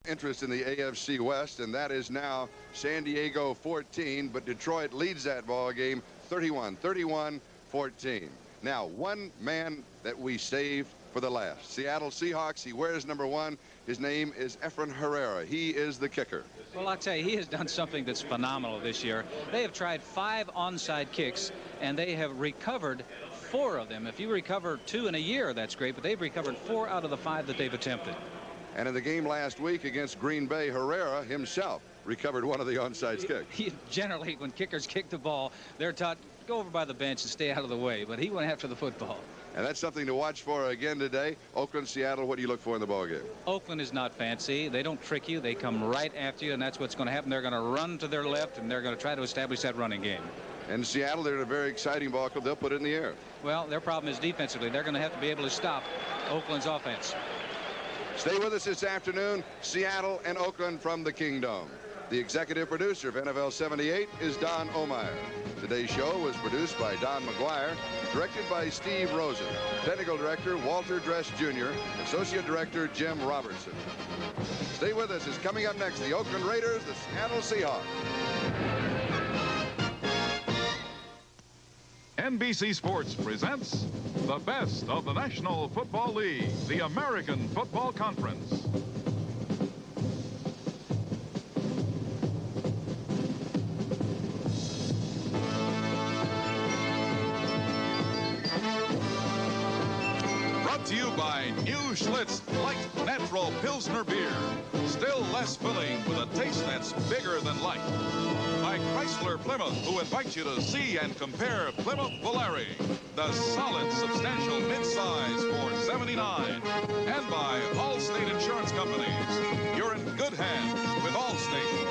interest in the AFC West, and that is now San Diego 14, but Detroit leads that ball game 31-14. Now, one man that we saved for the last. Seattle Seahawks, he wears number 1. His name is Efrain Herrera. He is the kicker. Well, I'll tell you, he has done something that's phenomenal this year. They have tried 5 onside kicks, and they have recovered 4 of them. If you recover 2 in a year, that's great, but they've recovered 4 out of the 5 that they've attempted. And in the game last week against Green Bay, Herrera himself recovered 1 of the onside kicks. Generally, when kickers kick the ball, they're taught, go over by the bench and stay out of the way, but he went after the football. And that's something to watch for again today. Oakland, Seattle, what do you look for in the ballgame? Oakland is not fancy. They don't trick you. They come right after you, and that's what's going to happen. They're going to run to their left, and they're going to try to establish that running game. And Seattle, they're in a very exciting ball club. They'll put it in the air. Well, their problem is defensively. They're going to have to be able to stop Oakland's offense. Stay with us this afternoon. Seattle and Oakland from the Kingdom. The executive producer of NFL 78 is Don Omeyer. Today's show was produced by Don McGuire, directed by Steve Rosen, technical director Walter Dress Jr., associate director Jim Robertson. Stay with us. Is coming up next, the Oakland Raiders, the Seattle Seahawks. NBC Sports presents the best of the National Football League, the American Football Conference. Brought to you by New Schlitz Light Natural Pilsner Beer. Still less filling with a taste that's bigger than light. By Chrysler Plymouth, who invites you to see and compare Plymouth Volare, the solid, substantial midsize for $79. And by Allstate Insurance Companies. You're in good hands with Allstate.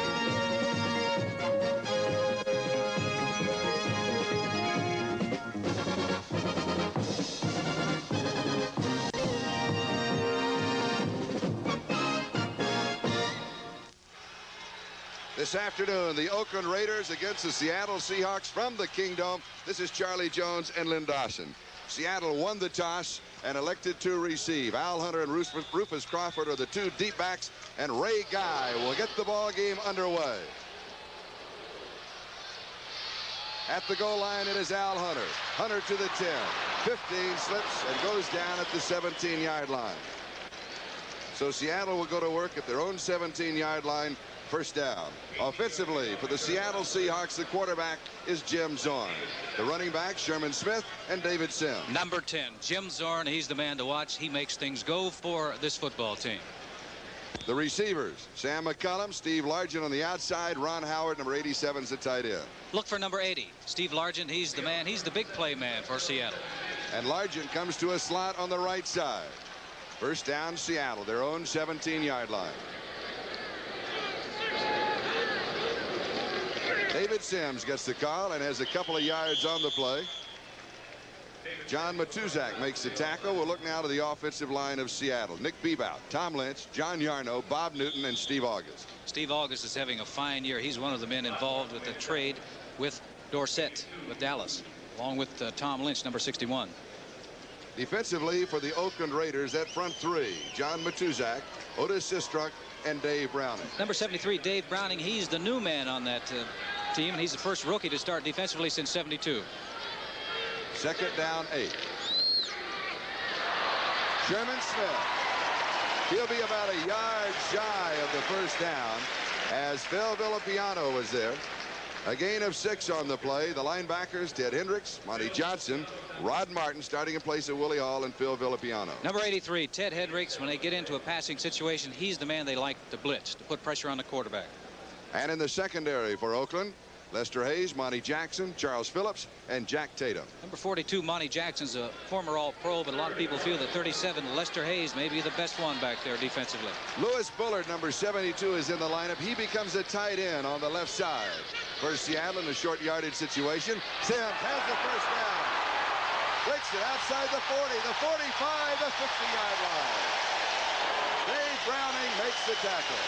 This afternoon, the Oakland Raiders against the Seattle Seahawks from the Kingdom. This is Charlie Jones and Lynn Dawson. Seattle won the toss and elected to receive. Al Hunter and Rufus Crawford are the 2 deep backs, and Ray Guy will get the ball game underway. At the goal line, it is Al Hunter. Hunter to the 10. 15, slips and goes down at the 17-yard line. So Seattle will go to work at their own 17-yard line. First down. Offensively for the Seattle Seahawks, the quarterback is Jim Zorn. The running back, Sherman Smith and David Sims. Number 10, Jim Zorn. He's the man to watch. He makes things go for this football team. The receivers, Sam McCullum, Steve Largent on the outside, Ron Howard, number 87 is the tight end. Look for number 80, Steve Largent. He's the man. He's the big play man for Seattle. And Largent comes to a slot on the right side. First down, Seattle, their own 17-yard line. David Sims gets the call and has a couple of yards on the play. John Matuzak makes the tackle. We'll look now to the offensive line of Seattle. Nick Bebout, Tom Lynch, John Yarno, Bob Newton, and Steve August. Steve August is having a fine year. He's one of the men involved with the trade with Dorsett with Dallas, along with Tom Lynch, number 61. Defensively for the Oakland Raiders, that front 3, John Matuzak, Otis Sistrunk, and Dave Browning. Number 73, Dave Browning. He's the new man on that team, and he's the first rookie to start defensively since '72. Second down, 8. Sherman Smith. He'll be about a yard shy of the first down as Phil Villapiano was there. A gain of 6 on the play. The linebackers, Ted Hendricks, Monty Johnson, Rod Martin starting in place of Willie Hall and Phil Villapiano. Number 83, Ted Hendricks. When they get into a passing situation, he's the man they like to blitz, to put pressure on the quarterback. And in the secondary for Oakland, Lester Hayes, Monty Jackson, Charles Phillips, and Jack Tatum. Number 42, Monty Jackson's a former All-Pro, but a lot of people feel that 37, Lester Hayes, may be the best one back there defensively. Lewis Bullard, number 72, is in the lineup. He becomes a tight end on the left side. For Seattle in a short yardage situation. Sims has the first down. Breaks it outside the 40, the 45, the 50-yard line. Dave Browning makes the tackle.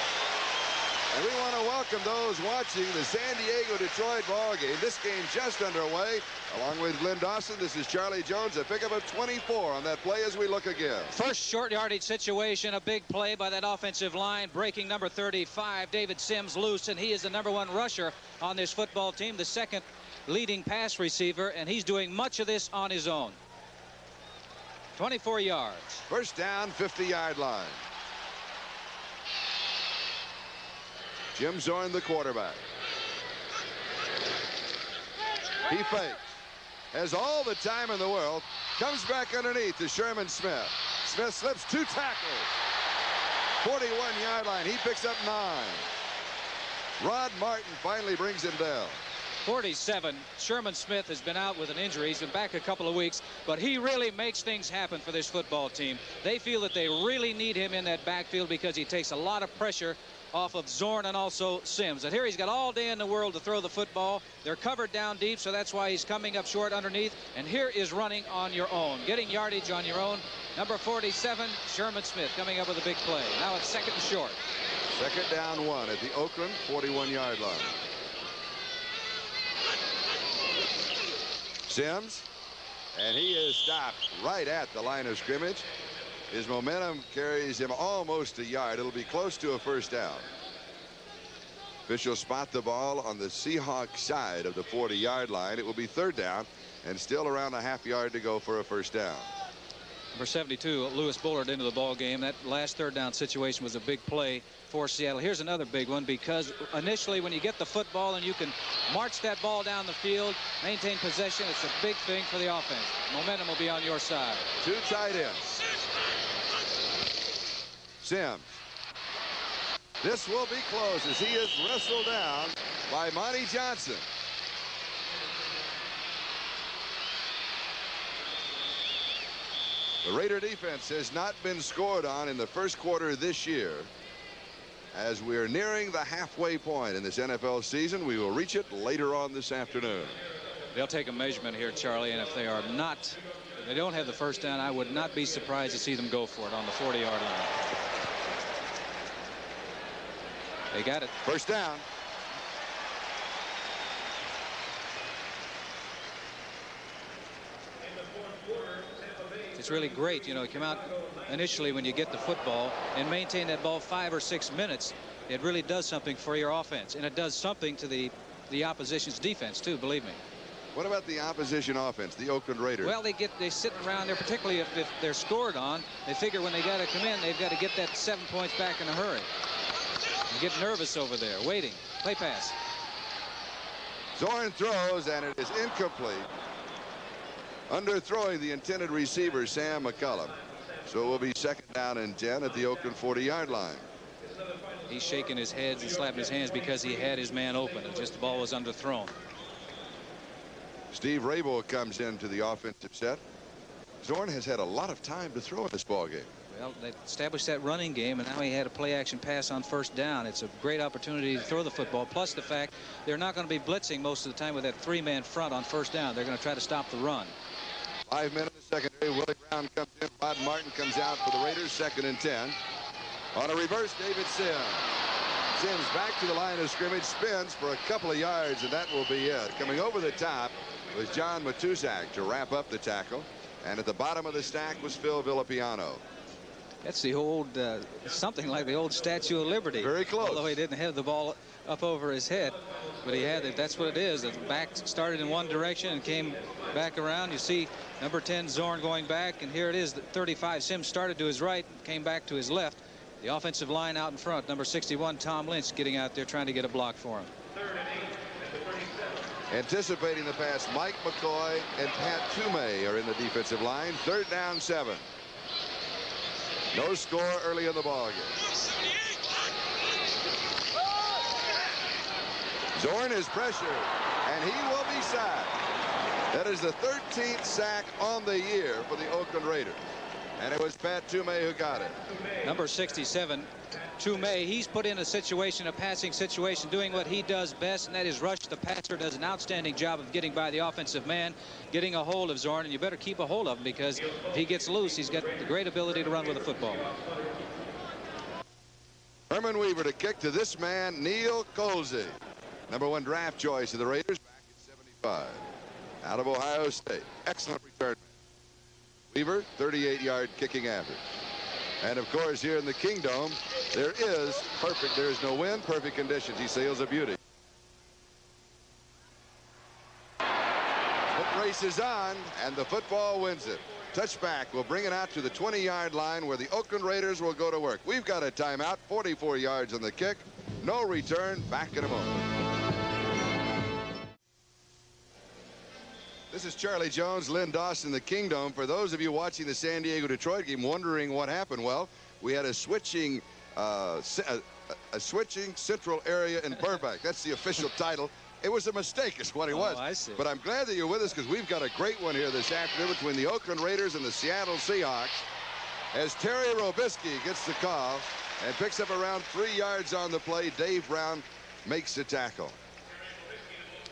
And we want to welcome those watching the San Diego-Detroit ball game. This game just underway. Along with Glenn Dawson, this is Charlie Jones. A pickup of 24 on that play as we look again. First short yardage situation, a big play by that offensive line, breaking number 35, David Sims, loose, and he is the #1 rusher on this football team, the second leading pass receiver, and he's doing much of this on his own. 24 yards. First down, 50-yard line. Jim Zorn, the quarterback. He fakes. Has all the time in the world. Comes back underneath to Sherman Smith. Smith slips 2 tackles. 41-yard line. He picks up 9. Rod Martin finally brings him down. 47. Sherman Smith has been out with an injury. He's been back a couple of weeks, but he really makes things happen for this football team. They feel that they really need him in that backfield because he takes a lot of pressure off of Zorn and also Sims. And here he's got all day in the world to throw the football. They're covered down deep, so that's why he's coming up short underneath. And here is running on your own, getting yardage on your own. Number 47, Sherman Smith, coming up with a big play. Now it's 2nd and short. 2nd down 1 at the Oakland 41-yard line. Sims, and he is stopped right at the line of scrimmage. His momentum carries him almost a yard. It'll be close to a first down. Officials spot the ball on the Seahawks side of the 40-yard line. It will be 3rd down and still around a half yard to go for a first down. Number 72, Lewis Bullard into the ball game. That last 3rd down situation was a big play for Seattle. Here's another big one, because initially when you get the football and you can march that ball down the field, maintain possession, it's a big thing for the offense. Momentum will be on your side. 2 tight ends. Sims. This will be close as he is wrestled down by Monty Johnson. The Raider defense has not been scored on in the first quarter this year. As we're nearing the halfway point in this NFL season, we will reach it later on this afternoon. They'll take a measurement here, Charlie, and if they are not, if they don't have the first down, I would not be surprised to see them go for it on the 40-yard line. They got it. First down. It's really great, you know, come out initially when you get the football and maintain that ball 5 or 6 minutes. It really does something for your offense, and it does something to the opposition's defense too, believe me. What about the opposition offense, the Oakland Raiders? Well, they sit around there, particularly if they're scored on. They figure when they got to come in, they've got to get that 7 points back in a hurry. You get nervous over there, waiting. Play pass. Zorn throws, and it is incomplete. Underthrowing the intended receiver, Sam McCullum. So it will be 2nd down and 10 at the Oakland 40-yard line. He's shaking his head and slapping his hands because he had his man open. It's just the ball was underthrown. Steve Raible comes into the offensive set. Zorn has had a lot of time to throw in this ball game. Well, they established that running game, and now he had a play-action pass on first down. It's a great opportunity to throw the football, plus the fact they're not going to be blitzing most of the time with that 3-man front on first down. They're going to try to stop the run. 5 men in the secondary. Willie Brown comes in. Rod Martin comes out for the Raiders. 2nd and 10. On a reverse, David Sims. Sims back to the line of scrimmage, spins for a couple of yards, and that will be it. Coming over the top was John Matuszak to wrap up the tackle. And at the bottom of the stack was Phil Villapiano. That's the old, something like the old Statue of Liberty. Very close. Although he didn't have the ball up over his head, but he had it. That's what it is. The back started in one direction and came back around. You see number 10 Zorn going back, and here it is. 35 Sims started to his right, came back to his left. The offensive line out in front. Number 61 Tom Lynch getting out there trying to get a block for him. Anticipating the pass, Mike McCoy and Pat Toomey are in the defensive line. 3rd down 7. No score early in the ball game. Zorn is pressured, and he will be sacked. That is the 13th sack on the year for the Oakland Raiders. And it was Pat Toomey who got it. Number 67, Toomey, he's put in a situation, a passing situation, doing what he does best, and that is rush the passer. Does an outstanding job of getting by the offensive man, getting a hold of Zorn, and you better keep a hold of him because if he gets loose, he's got the great ability to run with the football. Herman Weaver to kick to this man, Neil Colsey. #1 draft choice of the Raiders back in '75. Out of Ohio State. Excellent return. Weaver, 38-yard kicking average. And of course, here in the Kingdom, there is no wind, perfect conditions. He sails a beauty. Foot race is on, and the football wins it. Touchback will bring it out to the 20-yard line where the Oakland Raiders will go to work. We've got a timeout, 44 yards on the kick. No return. Back in a moment. This is Charlie Jones, Lynn Dawson, the Kingdom. For those of you watching the San Diego-Detroit game wondering what happened, well, we had a switching central area in Burbank. That's the official title. It was a mistake is what it was. I see. But I'm glad that you're with us because we've got a great one here this afternoon between the Oakland Raiders and the Seattle Seahawks as Terry Robisky gets the call and picks up around 3 yards on the play. Dave Brown makes the tackle.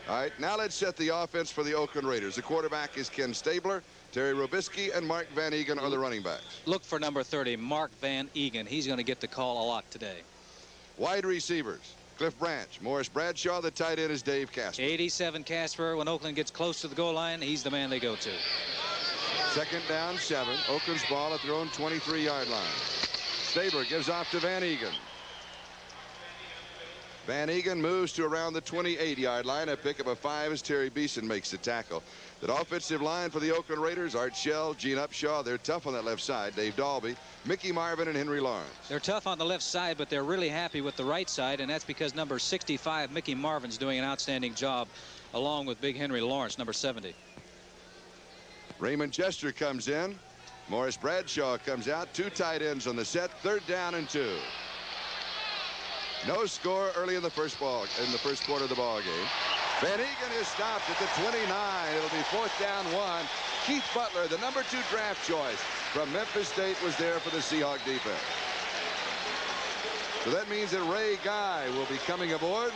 All right, now let's set the offense for the Oakland Raiders. The quarterback is Ken Stabler. Terry Robisky and Mark Van Egan are the running backs. Look for number 30, Mark Van Egan. He's going to get the call a lot today. Wide receivers. Cliff Branch, Morris Bradshaw. The tight end is Dave Casper. 87 Casper. When Oakland gets close to the goal line, he's the man they go to. 2nd down, 7. Oakland's ball at their own 23-yard line. Stabler gives off to Van Egan. Van Egan moves to around the 28-yard line. A pickup of 5 as Terry Beeson makes the tackle. That offensive line for the Oakland Raiders, Art Shell, Gene Upshaw. They're tough on that left side. Dave Dalby, Mickey Marvin, and Henry Lawrence. They're tough on the left side, but they're really happy with the right side, and that's because number 65, Mickey Marvin's doing an outstanding job, along with big Henry Lawrence, number 70. Raymond Chester comes in. Morris Bradshaw comes out. 2 tight ends on the set. 3rd down and 2. No score early in the first quarter of the ball game. Van Egan is stopped at the 29. It'll be 4th down 1. Keith Butler, the number 2 draft choice from Memphis State, was there for the Seahawk defense. So that means that Ray Guy will be coming aboard,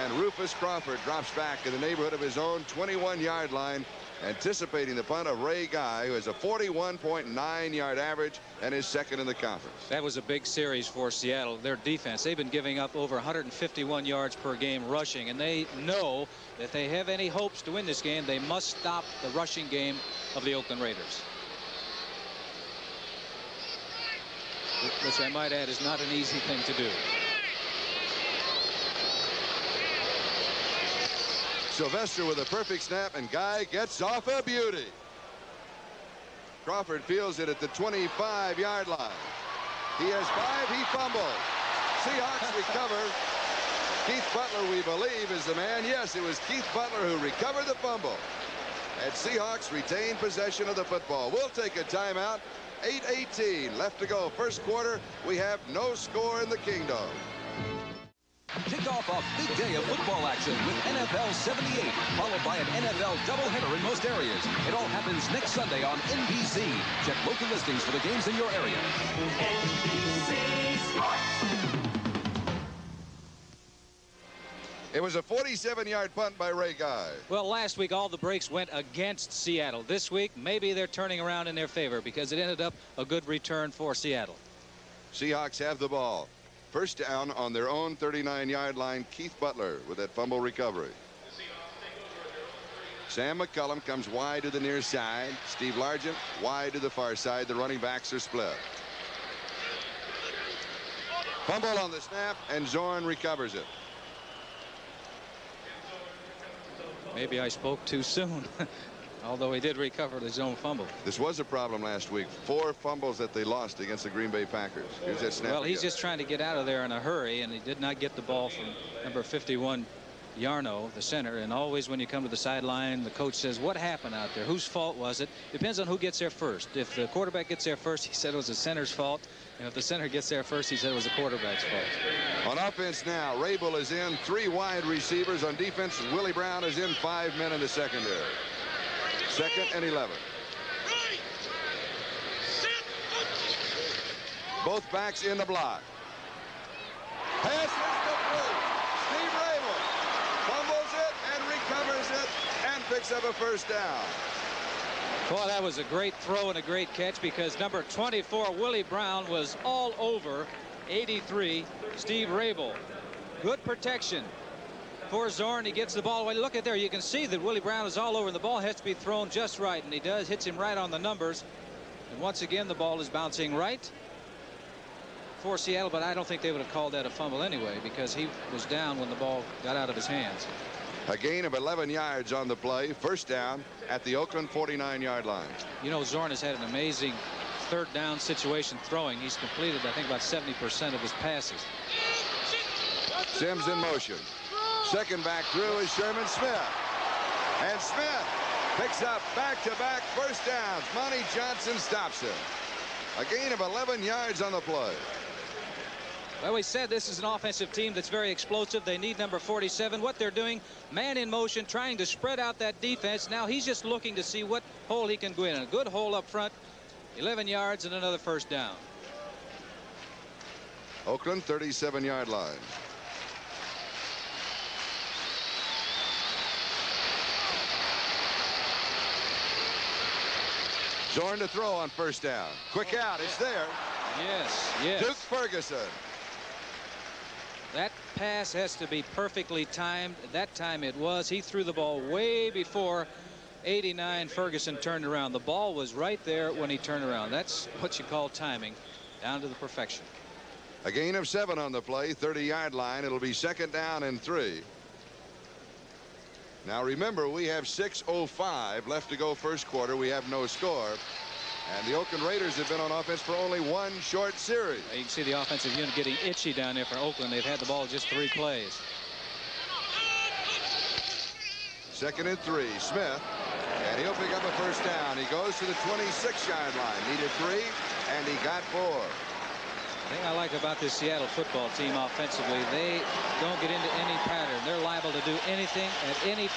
and Rufus Crawford drops back in the neighborhood of his own 21-yard line, anticipating the punt of Ray Guy, who has a 41.9-yard average and is 2nd in the conference. That was a big series for Seattle. Their defense, they've been giving up over 151 yards per game rushing, and they know that if they have any hopes to win this game, they must stop the rushing game of the Oakland Raiders. Which I might add is not an easy thing to do. Sylvester with a perfect snap, and Guy gets off a beauty. Crawford fields it at the 25-yard line. He has 5. He fumbles. Seahawks recover. Keith Butler, we believe, is the man. Yes, it was Keith Butler who recovered the fumble. And Seahawks retain possession of the football. We'll take a timeout. 8:18 left to go. First quarter. We have no score in the Kingdom. Kick off a big day of football action with NFL 78, followed by an NFL doubleheader in most areas. It all happens next Sunday on NBC. Check local listings for the games in your area. NBC Sports. It was a 47-yard punt by Ray Guy. Well, last week all the breaks went against Seattle. This week maybe they're turning around in their favor because it ended up a good return for Seattle. Seahawks have the ball. First down on their own 39-yard line. Keith Butler with that fumble recovery. Sam McCullum comes wide to the near side. Steve Largent wide to the far side. The running backs are split. Fumble on the snap, and Zorn recovers it. Maybe I spoke too soon. Although he did recover his own fumble. This was a problem last week. 4 fumbles that they lost against the Green Bay Packers. Here's that snap. Well, he's just trying to get out of there in a hurry, and he did not get the ball from number 51, Yarno, the center. And always when you come to the sideline, the coach says, what happened out there? Whose fault was it? Depends on who gets there first. If the quarterback gets there first, he said it was the center's fault. And if the center gets there first, he said it was the quarterback's fault. On offense now, Rabel is in. 3 wide receivers. On defense, Willie Brown is in. 5 men in the secondary. 2nd and 11. Both backs in the block. Pass is complete. Steve Rabel fumbles it and recovers it and picks up a first down. Boy, that was a great throw and a great catch because number 24, Willie Brown, was all over 83, Steve Rabel. Good protection for Zorn. He gets the ball away. Look at there. You can see that Willie Brown is all over. The ball has to be thrown just right, and he does. Hits him right on the numbers. And once again, the ball is bouncing right for Seattle, but I don't think they would have called that a fumble anyway, because he was down when the ball got out of his hands. A gain of 11 yards on the play. First down at the Oakland 49-yard line. You know, Zorn has had an amazing third down situation throwing. He's completed, I think, about 70% of his passes. Sims in motion. Second back through is Sherman Smith. And Smith picks up back-to-back first downs. Monty Johnson stops him. A gain of 11 yards on the play. Well, we said this is an offensive team that's very explosive. They need number 47. What they're doing, man in motion, trying to spread out that defense. Now he's just looking to see what hole he can go in. A good hole up front. 11 yards and another first down. Oakland 37-yard line. Zorn to throw on first down. Quick out. It's there. Yes, yes. Duke Ferguson. That pass has to be perfectly timed. That time it was. He threw the ball way before 89 Ferguson turned around. The ball was right there when he turned around. That's what you call timing, down to the perfection. A gain of 7 on the play, 30-yard line. It'll be second down and 3. Now remember, we have 6:05 left to go first quarter. We have no score. And the Oakland Raiders have been on offense for only one short series. You can see the offensive unit getting itchy down there for Oakland. They've had the ball just 3 plays. Second and 3. Smith. And he'll pick up a first down. He goes to the 26-yard line. Needed 3, and he got 4. The thing I like about this Seattle football team offensively, they don't get into any pattern. They're liable to do anything at any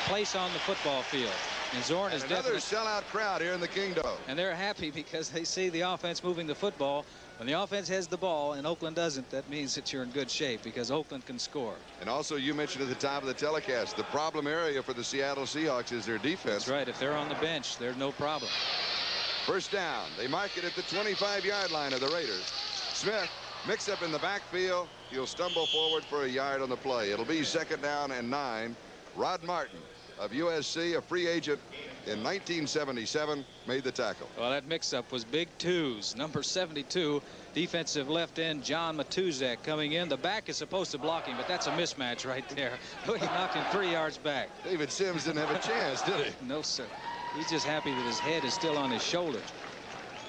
place on the football field. And Zorn is another sellout crowd here in the Kingdom. And they're happy because they see the offense moving the football. When the offense has the ball and Oakland doesn't, that means that you're in good shape because Oakland can score. And also, you mentioned at the top of the telecast, the problem area for the Seattle Seahawks is their defense. That's right. If they're on the bench, there's no problem. First down. They mark it at the 25-yard line of the Raiders. Smith mix up in the backfield. He'll stumble forward for a yard on the play. It'll be second down and 9. Rod Martin of USC, a free agent in 1977, made the tackle. Well, that mix-up was big twos. Number 72, defensive left end John Matuzak coming in. The back is supposed to block him, but that's a mismatch right there. He knocked him 3 yards back. David Sims didn't have a chance, did he? No, sir. He's just happy that his head is still on his shoulders.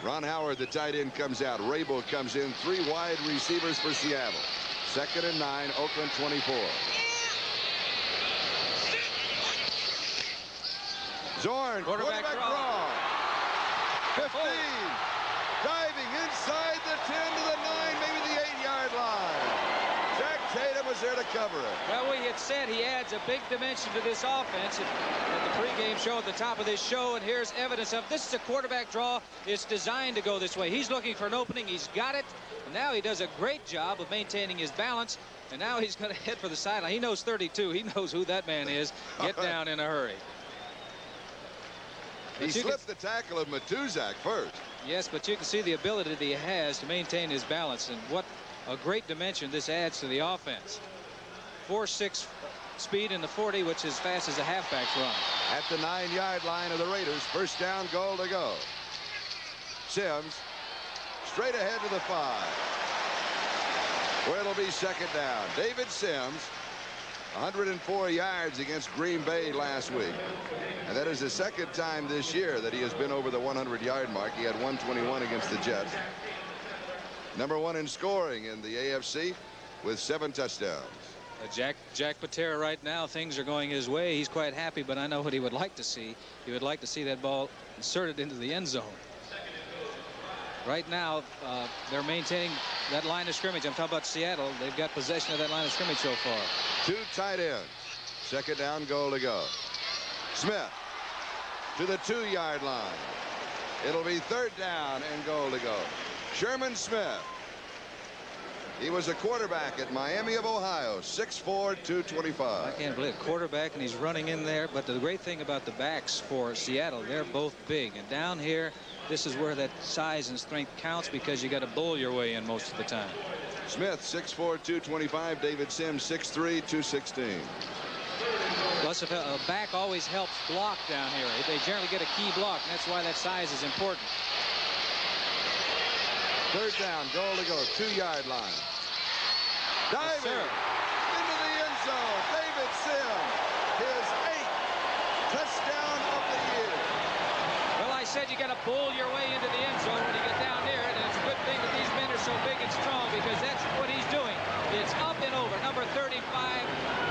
Ron Howard, the tight end, comes out. Rabel comes in. 3 wide receivers for Seattle. Second and 9, Oakland 24. Zorn, quarterback draw. 15. Diving inside the 10 to the 9, maybe the 8-yard line. Jack Tatum was there to cover it. Well, we had said he adds a big dimension to this offense at the pregame show at the top of this show, and here's evidence of this is a quarterback draw. It's designed to go this way. He's looking for an opening. He's got it. And now he does a great job of maintaining his balance, and now he's going to head for the sideline. He knows 32. He knows who that man is. Get down in a hurry. He slipped the tackle of Matuzak first. Yes, but you can see the ability that he has to maintain his balance, and what a great dimension this adds to the offense. 4.6 speed in the 40, which is as fast as a halfback's run. At the 9-yard line of the Raiders, first down, goal to go. Sims straight ahead to the 5, where it'll be second down. David Sims, 104 yards against Green Bay last week. And that is the second time this year that he has been over the 100-yard mark. He had 121 against the Jets. Number 1 in scoring in the AFC with 7 touchdowns. Jack Patera right now, things are going his way. He's quite happy, but I know what he would like to see. He would like to see that ball inserted into the end zone. Right now, they're maintaining that line of scrimmage. I'm talking about Seattle. They've got possession of that line of scrimmage so far. 2 tight ends. Second down, goal to go. Smith to the 2-yard line. It'll be third down and goal to go. Sherman Smith. He was a quarterback at Miami of Ohio, 6'4", 225. I can't believe it. Quarterback, and he's running in there. But the great thing about the backs for Seattle, they're both big. And down here, this is where that size and strength counts because you got to bull your way in most of the time. Smith, 6'4", 225. David Sims, 6'3", 216. Plus, a back always helps block down here. They generally get a key block, and that's why that size is important. Third down, goal to go, 2-yard line. Diving into the end zone. David Sims, his 8th touchdown of the year. Well, I said you got to bull your way into the end zone when you get down there, and it's a good thing that these men are so big and strong, because that's what he's doing. It's up and over. Number 35,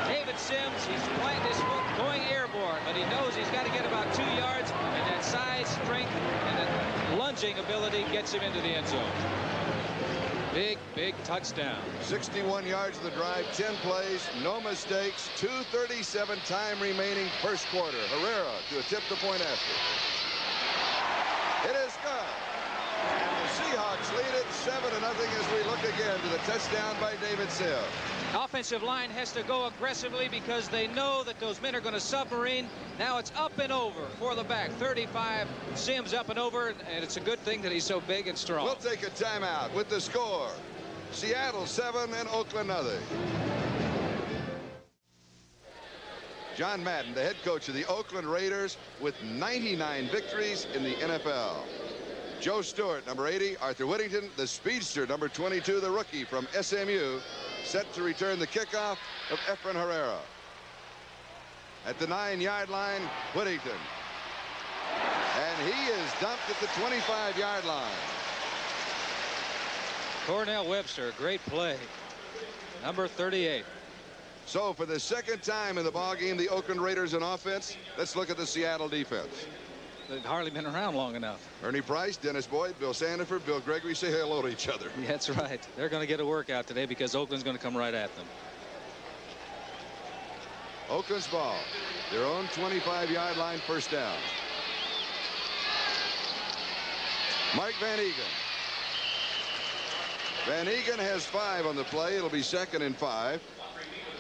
David Sims. He's planting his foot, going airborne, but he knows he's got to get about 2 yards, and that size, strength, and that lunging ability gets him into the end zone. Big, big touchdown. 61 yards of the drive, 10 plays, no mistakes, 2:37 time remaining first quarter. Herrera to attempt the point after. It is good. And the Seahawks lead it 7-0 as we look again to the touchdown by David Sims. Offensive line has to go aggressively because they know that those men are going to submarine. Now it's up and over for the back. 35, Sims up and over, and it's a good thing that he's so big and strong. We'll take a timeout with the score. Seattle 7 and Oakland 0. John Madden, the head coach of the Oakland Raiders, with 99 victories in the NFL. Joe Stewart, number 80. Arthur Whittington, the speedster, number 22, the rookie from SMU, set to return the kickoff of Efren Herrera. At the 9-yard line, Whittington. And he is dumped at the 25-yard line. Cornell Webster, great play. Number 38. So for the second time in the ballgame, the Oakland Raiders in offense. Let's look at the Seattle defense. They've hardly been around long enough. Ernie Price, Dennis Boyd, Bill Sandiford, Bill Gregory say hello to each other. Yeah, that's right. They're going to get a workout today because Oakland's going to come right at them. Oakland's ball. Their own 25-yard line, first down. Mike Van Egan. Van Egan has 5 on the play. It'll be 2nd and 5.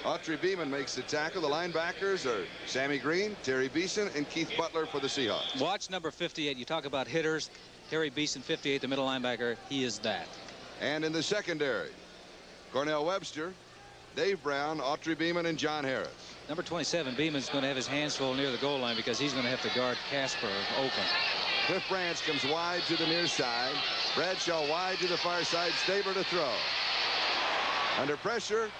Autry Beeman makes the tackle. The linebackers are Sammy Green, Terry Beeson, and Keith Butler for the Seahawks. Watch number 58. You talk about hitters. Terry Beeson, 58, the middle linebacker. He is that. And in the secondary, Cornell Webster, Dave Brown, Autry Beeman, and John Harris. Number 27, Beeman's going to have his hands full near the goal line because he's going to have to guard Casper of Oakland. Cliff Branch comes wide to the near side. Bradshaw wide to the far side. Stabler to throw. Under pressure,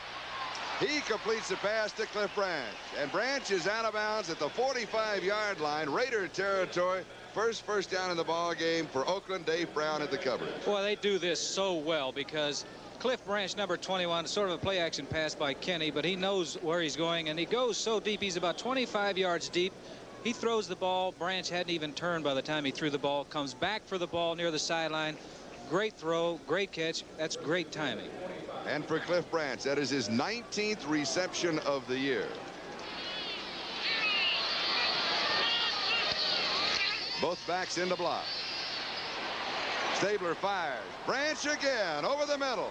he completes the pass to Cliff Branch. And Branch is out of bounds at the 45-yard line. Raider territory. First down in the ball game for Oakland. Dave Brown at the coverage. Boy, they do this so well because Cliff Branch, number 21, sort of a play-action pass by Kenny, but he knows where he's going, and he goes so deep. He's about 25 yards deep. He throws the ball. Branch hadn't even turned by the time he threw the ball. Comes back for the ball near the sideline. Great throw, great catch. That's great timing. And for Cliff Branch, that is his 19th reception of the year. Both backs in the block. Stabler fires. Branch again over the middle.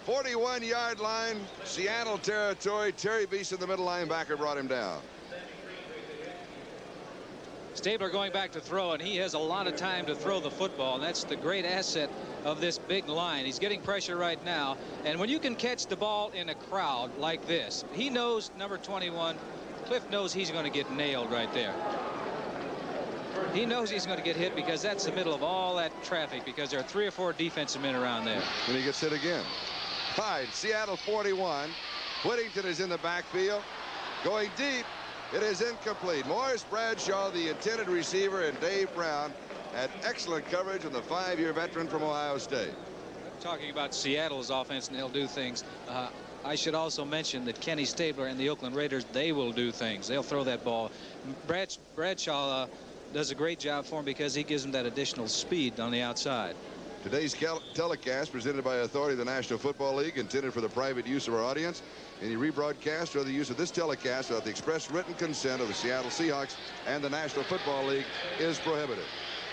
41-yard line, Seattle territory. Terry Beeson, the middle linebacker, brought him down. Stabler going back to throw, and he has a lot of time to throw the football, and that's the great asset of this big line. He's getting pressure right now, and when you can catch the ball in a crowd like this, he knows, number 21, Cliff knows he's going to get nailed right there. He knows he's going to get hit because that's the middle of all that traffic, because there are 3 or 4 defensive men around there. And he gets hit again. Tied, Seattle 41. Whittington is in the backfield. Going deep. It is incomplete. Morris Bradshaw, the intended receiver, and Dave Brown had excellent coverage on the 5-year veteran from Ohio State. Talking about Seattle's offense, and they'll do things. I should also mention that Kenny Stabler and the Oakland Raiders, they will do things. They'll throw that ball. Bradshaw does a great job for him because he gives him that additional speed on the outside. Today's telecast presented by authority of the National Football League, intended for the private use of our audience. Any rebroadcast or the use of this telecast without the express written consent of the Seattle Seahawks and the National Football League is prohibited.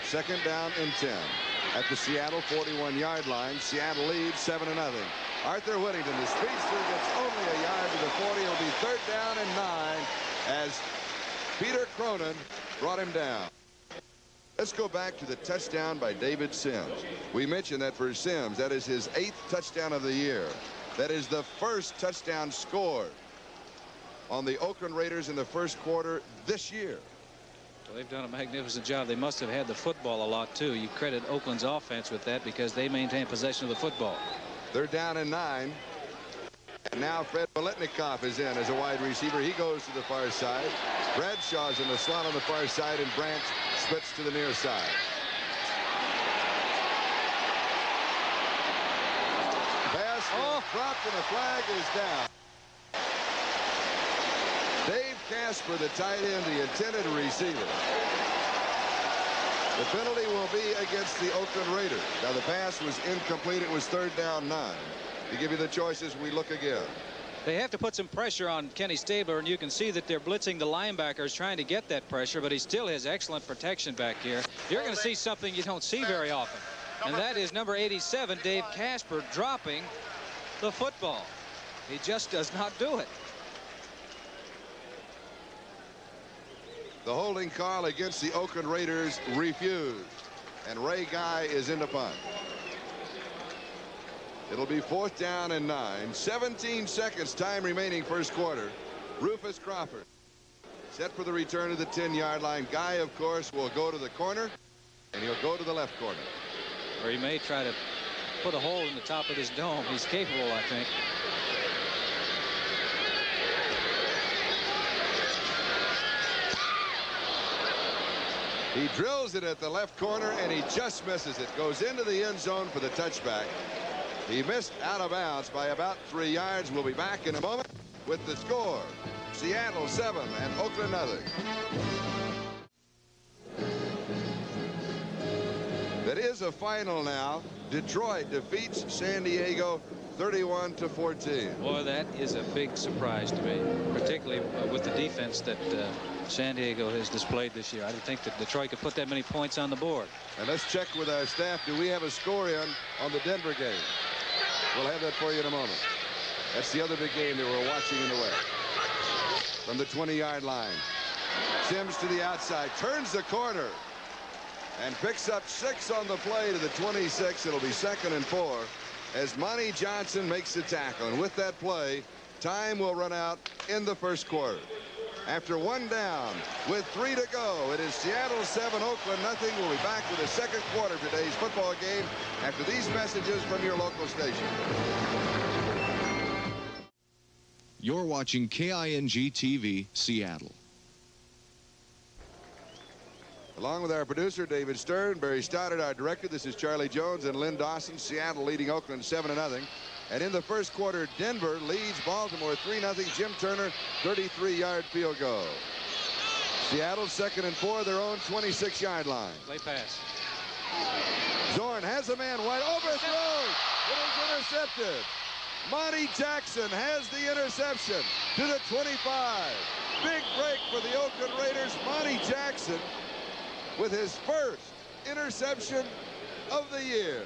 2nd down and 10 at the Seattle 41-yard line. Seattle leads 7-0. Arthur Whittington, the speedster, gets only a yard to the 40. It'll be 3rd down and 9 as Peter Cronin brought him down. Let's go back to the touchdown by David Sims. We mentioned that for Sims, that is his 8th touchdown of the year. That is the first touchdown scored on the Oakland Raiders in the first quarter this year. Well, they've done a magnificent job. They must have had the football a lot, too. You credit Oakland's offense with that because they maintain possession of the football. They're down in 9. And now Fred Biletnikoff is in as a wide receiver. He goes to the far side. Bradshaw's in the slot on the far side, and Branch splits to the near side. Pass is dropped, and the flag is down. Dave Casper, the tight end, the intended receiver. The penalty will be against the Oakland Raiders. Now, the pass was incomplete. It was 3rd down 9. To give you the choices, we look again. They have to put some pressure on Kenny Stabler, and you can see that they're blitzing the linebackers trying to get that pressure, but he still has excellent protection back here. You're going to see something you don't see very often, and that is number 87, Dave Casper, dropping the football. He just does not do it. The holding call against the Oakland Raiders refused, and Ray Guy is in the punt. It'll be 4th down and 9. 17 seconds time remaining first quarter. Rufus Crawford set for the return to the 10-yard line. Guy, of course, will go to the corner, and he'll go to the left corner. Or he may try to put a hole in the top of his dome. He's capable, I think. He drills it at the left corner, and he just misses it. Goes into the end zone for the touchback. He missed out of bounds by about 3 yards. We'll be back in a moment with the score. Seattle 7 and Oakland nothing. That is a final now. Detroit defeats San Diego 31-14. Boy, that is a big surprise to me, particularly with the defense that San Diego has displayed this year. I didn't think that Detroit could put that many points on the board. And let's check with our staff. Do we have a score in on the Denver game? We'll have that for you in a moment. That's the other big game that we're watching in the West. From the 20-yard line. Sims to the outside. Turns the corner. And picks up 6 on the play to the 26. It'll be 2nd and 4 as Monty Johnson makes the tackle. And with that play, time will run out in the first quarter. After 1 down with 3 to go, it is Seattle 7, Oakland nothing. We'll be back with the second quarter of today's football game after these messages from your local station. You're watching KING TV, Seattle. Along with our producer, David Stern, Barry Stoddard, our director, this is Charlie Jones and Lynn Dawson. Seattle leading Oakland 7-0. And in the first quarter, Denver leads Baltimore 3-0. Jim Turner, 33-yard field goal. Seattle 2nd and 4, their own 26-yard line. Play pass. Zorn has a man wide, overthrown. It is intercepted. Monty Jackson has the interception to the 25. Big break for the Oakland Raiders. Monty Jackson with his first interception of the year.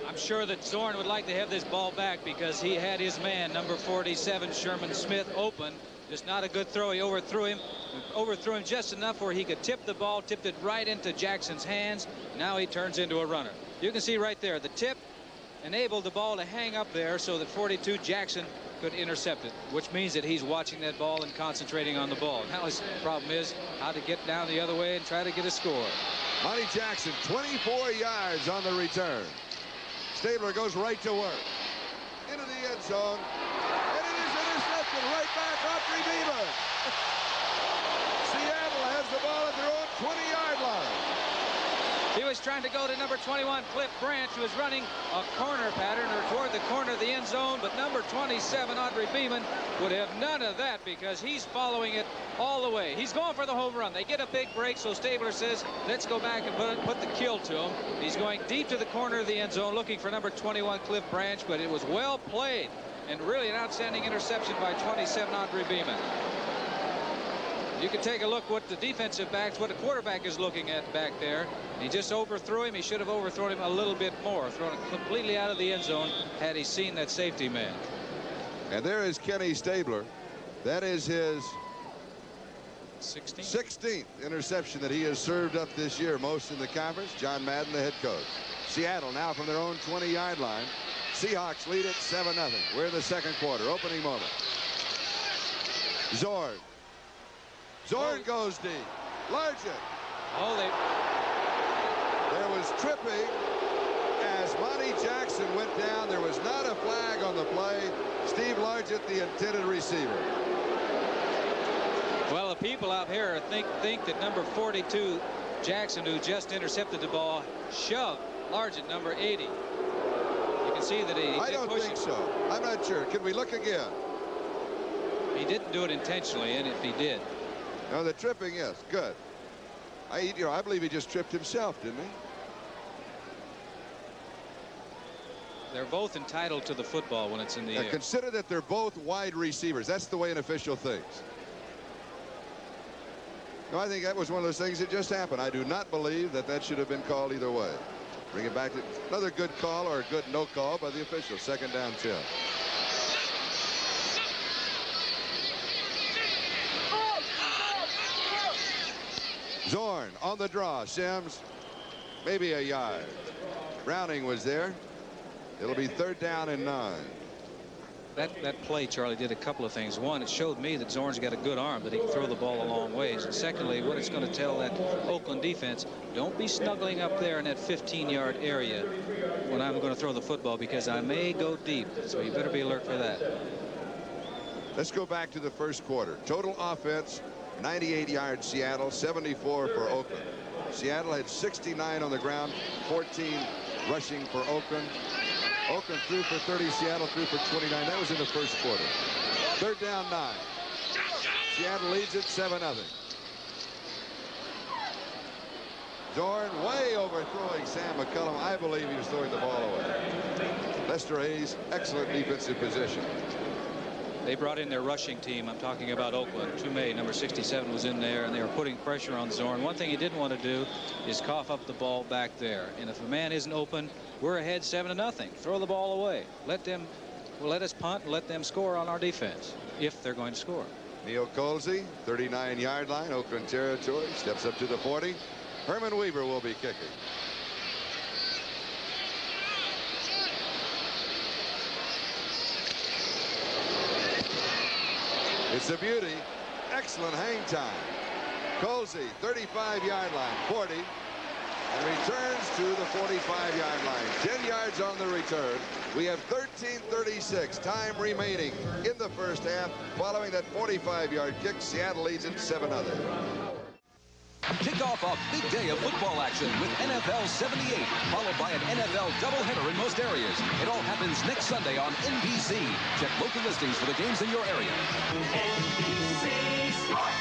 I'm sure that Zorn would like to have this ball back because he had his man, number 47, Sherman Smith, open. Just not a good throw. He overthrew him just enough where he could tip the ball, tipped it right into Jackson's hands. Now he turns into a runner. You can see right there, the tip enabled the ball to hang up there so that 42 Jackson could intercept it, which means that he's watching that ball and concentrating on the ball. Now his problem is how to get down the other way and try to get a score. Monty Jackson, 24 yards on the return. Stabler goes right to work. Into the end zone. And it is intercepted right back off Beeman. Seattle has the ball at their own 20-yard line. He was trying to go to number 21, Cliff Branch, who was running a corner pattern or toward the corner of the end zone, but number 27, Audrey Beeman, would have none of that because he's following it all the way. He's going for the home run. They get a big break, so Stabler says, let's go back and put the kill to him. He's going deep to the corner of the end zone looking for number 21, Cliff Branch, but it was well played and really an outstanding interception by 27, Audrey Beeman. You can take a look what the defensive backs, what the quarterback is looking at back there. He just overthrew him. He should have overthrown him a little bit more, thrown it completely out of the end zone had he seen that safety man. And there is Kenny Stabler. That is his 16th interception that he has served up this year, most in the conference. John Madden, the head coach. Seattle now from their own 20-yard line. Seahawks lead it 7-0. We're in the second quarter. Opening moment. Zorn goes deep. Largent. There was tripping as Monty Jackson went down. There was not a flag on the play. Steve Largent, the intended receiver. Well, the people out here think that number 42 Jackson, who just intercepted the ball, shoved Largent, number 80. You can see that he I don't think so. I'm not sure. Can we look again? He didn't do it intentionally, and if he did. No, the tripping, yes. Good. I believe he just tripped himself, didn't he? They're both entitled to the football when it's in the air. Consider that they're both wide receivers. That's the way an official thinks. No, I think that was one of those things that just happened. I do not believe that should have been called either way. Bring it back to another good call or a good no call by the official. Second down, 10. Zorn on the draw. Sims, maybe a yard. Browning was there. It'll be 3rd down and 9. That play, Charlie, did a couple of things. One, it showed me that Zorn's got a good arm, that he can throw the ball a long ways. And secondly, what it's going to tell that Oakland defense, don't be snuggling up there in that 15-yard area when I'm going to throw the football, because I may go deep. So you better be alert for that. Let's go back to the first quarter. Total offense, 98 yards Seattle, 74 for Oakland. Seattle had 69 on the ground, 14 rushing for Oakland. Oakland threw for 30. Seattle threw for 29. That was in the first quarter. 3rd down, 9. Seattle leads it 7-0. Zorn way overthrowing Sam McCullum. I believe he was throwing the ball away. Lester Hayes, excellent defensive position. They brought in their rushing team. I'm talking about Oakland. Tumay, number 67, was in there, and they were putting pressure on Zorn. One thing he didn't want to do is cough up the ball back there. And if a man isn't open, we're ahead 7-0. Throw the ball away. Let us punt and let them score on our defense if they're going to score. Neil Colsey, 39-yard line, Oakland territory, steps up to the 40. Herman Weaver will be kicking. It's a beauty. Excellent hang time. Colsey, 35-yard line, 40, and returns to the 45-yard line. 10 yards on the return. We have 13:36 time remaining in the first half. Following that 45-yard kick, Seattle leads it 7-0. Kick off a big day of football action with NFL 78, followed by an NFL doubleheader in most areas. It all happens next Sunday on NBC. Check local listings for the games in your area. NBC Sports.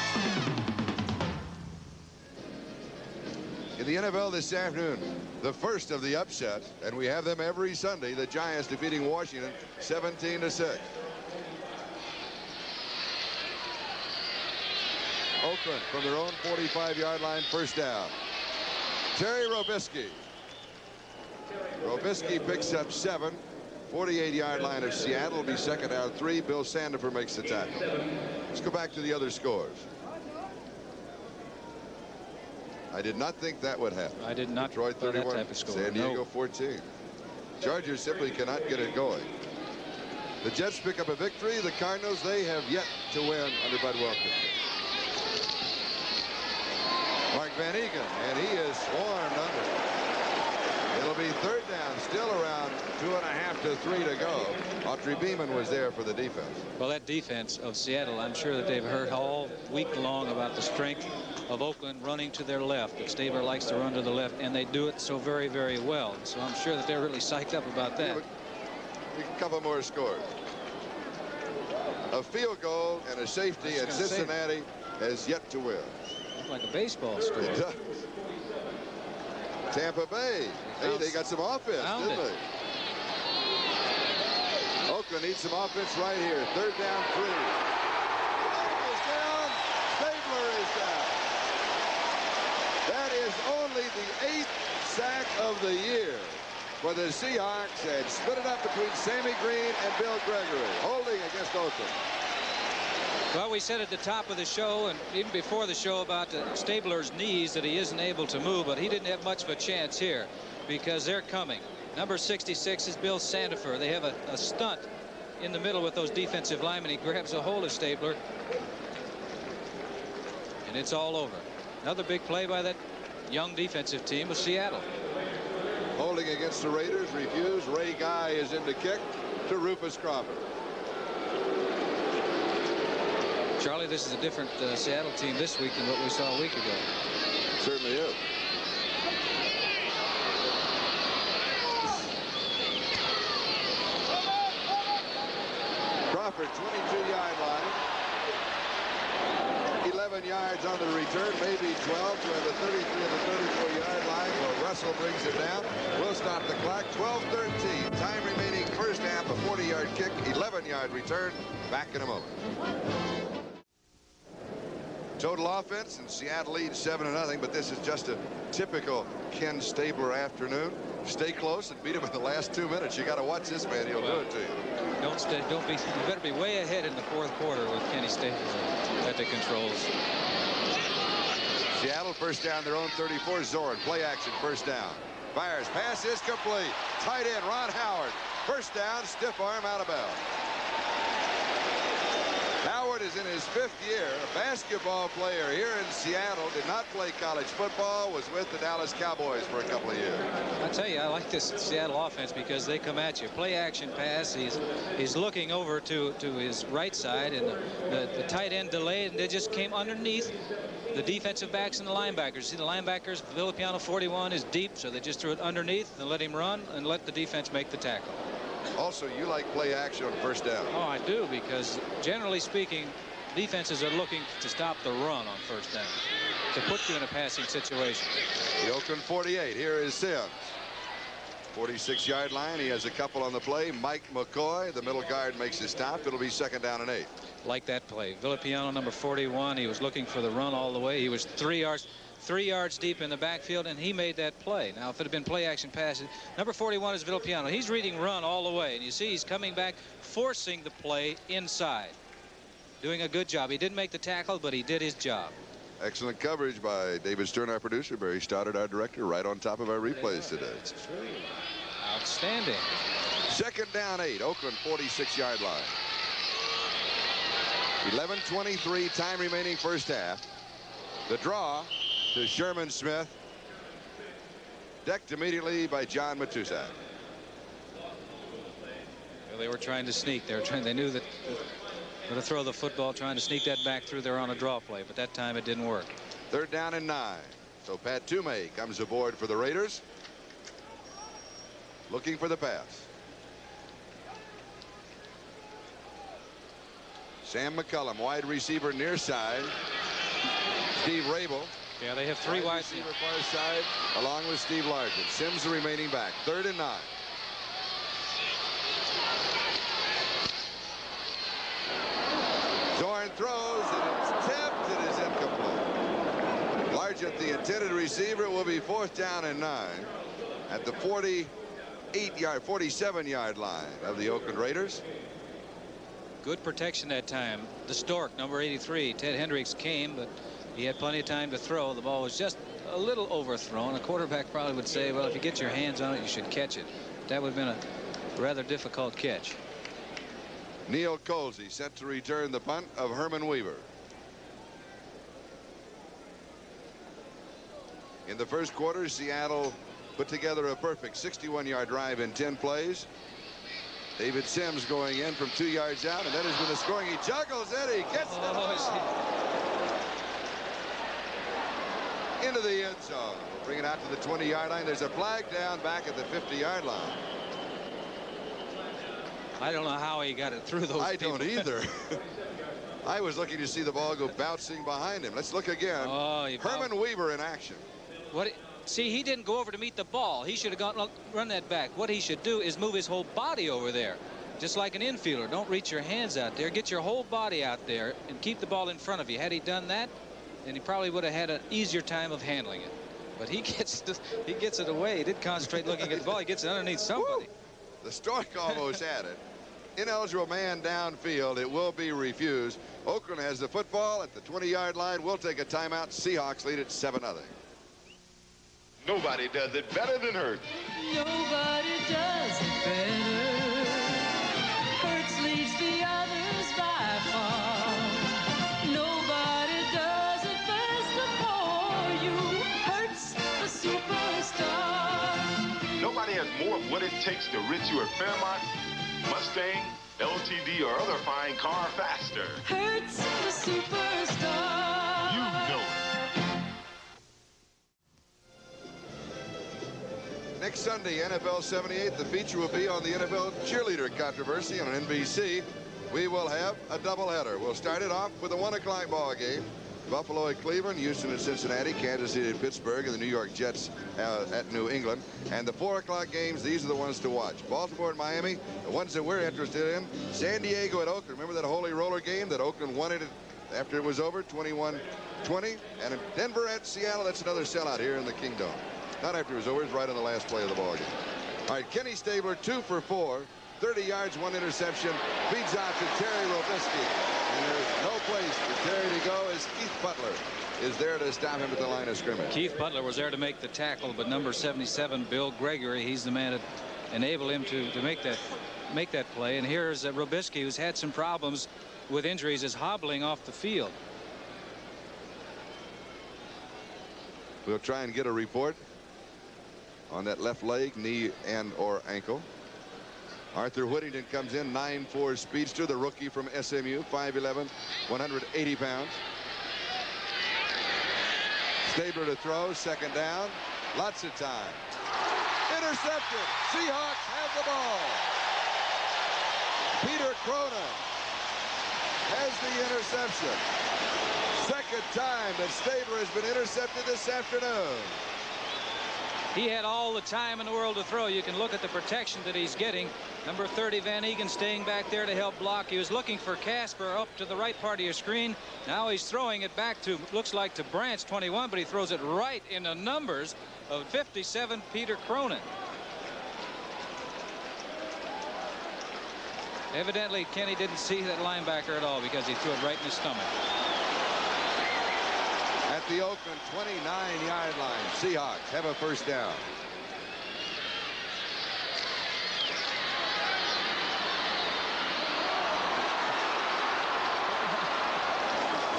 In the NFL this afternoon, the first of the upset, and we have them every Sunday, the Giants defeating Washington 17-6. Oakland from their own 45-yard line, first down. Terry Robisky. Robisky picks up 7. 48-yard line of Seattle will be second down 3. Bill Sandifer makes the tackle. Let's go back to the other scores. I did not think that would happen. I did not. Detroit 31, that type of score. San Diego 14. Chargers simply cannot get it going. The Jets pick up a victory. The Cardinals, they have yet to win under Bud Wilkins. Mark Van Egan, and he is swarmed under. It'll be third down, still around 2.5 to 3 to go. Autry Beeman was there for the defense. Well, that defense of Seattle, I'm sure that they've heard all week long about the strength of Oakland running to their left. But Stabler likes to run to the left, and they do it so very, very well. So I'm sure that they're really psyched up about that. A couple more scores. A field goal and a safety at Cincinnati has yet to win. Like a baseball score. It does. Tampa Bay. Hey, they got some offense, didn't they? Oakland needs some offense right here. Third down 3. Is down. Stabler is down. That is only the 8th sack of the year for the Seahawks, and split it up between Sammy Green and Bill Gregory. Holding against Oakland. Well, we said at the top of the show and even before the show about Stabler's knees that he isn't able to move, but he didn't have much of a chance here because they're coming. Number 66 is Bill Sandifer. They have a stunt in the middle with those defensive linemen. He grabs a hold of Stabler, and it's all over. Another big play by that young defensive team of Seattle. Holding against the Raiders, refused. Ray Guy is in to kick to Rufus Crawford. Charlie, this is a different Seattle team this week than what we saw a week ago. Certainly is. Crawford, 22-yard line. 11 yards on the return, maybe 12 to the 33 of the 34-yard line. Well, Russell brings it down. We'll stop the clock. 12-13. Time remaining first half. A 40-yard kick, 11-yard return. Back in a moment. Total offense, and Seattle leads 7-0, but this is just a typical Ken Stabler afternoon. Stay close and beat him in the last 2 minutes. You got to watch this man. He'll do it to you. You better be way ahead in the fourth quarter with Kenny Stabler at the controls. Seattle first down their own 34. Zorn play action first down. Fires. Pass is complete. Tight end Ron Howard. First down. Stiff arm out of bounds. Howard is in his 5th year, a basketball player here in Seattle, did not play college football, was with the Dallas Cowboys for a couple of years. I tell you, I like this Seattle offense because they come at you. Play action pass, he's looking over to his right side, and the tight end delayed, and they just came underneath the defensive backs and the linebackers. See the linebackers, Villapiano 41 is deep, so they just threw it underneath and let him run and let the defense make the tackle. Also, you like play action on first down. Oh, I do, because generally speaking, defenses are looking to stop the run on first down, to put you in a passing situation. The Oakland 48. Here is Sims. 46-yard line. He has a couple on the play. Mike McCoy, the middle guard, makes his stop. It'll be 2nd down and 8. Like that play. Villapiano, number 41. He was looking for the run all the way. He was 3 yards deep in the backfield, and he made that play. Now, if it had been play action passes, number 41 is Villapiano. He's reading run all the way, and you see he's coming back, forcing the play inside. Doing a good job. He didn't make the tackle, but he did his job. Excellent coverage by David Stern, our producer. Barry Stoddard, our director, right on top of our replays today. That's true. Outstanding. 2nd down 8. Oakland 46-yard line. 11:23 time remaining first half. The draw to Sherman Smith, decked immediately by John Matusak. Well, they were trying to sneak. They knew that going to throw the football, trying to sneak that back through there on a draw play, but that time it didn't work. 3rd down and 9. So Pat Toomey comes aboard for the Raiders, looking for the pass. Sam McCullum, wide receiver near side. Steve Rabel. Yeah, they have 3 wide receiver far side, along with Steve Larkin. Sims the remaining back. 3rd and 9. Zorn throws, and it's tipped. It is incomplete. Largent, the intended receiver, will be 4th down and 9 at the 47-yard line of the Oakland Raiders. Good protection that time. The Stork, number 83, Ted Hendricks, came, but he had plenty of time to throw. The ball was just a little overthrown. A quarterback probably would say, well, if you get your hands on it, you should catch it. That would have been a rather difficult catch. Neil Colsey set to return the punt of Herman Weaver. In the first quarter, Seattle put together a perfect 61-yard drive in 10 plays. David Sims going in from 2 yards out, and that has been the scoring. He juggles it. He gets it into the end zone. Bring it out to the 20-yard line. There's a flag down back at the 50-yard line. I don't know how he got it through those people. Don't either. I was looking to see the ball go bouncing behind him. Let's look again. Oh, Herman Weaver in action. See, he didn't go over to meet the ball. He should have run that back. What he should do is move his whole body over there, just like an infielder. Don't reach your hands out there. Get your whole body out there and keep the ball in front of you. Had he done that, then he probably would have had an easier time of handling it. But he gets it away. He didn't concentrate looking at the ball. He gets it underneath somebody. The Stork almost had it. ineligible man downfield. It will be refused. Oakland has the football at the 20-yard line. We'll take a timeout. Seahawks lead at 7-0. Nobody does it better than Hurts. Nobody does it better. Hurts leads the others by far. Nobody does it best for you. Hurts the superstar. Nobody has more of what it takes to rid you of Fairmont, Mustang, LTD, or other fine car faster. Hurts the superstar. You know it. Next Sunday, NFL 78, the feature will be on the NFL cheerleader controversy on NBC. We will have a doubleheader. We'll start it off with a 1 o'clock ball game. Buffalo at Cleveland, Houston at Cincinnati, Kansas City at Pittsburgh, and the New York Jets at New England. And the 4 o'clock games, these are the ones to watch. Baltimore and Miami, the ones that we're interested in. San Diego at Oakland. Remember that holy roller game that Oakland won it after it was over, 21-20? And Denver at Seattle, that's another sellout here in the Kingdom. Not after it was over, it's right on the last play of the ball game. All right, Kenny Stabler, 2 for 4, 30 yards, 1 interception, feeds out to Terry Robisky. And there's no place for Terry to go as Keith Butler is there to stop him at the line of scrimmage. Keith Butler was there to make the tackle, but number 77, Bill Gregory, he's the man that enabled him to make that play. And here's Robisky, who's had some problems with injuries, is hobbling off the field. We'll try and get a report on that left leg, knee, and or ankle. Arthur Whittington comes in, 9'4" speedster, the rookie from SMU, 5'11", 180 pounds. Stabler to throw, second down, lots of time. Intercepted. Seahawks have the ball. Peter Cronin has the interception. Second time that Stabler has been intercepted this afternoon. He had all the time in the world to throw. You can look at the protection that he's getting. Number 30, Van Egan, staying back there to help block. He was looking for Casper up to the right part of your screen. Now he's throwing it back to, looks like to Branch, 21, but he throws it right in the numbers of 57, Peter Cronin. Evidently, Kenny didn't see that linebacker at all because he threw it right in his stomach. At the Oakland 29-yard line, Seahawks have a first down.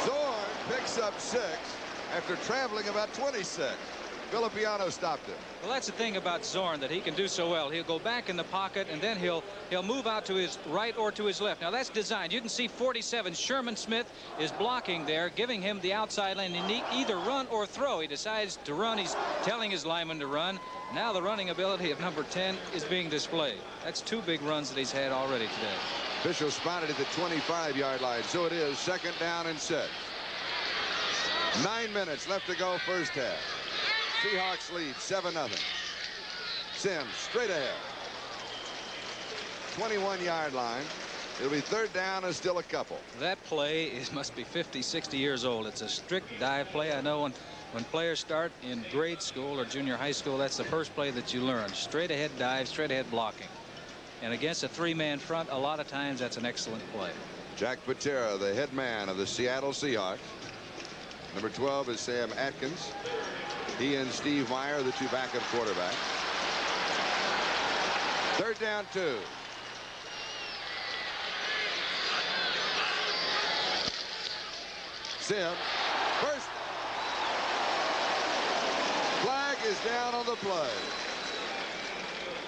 Zorn picks up 6 after traveling about 26. Filipiano stopped him. Well, that's the thing about Zorn that he can do so well. He'll go back in the pocket and then he'll move out to his right or to his left. Now that's designed. You can see 47 Sherman Smith is blocking there, giving him the outside lane. He need either run or throw. He decides to run. He's telling his lineman to run. Now the running ability of number 10 is being displayed. That's 2 big runs that he's had already today. Official spotted at the 25-yard line, so it is second down and 6. 9 minutes left to go first half. Seahawks lead 7-0. Sims straight ahead. 21-yard line. It'll be third down and still a couple. That play must be 50, 60 years old. It's a strict dive play. I know when players start in grade school or junior high school, that's the first play that you learn. Straight ahead dive, straight ahead blocking. And against a 3-man front, a lot of times that's an excellent play. Jack Patera, the head man of the Seattle Seahawks. Number 12 is Sam Atkins. He and Steve Meyer, the 2 backup quarterbacks. Third down 2. Sim. First. Flag is down on the play.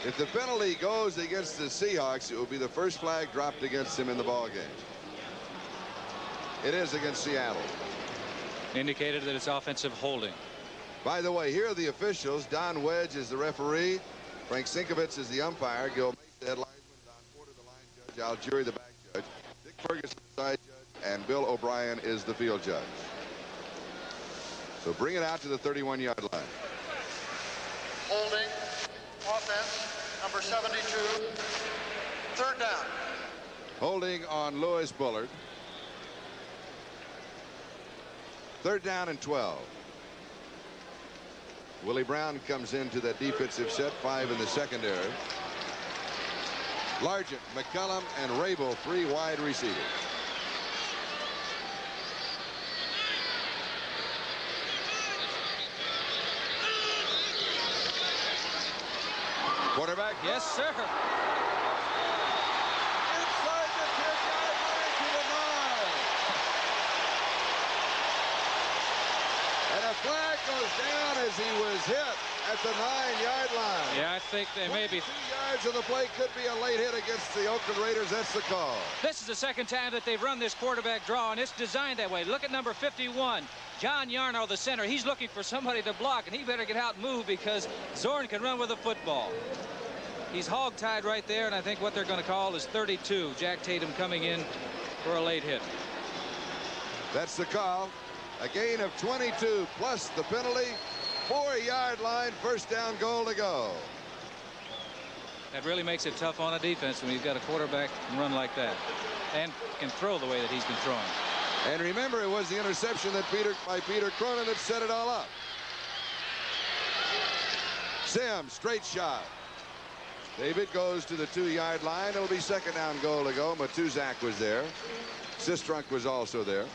If the penalty goes against the Seahawks, it will be the first flag dropped against him in the ball game. It is against Seattle. Indicated that it's offensive holding. By the way, here are the officials. Don Wedge is the referee. Frank Sinkovitz is the umpire. Gil Mace, the head linesman. Don Porter, the line judge. Al Jury, the back judge. Dick Ferguson, the side judge. And Bill O'Brien is the field judge. So bring it out to the 31-yard line. Holding, offense, number 72. Third down. Holding on Lewis Bullard. Third down and 12. Willie Brown comes into that defensive set, 5 in the secondary. Largent, McCullum, and Rabel, 3 wide receivers. Quarterback. Yes, sir. Inside the 10-yard line to the 9. And a flag goes down as he was hit at the 9-yard line. Yeah, I think they may be. 2 yards of the play could be a late hit against the Oakland Raiders. That's the call. This is the second time that they've run this quarterback draw, and it's designed that way. Look at number 51. John Yarno, the center. He's looking for somebody to block, and he better get out and move because Zorn can run with the football. He's hog-tied right there, and I think what they're going to call is 32. Jack Tatum coming in for a late hit. That's the call. A gain of 22 plus the penalty. 4-yard line, first down, goal to go. That really makes it tough on a defense when you've got a quarterback that can run like that and can throw the way that he's been throwing. And remember, it was the interception by Peter Cronin that set it all up. Sims, straight shot. David goes to the 2-yard line. It'll be second down, goal to go. Matuzak was there. Sistrunk was also there.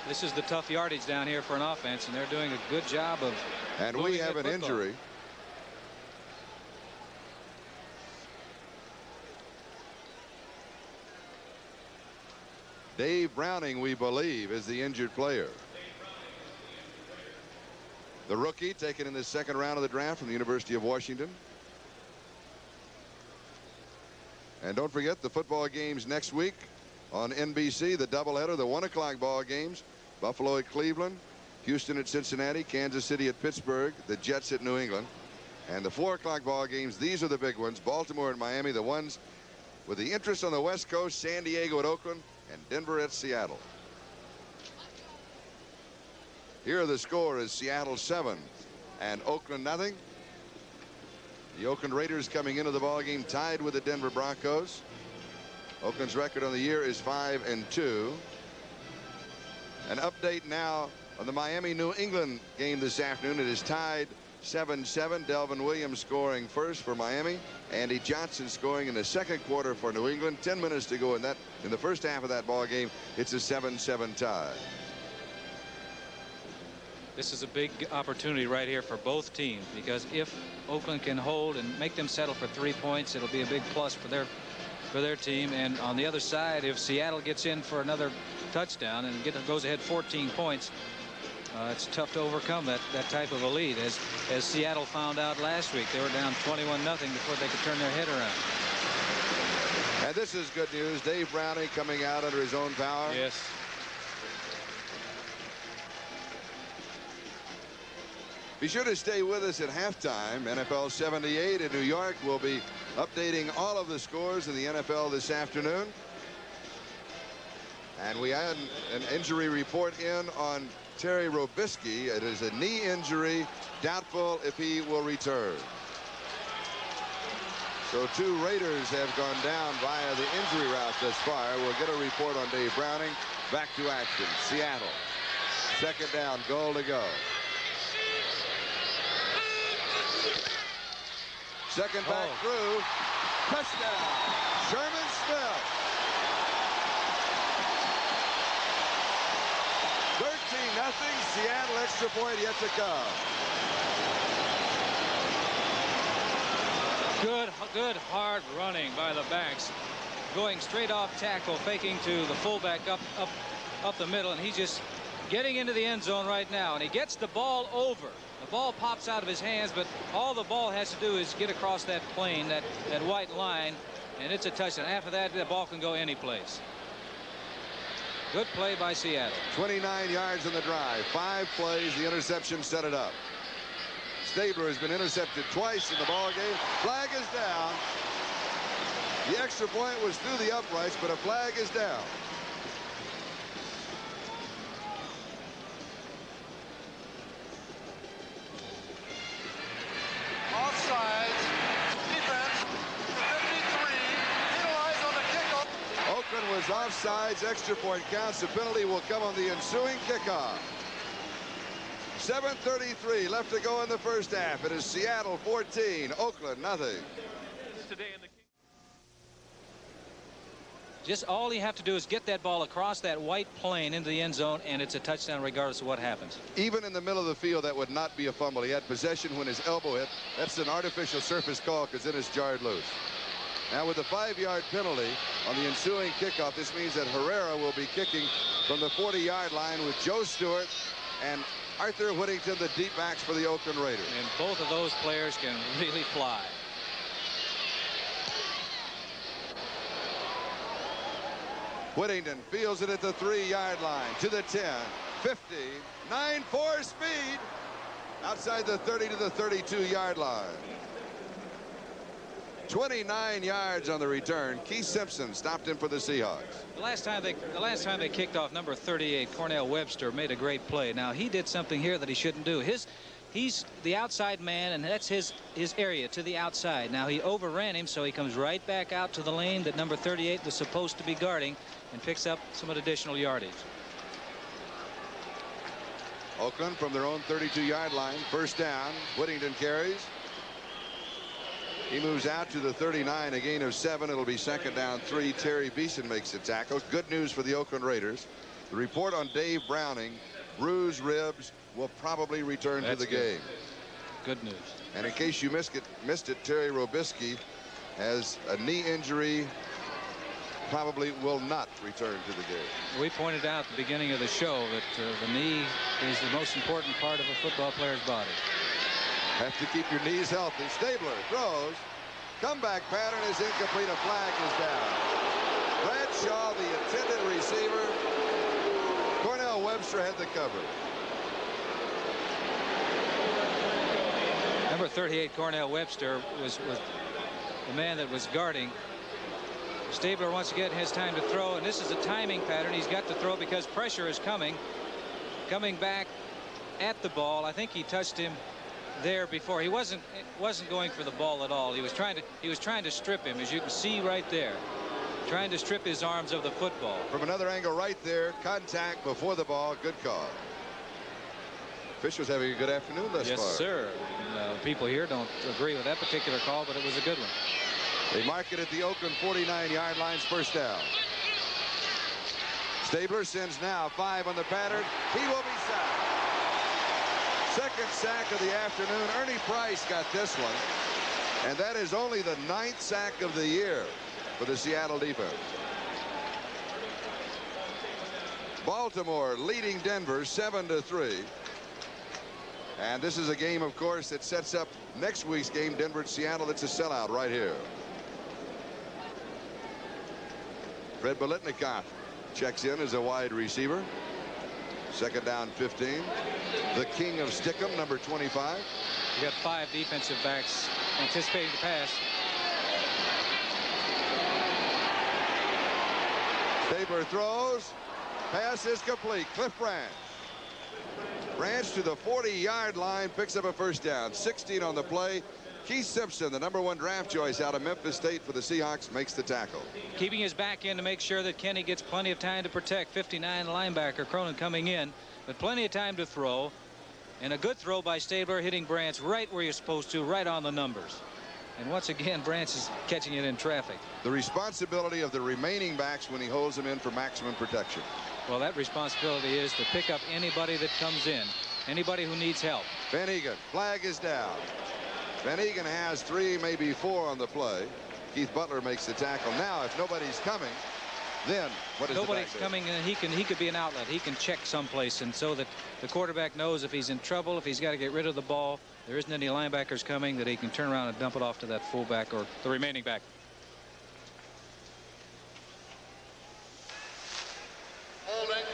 This is the tough yardage down here for an offense, and they're doing a good job of. And we have an injury. Dave Browning, we believe, is the injured player. The rookie taken in the second round of the draft from the University of Washington. And don't forget the football games next week on NBC, the doubleheader, the 1 o'clock ball games. Buffalo at Cleveland, Houston at Cincinnati, Kansas City at Pittsburgh, the Jets at New England. And the 4 o'clock ball games, these are the big ones. Baltimore and Miami, the ones with the interest on the West Coast, San Diego at Oakland, and Denver at Seattle. Here the score is Seattle 7 and Oakland nothing. The Oakland Raiders coming into the ball game tied with the Denver Broncos. Oakland's record on the year is 5-2. An update now on the Miami-New England game this afternoon. It is tied 7-7. Delvin Williams scoring first for Miami. Andy Johnson scoring in the second quarter for New England. 10 minutes to go in the first half of that ball game. It's a 7-7 tie. This is a big opportunity right here for both teams, because if Oakland can hold and make them settle for 3 points, it'll be a big plus for their team. And on the other side, if Seattle gets in for another touchdown and goes ahead 14 points, it's tough to overcome that type of a lead. As Seattle found out last week, they were down 21-0 before they could turn their head around. And this is good news. Dave Browning coming out under his own power. Yes. Be sure to stay with us at halftime. NFL 78 in New York will be updating all of the scores in the NFL this afternoon. And we had an injury report in on Terry Robisky. It is a knee injury, doubtful if he will return. So 2 Raiders have gone down via the injury route thus far. We'll get a report on Dave Browning. Back to action. Seattle. Second down, goal to go. Second back through. Touchdown. Sherman Smith. 13-0. Seattle, extra point yet to come. Good hard running by the backs. Going straight off tackle, faking to the fullback up the middle, and he's just getting into the end zone right now, and he gets the ball over. The ball pops out of his hands, but all the ball has to do is get across that plane, that white line, and it's a touchdown. After that, the ball can go any place. Good play by Seattle. 29 yards in the drive. 5 plays. The interception set it up. Stabler has been intercepted twice in the ball game. Flag is down. The extra point was through the uprights, but a flag is down. Offsides. Defense. 53. Penalized on the kickoff. Oakland was offsides. Extra point counts. The penalty will come on the ensuing kickoff. 7:33 left to go in the first half. It is Seattle 14, Oakland nothing. Just all you have to do is get that ball across that white plane into the end zone, and it's a touchdown regardless of what happens. Even in the middle of the field, that would not be a fumble. He had possession when his elbow hit. That's an artificial surface call because it is jarred loose. Now with the 5-yard penalty on the ensuing kickoff, this means that Herrera will be kicking from the 40-yard line with Joe Stewart and Arthur Whittington, the deep backs for the Oakland Raiders. And both of those players can really fly. Whittington fields it at the 3-yard line to the 10, 50, 9-4 speed outside the 30 to the 32-yard line. 29 yards on the return. Keith Simpson stopped him for the Seahawks. The last time they kicked off number 38, Cornell Webster made a great play. Now he did something here that he shouldn't do. He's the outside man, and that's his area to the outside. Now he overran him, so he comes right back out to the lane that number 38 was supposed to be guarding and picks up some additional yardage. Oakland from their own 32-yard line. First down. Whittington carries. He moves out to the 39, a gain of 7. It'll be second down 3. Terry Beeson makes the tackle. Good news for the Oakland Raiders. The report on Dave Browning, bruised ribs, will probably return to the game. Good news. And in case you missed it, Terry Robisky has a knee injury, probably will not return to the game. We pointed out at the beginning of the show that the knee is the most important part of a football player's body. Have to keep your knees healthy. Stabler throws. Comeback pattern is incomplete. A flag is down. Bradshaw, the intended receiver. Cornell Webster had the cover. Number 38, Cornell Webster, was the man that was guarding. Stabler wants to get his time to throw, and this is a timing pattern. He's got to throw because pressure is coming back at the ball. I think he touched him there before. He wasn't going for the ball at all. He was trying to strip him, as you can see right there, trying to strip his arms of the football. From another angle right there, contact before the ball. Good call. Officials having a good afternoon thus far. Yes, sir. And, people here don't agree with that particular call, but it was a good one. They mark it at the Oakland 49-yard line's first down. Stabler sends now 5 on the pattern. He will be sacked. Second sack of the afternoon. Ernie Price got this one, and that is only the 9th sack of the year for the Seattle defense. Baltimore leading Denver 7-3. And this is a game, of course, that sets up next week's game, Denver at Seattle. It's a sellout right here. Fred Biletnikoff checks in as a wide receiver. Second down 15. The king of Stickum, number 25. You got 5 defensive backs anticipating the pass. Stabler throws. Pass is complete. Cliff Branch. Branch to the 40-yard line, picks up a first down. 16 on the play. Keith Simpson, the #1 draft choice out of Memphis State for the Seahawks, makes the tackle. Keeping his back in to make sure that Kenny gets plenty of time to protect. 59 linebacker Cronin coming in, but plenty of time to throw. And a good throw by Stabler, hitting Branch right where you're supposed to, right on the numbers. And once again, Branch is catching it in traffic. The responsibility of the remaining backs when he holds them in for maximum protection. Well, that responsibility is to pick up anybody that comes in, anybody who needs help. Van Egan, flag is down. Van Egan has 3, maybe 4 on the play. Keith Butler makes the tackle. Now, if nobody's coming, then what is nobody's coming, and he could be an outlet. He can check someplace, and so that the quarterback knows if he's in trouble, if he's got to get rid of the ball, there isn't any linebackers coming, that he can turn around and dump it off to that fullback or the remaining back. Holding.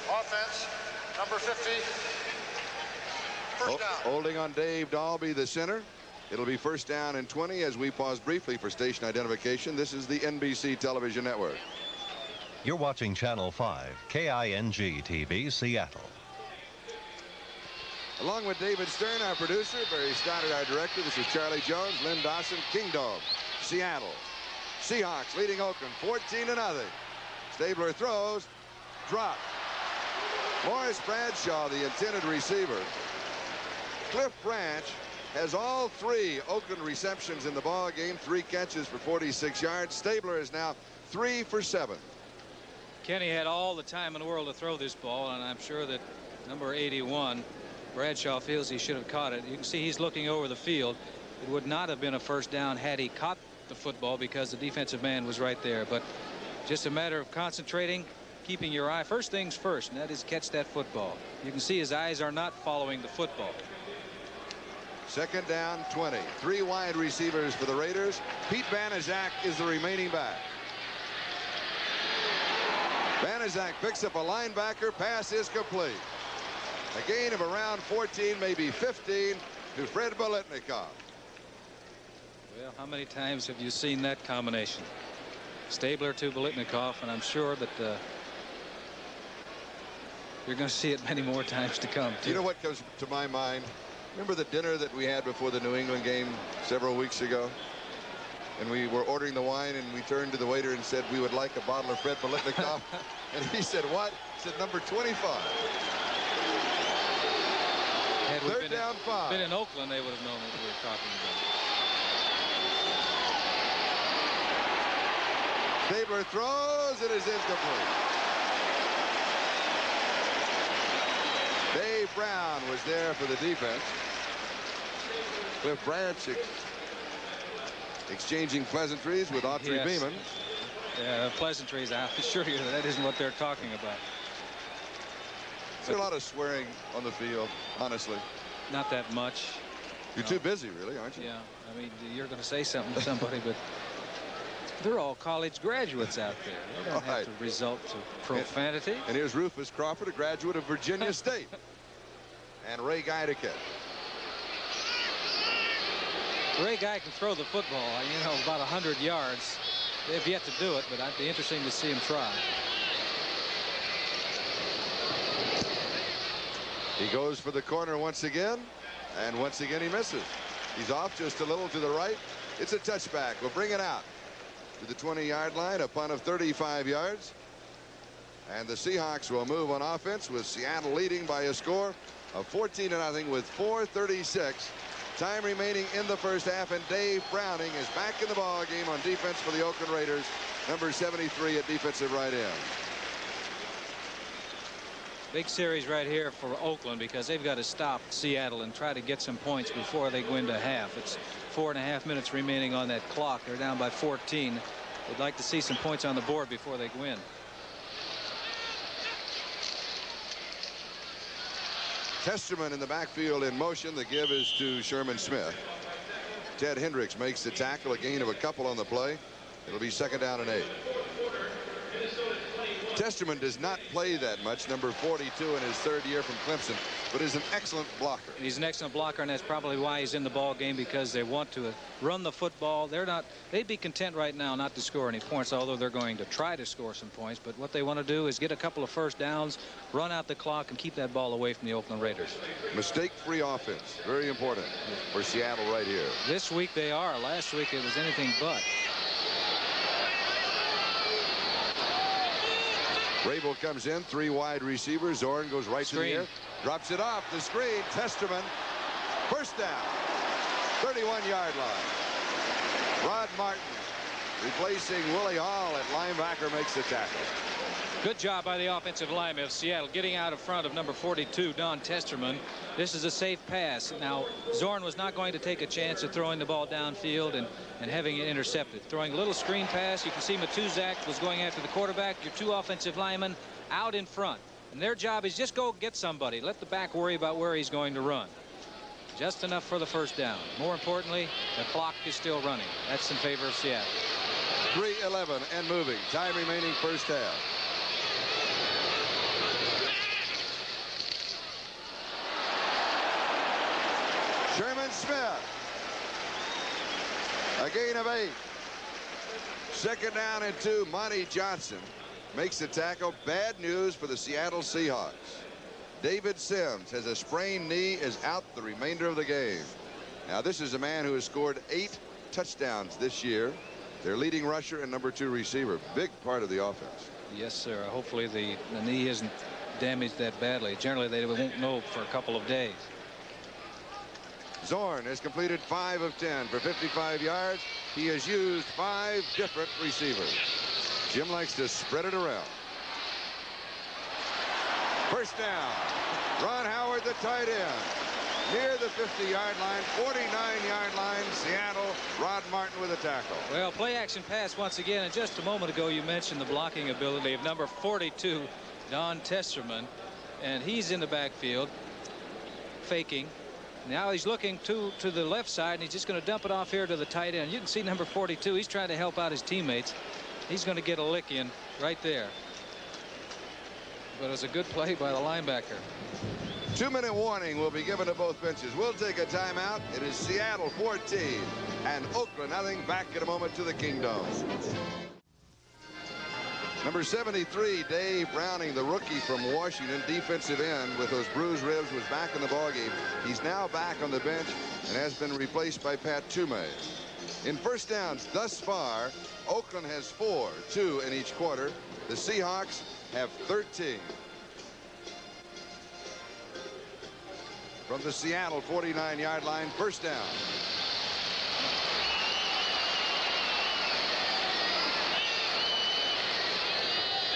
Offense. Number 50. First down. Holding on Dave Dalby, the center. It'll be first down and 20 as we pause briefly for station identification. This is the NBC television network. You're watching Channel 5, KING TV, Seattle. Along with David Stern, our producer, Barry Stoddard, our director, this is Charlie Jones, Lynn Dawson, Kingdom, Seattle. Seahawks leading Oakland 14-0. Stabler throws, drop. Morris Bradshaw, the intended receiver. Cliff Branch has all 3 Oakland receptions in the ball game, 3 catches for 46 yards. Stabler is now 3 for 7. Kenny had all the time in the world to throw this ball, and I'm sure that number 81, Bradshaw, feels he should have caught it. You can see he's looking over the field. It would not have been a first down had he caught the football because the defensive man was right there. But just a matter of concentrating, keeping your eye. First things first, and that is catch that football. You can see his eyes are not following the football. Second down, 20. 3 wide receivers for the Raiders. Pete Banaszak is the remaining back. Banaszak picks up a linebacker. Pass is complete. A gain of around 14, maybe 15 to Fred Biletnikoff. Well, how many times have you seen that combination? Stabler to Biletnikoff, and I'm sure that you're going to see it many more times to come, too. You know what comes to my mind? Remember the dinner that we had before the New England game several weeks ago? And we were ordering the wine, and we turned to the waiter and said we would like a bottle of Fred Biletnikoff. And he said, what? He said, number 25. Had we Third down, 5. Been in Oakland, they would have known what we were talking about. Stabler throws. It is incomplete. Dave Brown was there for the defense. Cliff Branch exchanging pleasantries with Autry Beeman. Yeah, pleasantries. I assure you that isn't what they're talking about. There's a lot of swearing on the field, honestly. Not that much. You're too busy, really, aren't you? Yeah, I mean, you're going to say something to somebody, but they're all college graduates out there. They don't have to resort to profanity. And here's Rufus Crawford, a graduate of Virginia State. And Ray Guy to catch. Ray Guy can throw the football, you know, about 100 yards. They've yet to do it, but it'd be interesting to see him try. He goes for the corner once again, and once again he misses. He's off just a little to the right. It's a touchback. We'll bring it out to the 20-yard line, a punt of 35 yards. And the Seahawks will move on offense with Seattle leading by a score of 14-0 with 4:36 time remaining in the first half. And Dave Browning is back in the ball game on defense for the Oakland Raiders, number 73 at defensive right end. Big series right here for Oakland because they've got to stop Seattle and try to get some points before they go into half. It's 4.5 minutes remaining on that clock. They're down by 14. They'd like to see some points on the board before they go in. Testerman in the backfield in motion. The give is to Sherman Smith. Ted Hendricks makes the tackle, a gain of a couple on the play. It'll be second down and 8. Testerman does not play that much, number 42 in his third year from Clemson, but is an excellent blocker. He's an excellent blocker, and that's probably why he's in the ball game, because they want to run the football. They'd be content right now not to score any points, although they're going to try to score some points. But what they want to do is get a couple of first downs, run out the clock, and keep that ball away from the Oakland Raiders. Mistake-free offense, very important for Seattle right here. This week they are. Last week it was anything but. Rabel comes in, 3 wide receivers. Zorn goes right to the air, drops it off the screen. Testerman, first down, 31-yard line. Rod Martin replacing Willie Hall at linebacker makes the tackle. Good job by the offensive lineman of Seattle getting out in front of number 42, Don Testerman. This is a safe pass. Now, Zorn was not going to take a chance of throwing the ball downfield and having it intercepted. Throwing a little screen pass. You can see Matuzak was going after the quarterback. Your 2 offensive linemen out in front. And their job is just go get somebody. Let the back worry about where he's going to run. Just enough for the first down. More importantly, the clock is still running. That's in favor of Seattle. 3:11 and moving. Time remaining first half. Sherman Smith, a gain of 8. Second down and 2. Monty Johnson makes the tackle. Bad news for the Seattle Seahawks. David Sims has a sprained knee, is out the remainder of the game. Now this is a man who has scored 8 touchdowns this year. Their leading rusher and number 2 receiver. Big part of the offense. Yes, sir. Hopefully the knee isn't damaged that badly. Generally, they won't know for a couple of days. Zorn has completed 5 of 10 for 55 yards. He has used 5 different receivers. Jim likes to spread it around. First down. Ron Howard, the tight end. Near the 50-yard line, 49-yard line, Seattle. Rod Martin with a tackle. Well, play action pass once again. And just a moment ago, you mentioned the blocking ability of number 42, Don Testerman. And he's in the backfield, faking. Now he's looking to the left side, and he's just going to dump it off here to the tight end. You can see number 42. He's trying to help out his teammates. He's going to get a lick in right there. But it was a good play by the linebacker. 2-minute warning will be given to both benches. We'll take a timeout. It is Seattle 14 and Oakland nothing. Back in a moment to the Kingdom. Number 73, Dave Browning, the rookie from Washington, defensive end with those bruised ribs, was back in the ballgame. He's now back on the bench and has been replaced by Pat Toomey. In first downs thus far, Oakland has 4, 2 in each quarter. The Seahawks have 13. From the Seattle 49-yard line, first down.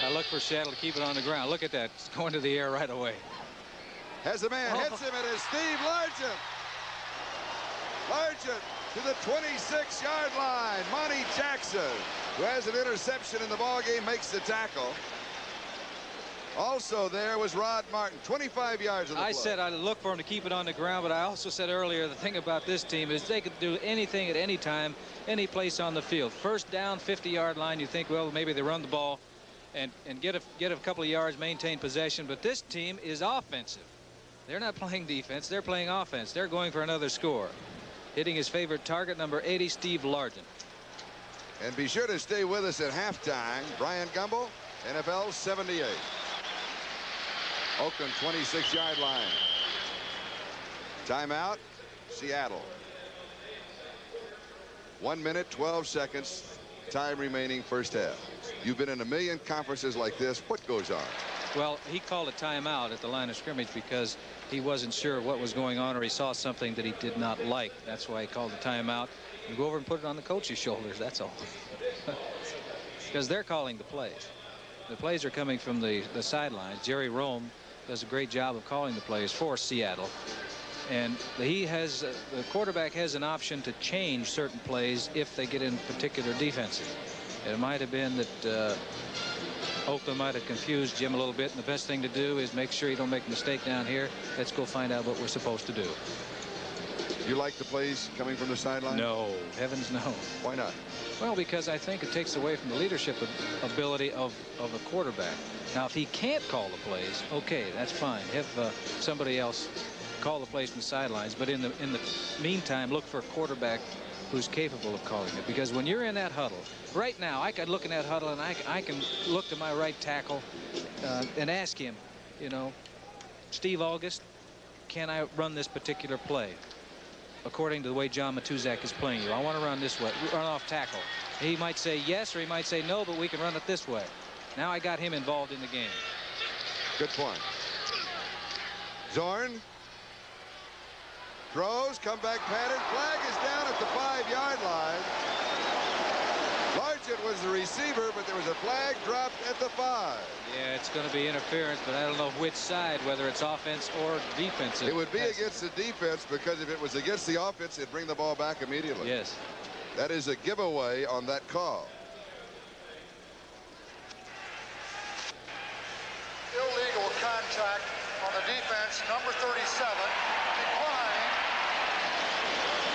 I look for Seattle to keep it on the ground. Look at that. It's going to the air right away. Has a man, hits him. It is Steve Largent. Largent to the 26-yard line. Monty Jackson, who has an interception in the ballgame, makes the tackle. Also there was Rod Martin, 25 yards of the play. I said I'd look for him to keep it on the ground, but I also said earlier the thing about this team is they could do anything at any time, any place on the field. First down, 50-yard line, you think, well, maybe they run the ball and get a couple of yards, maintain possession. But this team is offensive. They're not playing defense. They're playing offense. They're going for another score. Hitting his favorite target, number 80, Steve Largent. And be sure to stay with us at halftime. Brian Gumbel, NFL 78. Oakland 26-yard line. Timeout, Seattle. 1 minute, 12 seconds. Time remaining first half. You've been in a million conferences like this. What goes on? Well, he called a timeout at the line of scrimmage because he wasn't sure what was going on, or he saw something that he did not like. That's why he called a timeout. You go over and put it on the coach's shoulders. That's all. Because they're calling the plays. The plays are coming from the sidelines. Jerry Rome does a great job of calling the plays for Seattle. And he has the quarterback has an option to change certain plays if they get in particular defenses. It might have been that Oakland might have confused Jim a little bit, and the best thing to do is make sure you don't make a mistake down here. Let's go find out what we're supposed to do. You like the plays coming from the sideline? No, heavens no. Why not? Well, because I think it takes away from the leadership ability of a quarterback. Now, if he can't call the plays, okay, that's fine. Have somebody else call the plays from the sidelines. But in the meantime, look for a quarterback who's capable of calling it. Because when you're in that huddle, right now, I could look in that huddle and I can look to my right tackle and ask him, you know, Steve August, can I run this particular play? According to the way John Matuzak is playing you, I want to run this way, run off tackle. He might say yes, or he might say no, but we can run it this way. Now I got him involved in the game. Good point. Zorn throws, comeback pattern, flag is down at the 5-yard line. Largent was the receiver, but there was a flag dropped at the 5. Yeah, it's going to be interference, but I don't know which side, whether it's offense or defensive. It would be against the defense, because if it was against the offense, it'd bring the ball back immediately. Yes. That is a giveaway on that call. Illegal contact on the defense, number 37, declined.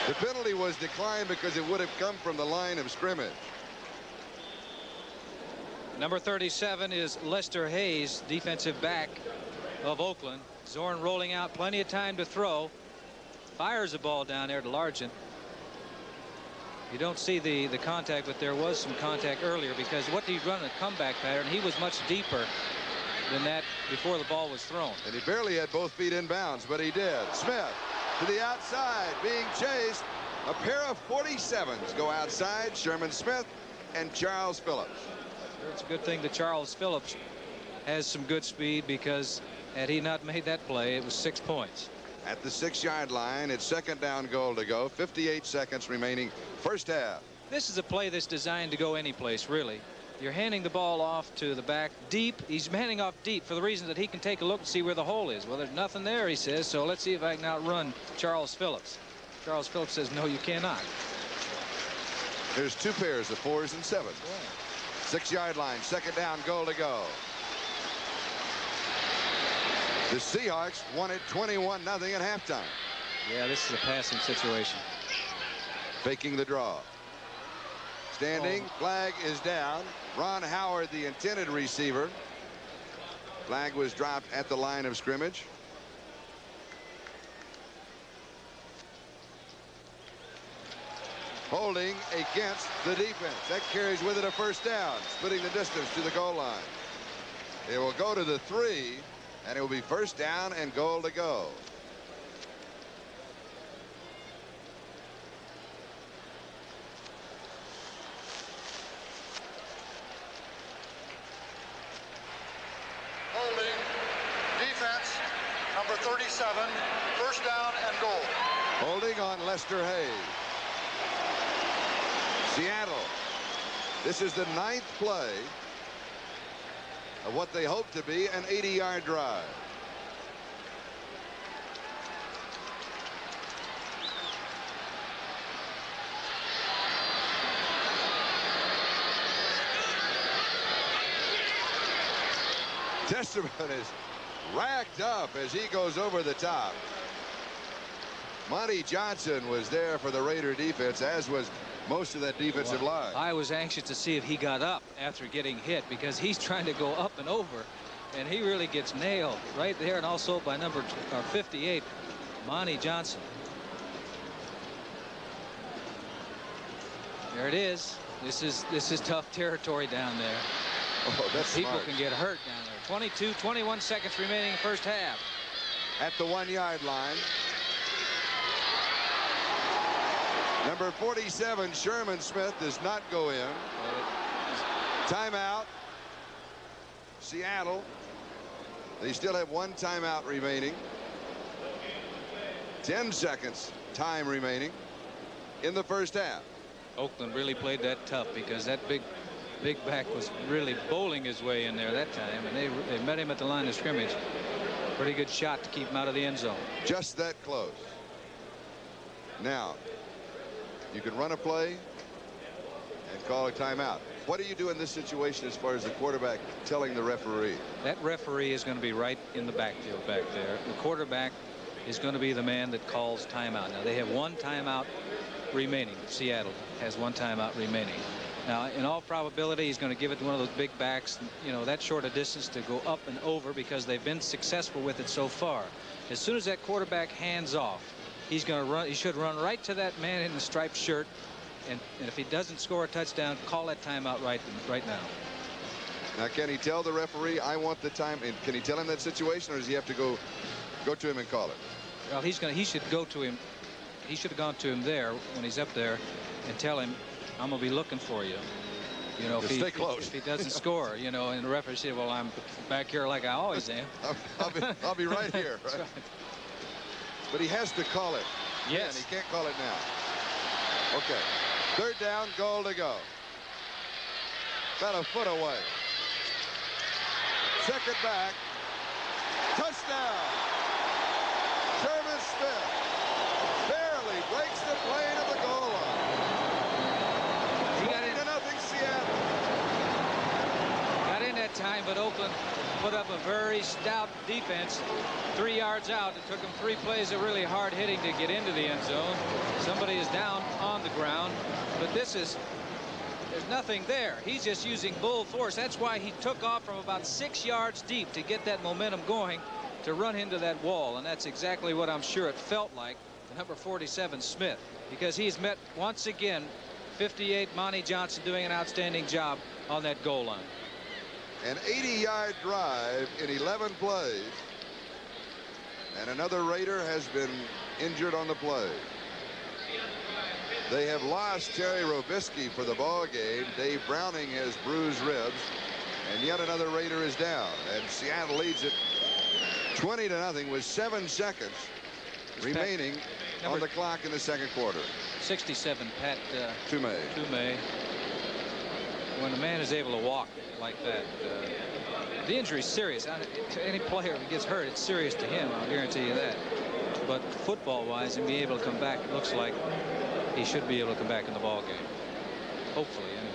The penalty was declined because it would have come from the line of scrimmage. Number 37 is Lester Hayes, defensive back of Oakland. Zorn rolling out, plenty of time to throw. Fires the ball down there to Largent. You don't see the contact, but there was some contact earlier, because what did he run a comeback pattern? He was much deeper than that before the ball was thrown. And he barely had both feet in bounds, but he did. Smith to the outside, being chased. A pair of 47s go outside, Sherman Smith and Charles Phillips. It's a good thing that Charles Phillips has some good speed, because had he not made that play, it was 6 points. At the 6-yard line, it's second down, goal to go. 58 seconds remaining, first half. This is a play that's designed to go any place, really. You're handing the ball off to the back deep. He's handing off deep for the reason that he can take a look and see where the hole is. Well, there's nothing there, he says, so let's see if I can outrun Charles Phillips. Charles Phillips says, no, you cannot. There's 2 pairs of 4s and 7s. 6-yard line, second down, goal to go. The Seahawks won it 21-0 at halftime. Yeah, this is a passing situation. Faking the draw. Standing, flag is down. Ron Howard, the intended receiver. Flag was dropped at the line of scrimmage. Holding against the defense. That carries with it a first down, splitting the distance to the goal line. It will go to the 3, and it will be first down and goal to go. Holding, defense, number 37, first down and goal. Holding on Lester Hayes. Seattle. This is the 9th play of what they hope to be an 80-yard drive. Testerman is racked up as he goes over the top. Monty Johnson was there for the Raider defense, as was most of that defensive line. I was anxious to see if he got up after getting hit, because he's trying to go up and over, and he really gets nailed right there, and also by number 58, Monty Johnson. There it is. This is tough territory down there. Oh, that's People smart. can get hurt down there. 21 seconds remaining first half. At the 1-yard line. Number 47, Sherman Smith, does not go in. Timeout. Seattle. They still have 1 timeout remaining. 10 seconds time remaining in the first half. Oakland really played that tough, because that big back was really bowling his way in there that time, and they met him at the line of scrimmage. Pretty good shot to keep him out of the end zone. Just that close. Now, you can run a play and call a timeout. What do you do in this situation as far as the quarterback telling the referee? That referee is going to be right in the backfield back there. The quarterback is going to be the man that calls timeout. Now, they have 1 timeout remaining. Seattle has 1 timeout remaining. Now, in all probability, he's going to give it to one of those big backs, you know, that short a distance to go up and over, because they've been successful with it so far. As soon as that quarterback hands off, he's going to run. He should run right to that man in the striped shirt, and if he doesn't score a touchdown, call that timeout right now. Now, can he tell the referee, I want the time? And can he tell him that situation, or does he have to go to him and call it? Well, he should go to him. He should have gone to him there when he's up there and tell him, I'm going to be looking for you. You know, stay close. If he doesn't score, you know, and the referee said, well, I'm back here like I always am. I'll be right here. Right? But he has to call it. Yes. And he can't call it now. Okay. Third down, goal to go. About a foot away. Second back. Touchdown. Sherman Smith barely breaks the plane of the goal line. 20-0 Seattle. Got in that time, but Oakland put up a very stout defense. 3 yards out. It took them 3 plays of really hard hitting to get into the end zone. Somebody is down on the ground, but there's nothing there. He's just using bull force. That's why he took off from about 6 yards deep to get that momentum going to run into that wall, and that's exactly what I'm sure it felt like to number 47 Smith, because he's met once again 58 Monty Johnson doing an outstanding job on that goal line. An 80-yard drive in 11 plays, and another Raider has been injured on the play. They have lost Terry Robisky for the ball game. Dave Browning has bruised ribs, And yet another Raider is down. And Seattle leads it 20-0 with 7 seconds remaining on the clock in the second quarter. 67, Pat Toomey. When a man is able to walk like that, the injury is serious. To any player who gets hurt, it's serious to him, I'll guarantee you that. But football-wise, and being able to come back, it looks like he should be able to come back in the ball game. Hopefully, anyway.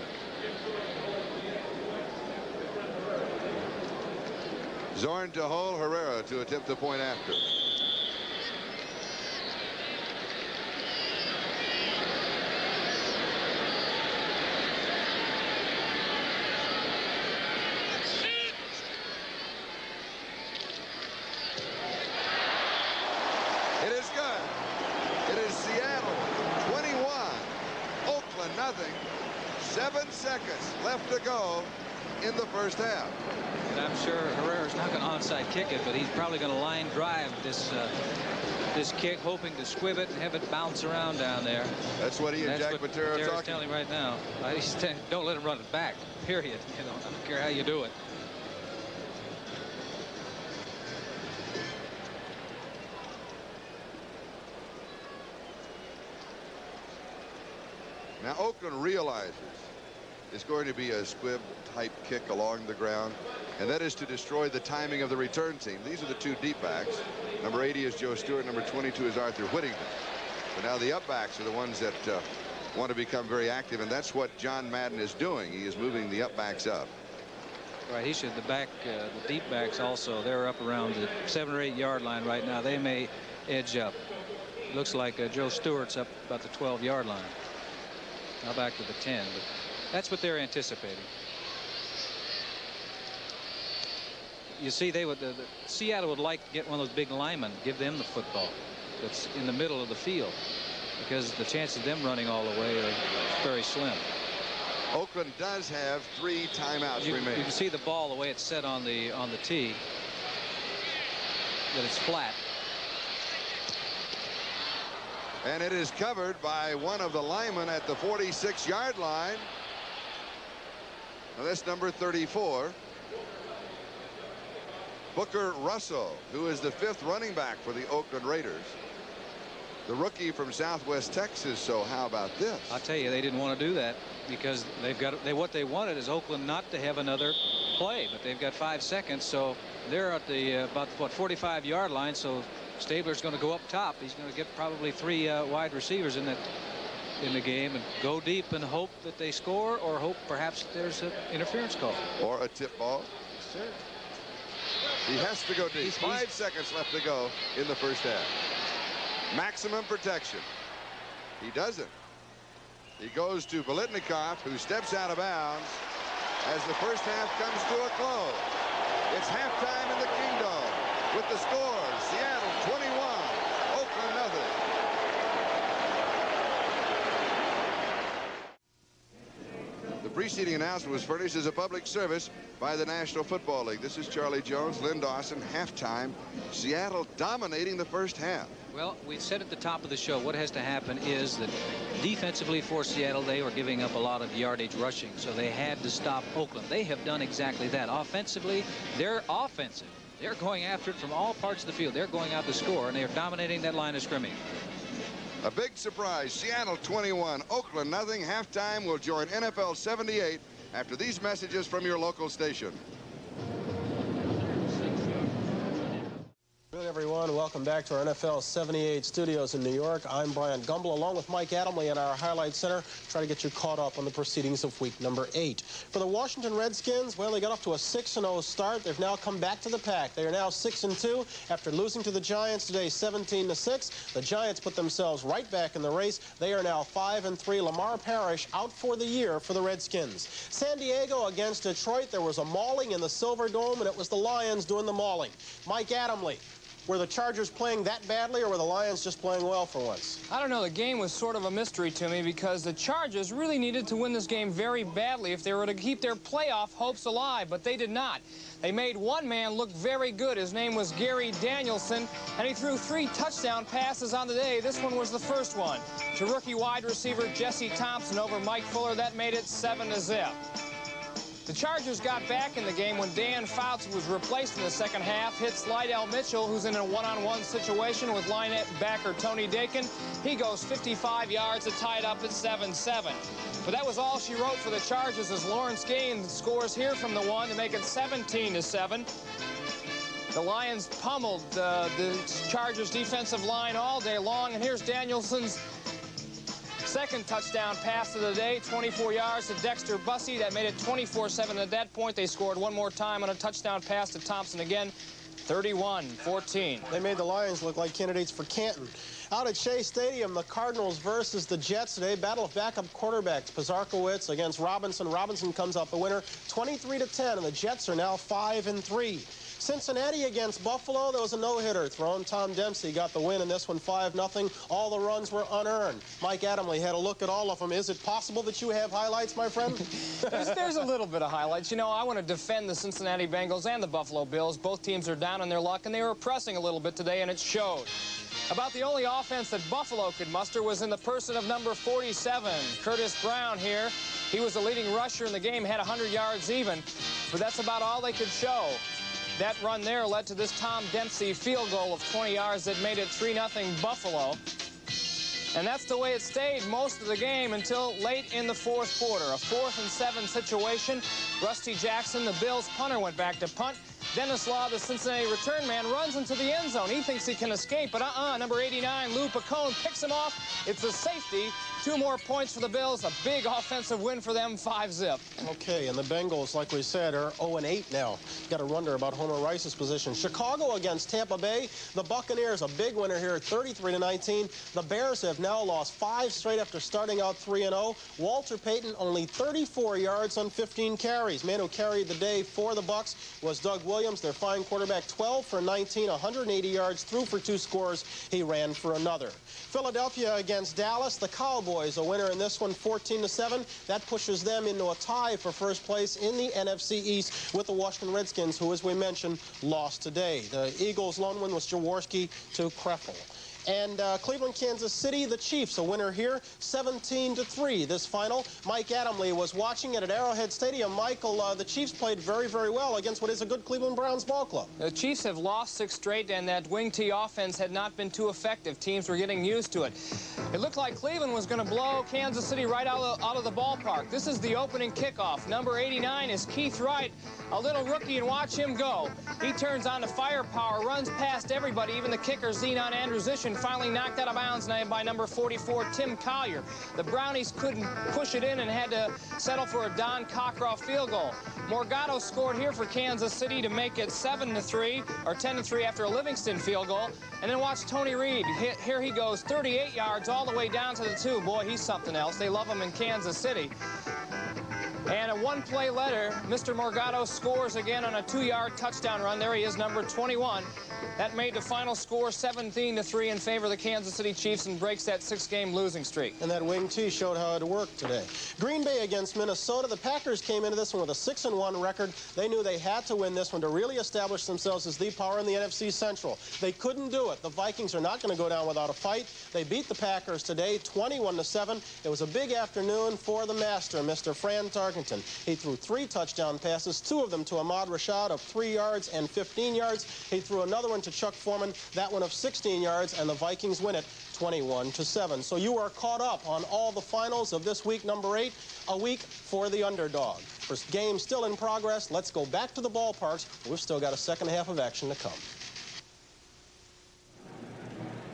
Zorn to Hull, Herrera to attempt the point after. It is good. It is Seattle 21, Oakland nothing. 7 seconds left to go in the first half. And I'm sure Herrera's not going to onside kick it, but he's probably going to line drive this kick, hoping to squib it and have it bounce around down there. That's what he and Jack Matera are talking. Telling right now. Don't let him run it back. Period. You know, I don't care how you do it. Now Oakland realizes it's going to be a squib type kick along the ground, and that is to destroy the timing of the return team. These are the two deep backs. Number 80 is Joe Stewart. Number 22 is Arthur Whittington. But now the up backs are the ones that want to become very active, and that's what John Madden is doing. He is moving the up backs up. Right, he should. The deep backs also, they're up around the 7 or 8 yard line right now. They may edge up. Looks like Joe Stewart's up about the 12 yard line. Now back to the 10, but that's what they're anticipating. You see, Seattle would like to get one of those big linemen, give them the football that's in the middle of the field, because the chances of them running all the way are very slim. Oakland does have 3 timeouts remaining. You can see the ball, the way it's set on the tee, that it's flat. And it is covered by one of the linemen at the 46-yard line. Now that's number 34. Booker Russell, who is the 5th running back for the Oakland Raiders. The rookie from Southwest Texas. So how about this? I'll tell you, they didn't want to do that because what they wanted is Oakland not to have another play, but they've got 5 seconds, so they're at the about 45-yard line. So Stabler's going to go up top. He's going to get probably 3 wide receivers in the game and go deep and hope that they score, or hope perhaps there's an interference call or a tip ball. Yes, sir. He has to go deep. 5 seconds left to go in the first half. Maximum protection. He doesn't. He goes to Biletnikoff, who steps out of bounds as the first half comes to a close. It's halftime in the Kingdome with the scores: Seattle 21, Oakland nothing. The preceding announcement was furnished as a public service by the National Football League. This is Charlie Jones, Lynn Dawson, halftime. Seattle dominating the first half. Well, we said at the top of the show, what has to happen is that defensively for Seattle, they were giving up a lot of yardage rushing, so they had to stop Oakland. They have done exactly that. Offensively, they're offensive. They're going after it from all parts of the field. They're going out to score, and they're dominating that line of scrimmage. A big surprise. Seattle 21, Oakland nothing. Halftime. Will join NFL 78 after these messages from your local station. Good, everyone. Welcome back to our NFL 78 studios in New York. I'm Brian Gumble, along with Mike Adamley in our Highlight Center, try to get you caught up on the proceedings of week number 8. For the Washington Redskins, well, they got off to a 6-0 start. They've now come back to the pack. They are now 6-2 after losing to the Giants today 17-6. The Giants put themselves right back in the race. They are now 5-3. Lamar Parrish out for the year for the Redskins. San Diego against Detroit. There was a mauling in the Silver Dome, and it was the Lions doing the mauling. Mike Adamley. Were the Chargers playing that badly, or were the Lions just playing well for once? I don't know. The game was sort of a mystery to me because the Chargers really needed to win this game very badly if they were to keep their playoff hopes alive, but they did not. They made one man look very good. His name was Gary Danielson, and he threw 3 touchdown passes on the day. This one was the first one to rookie wide receiver Jesse Thompson over Mike Fuller. That made it 7-0. The Chargers got back in the game when Dan Fouts, who was replaced in the second half, hit Slidell Mitchell, who's in a one-on-one situation with linebacker Tony Dakin. He goes 55 yards to tie it up at 7-7. But that was all she wrote for the Chargers as Lawrence Gaines scores here from the one to make it 17-7. The Lions pummeled the Chargers defensive line all day long, and here's Danielson's second touchdown pass of the day, 24 yards to Dexter Bussey. That made it 24-7. At that point, they scored one more time on a touchdown pass to Thompson again, 31-14. They made the Lions look like candidates for Canton. Out at Shea Stadium, the Cardinals versus the Jets today. Battle of backup quarterbacks. Pizarkowicz against Robinson. Robinson comes out the winner, 23-10, and the Jets are now 5-3. Cincinnati against Buffalo, there was a no-hitter thrown. Tom Dempsey got the win in this one, 5-0. All the runs were unearned. Mike Adamle had a look at all of them. Is it possible that you have highlights, my friend? There's a little bit of highlights. You know, I want to defend the Cincinnati Bengals and the Buffalo Bills. Both teams are down on their luck, and they were pressing a little bit today, and it showed. About the only offense that Buffalo could muster was in the person of number 47, Curtis Brown here. He was the leading rusher in the game, had 100 yards even, but that's about all they could show. That run there led to this Tom Dempsey field goal of 20 yards that made it 3-0 Buffalo. And that's the way it stayed most of the game until late in the fourth quarter. A 4th and 7 situation. Rusty Jackson, the Bills punter, went back to punt. Dennis Law, the Cincinnati return man, runs into the end zone. He thinks he can escape, but number 89, Lou Picone, picks him off. It's a safety. 2 more points for the Bills. A big offensive win for them, 5-zip. Okay, and the Bengals, like we said, are 0-8 now. Got to wonder about Homer Rice's position. Chicago against Tampa Bay. The Buccaneers, a big winner here, 33-19. The Bears have now lost 5 straight after starting out 3-0. Walter Payton only 34 yards on 15 carries. Man who carried the day for the Bucs was Doug Williams, their fine quarterback, 12 for 19, 180 yards, threw for 2 scores. He ran for another. Philadelphia against Dallas. The Cowboys, a winner in this one, 14-7. That pushes them into a tie for first place in the NFC East with the Washington Redskins, who, as we mentioned, lost today. The Eagles' lone win was Jaworski to Kreffel. And Cleveland, Kansas City, the Chiefs, a winner here, 17-3 this final. Mike Adamle was watching it at Arrowhead Stadium. Michael, the Chiefs played very, very well against what is a good Cleveland Browns ball club. The Chiefs have lost 6 straight, and that wing T offense had not been too effective. Teams were getting used to it. It looked like Cleveland was going to blow Kansas City right out of the ballpark. This is the opening kickoff. Number 89 is Keith Wright, a little rookie, and watch him go. He turns on the firepower, runs past everybody, even the kicker, Zenon Andrusichin, finally knocked out of bounds by number 44, Tim Collier. The Brownies couldn't push it in and had to settle for a Don Cockcroft field goal. Morgado scored here for Kansas City to make it 7-3, or 10-3 after a Livingston field goal. And then watch Tony Reed. Here he goes, 38 yards all the way down to the 2. Boy, he's something else. They love him in Kansas City. And a one-play later, Mr. Morgado scores again on a 2-yard touchdown run. There he is, number 21. That made the final score 17-3 in favor of the Kansas City Chiefs and breaks that 6-game losing streak. And that wing T showed how it worked today. Green Bay against Minnesota. The Packers came into this one with a 6-1 record. They knew they had to win this one to really establish themselves as the power in the NFC Central. They couldn't do it. The Vikings are not going to go down without a fight. They beat the Packers today, 21-7. It was a big afternoon for the master, Mr. Fran Tarkenton. He threw 3 touchdown passes, 2 of them to Ahmad Rashad of 3 yards and 15 yards. He threw another one to Chuck Foreman, that one of 16 yards, and the Vikings win it 21-7. So you are caught up on all the finals of this week, number 8, a week for the underdog. First game still in progress. Let's go back to the ballparks. We've still got a second half of action to come.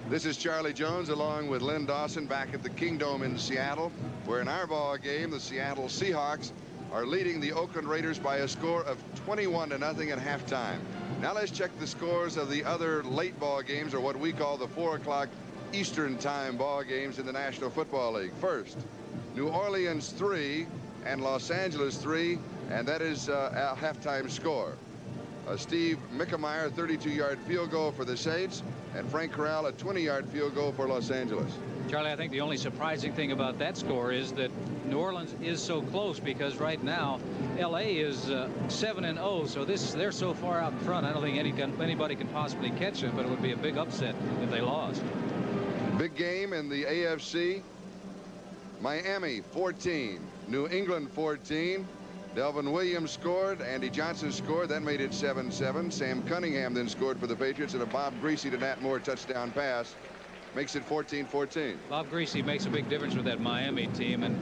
This is Charlie Jones along with Lynn Dawson back at the Kingdome in Seattle, where in our ball game, the Seattle Seahawks are leading the Oakland Raiders by a score of 21-0 at halftime. Now let's check the scores of the other late ball games, or what we call the 4 o'clock Eastern time ball games in the National Football League. First, New Orleans 3 and Los Angeles 3, and that is a halftime score. Steve Mickemeyer, 32-yard field goal for the Saints, and Frank Corral, a 20-yard field goal for Los Angeles. Charlie, I think the only surprising thing about that score is that New Orleans is so close, because right now L.A. is 7-0, so they're so far out in front. I don't think anybody can possibly catch them, but it would be a big upset if they lost. Big game in the AFC. Miami 14, New England 14, Delvin Williams scored. Andy Johnson scored. That made it 7-7. Sam Cunningham then scored for the Patriots, and a Bob Greasy to Nat Moore touchdown pass makes it 14-14. Bob Greasy makes a big difference with that Miami team, and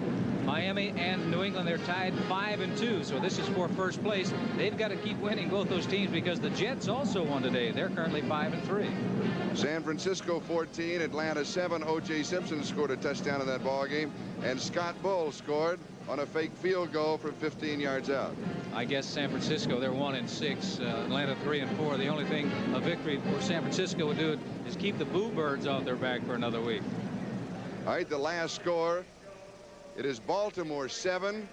Miami and New England, they're tied 5-2, so this is for first place. They've got to keep winning, both those teams, because the Jets also won today. They're currently 5-3. San Francisco 14, Atlanta 7. O.J. Simpson scored a touchdown in that ball game, and Scott Bull scored on a fake field goal from 15 yards out. I guess San Francisco, they're 1-6. Atlanta 3-4. The only thing a victory for San Francisco would do is keep the Boo Birds off their back for another week. All right, the last score. It is Baltimore 7,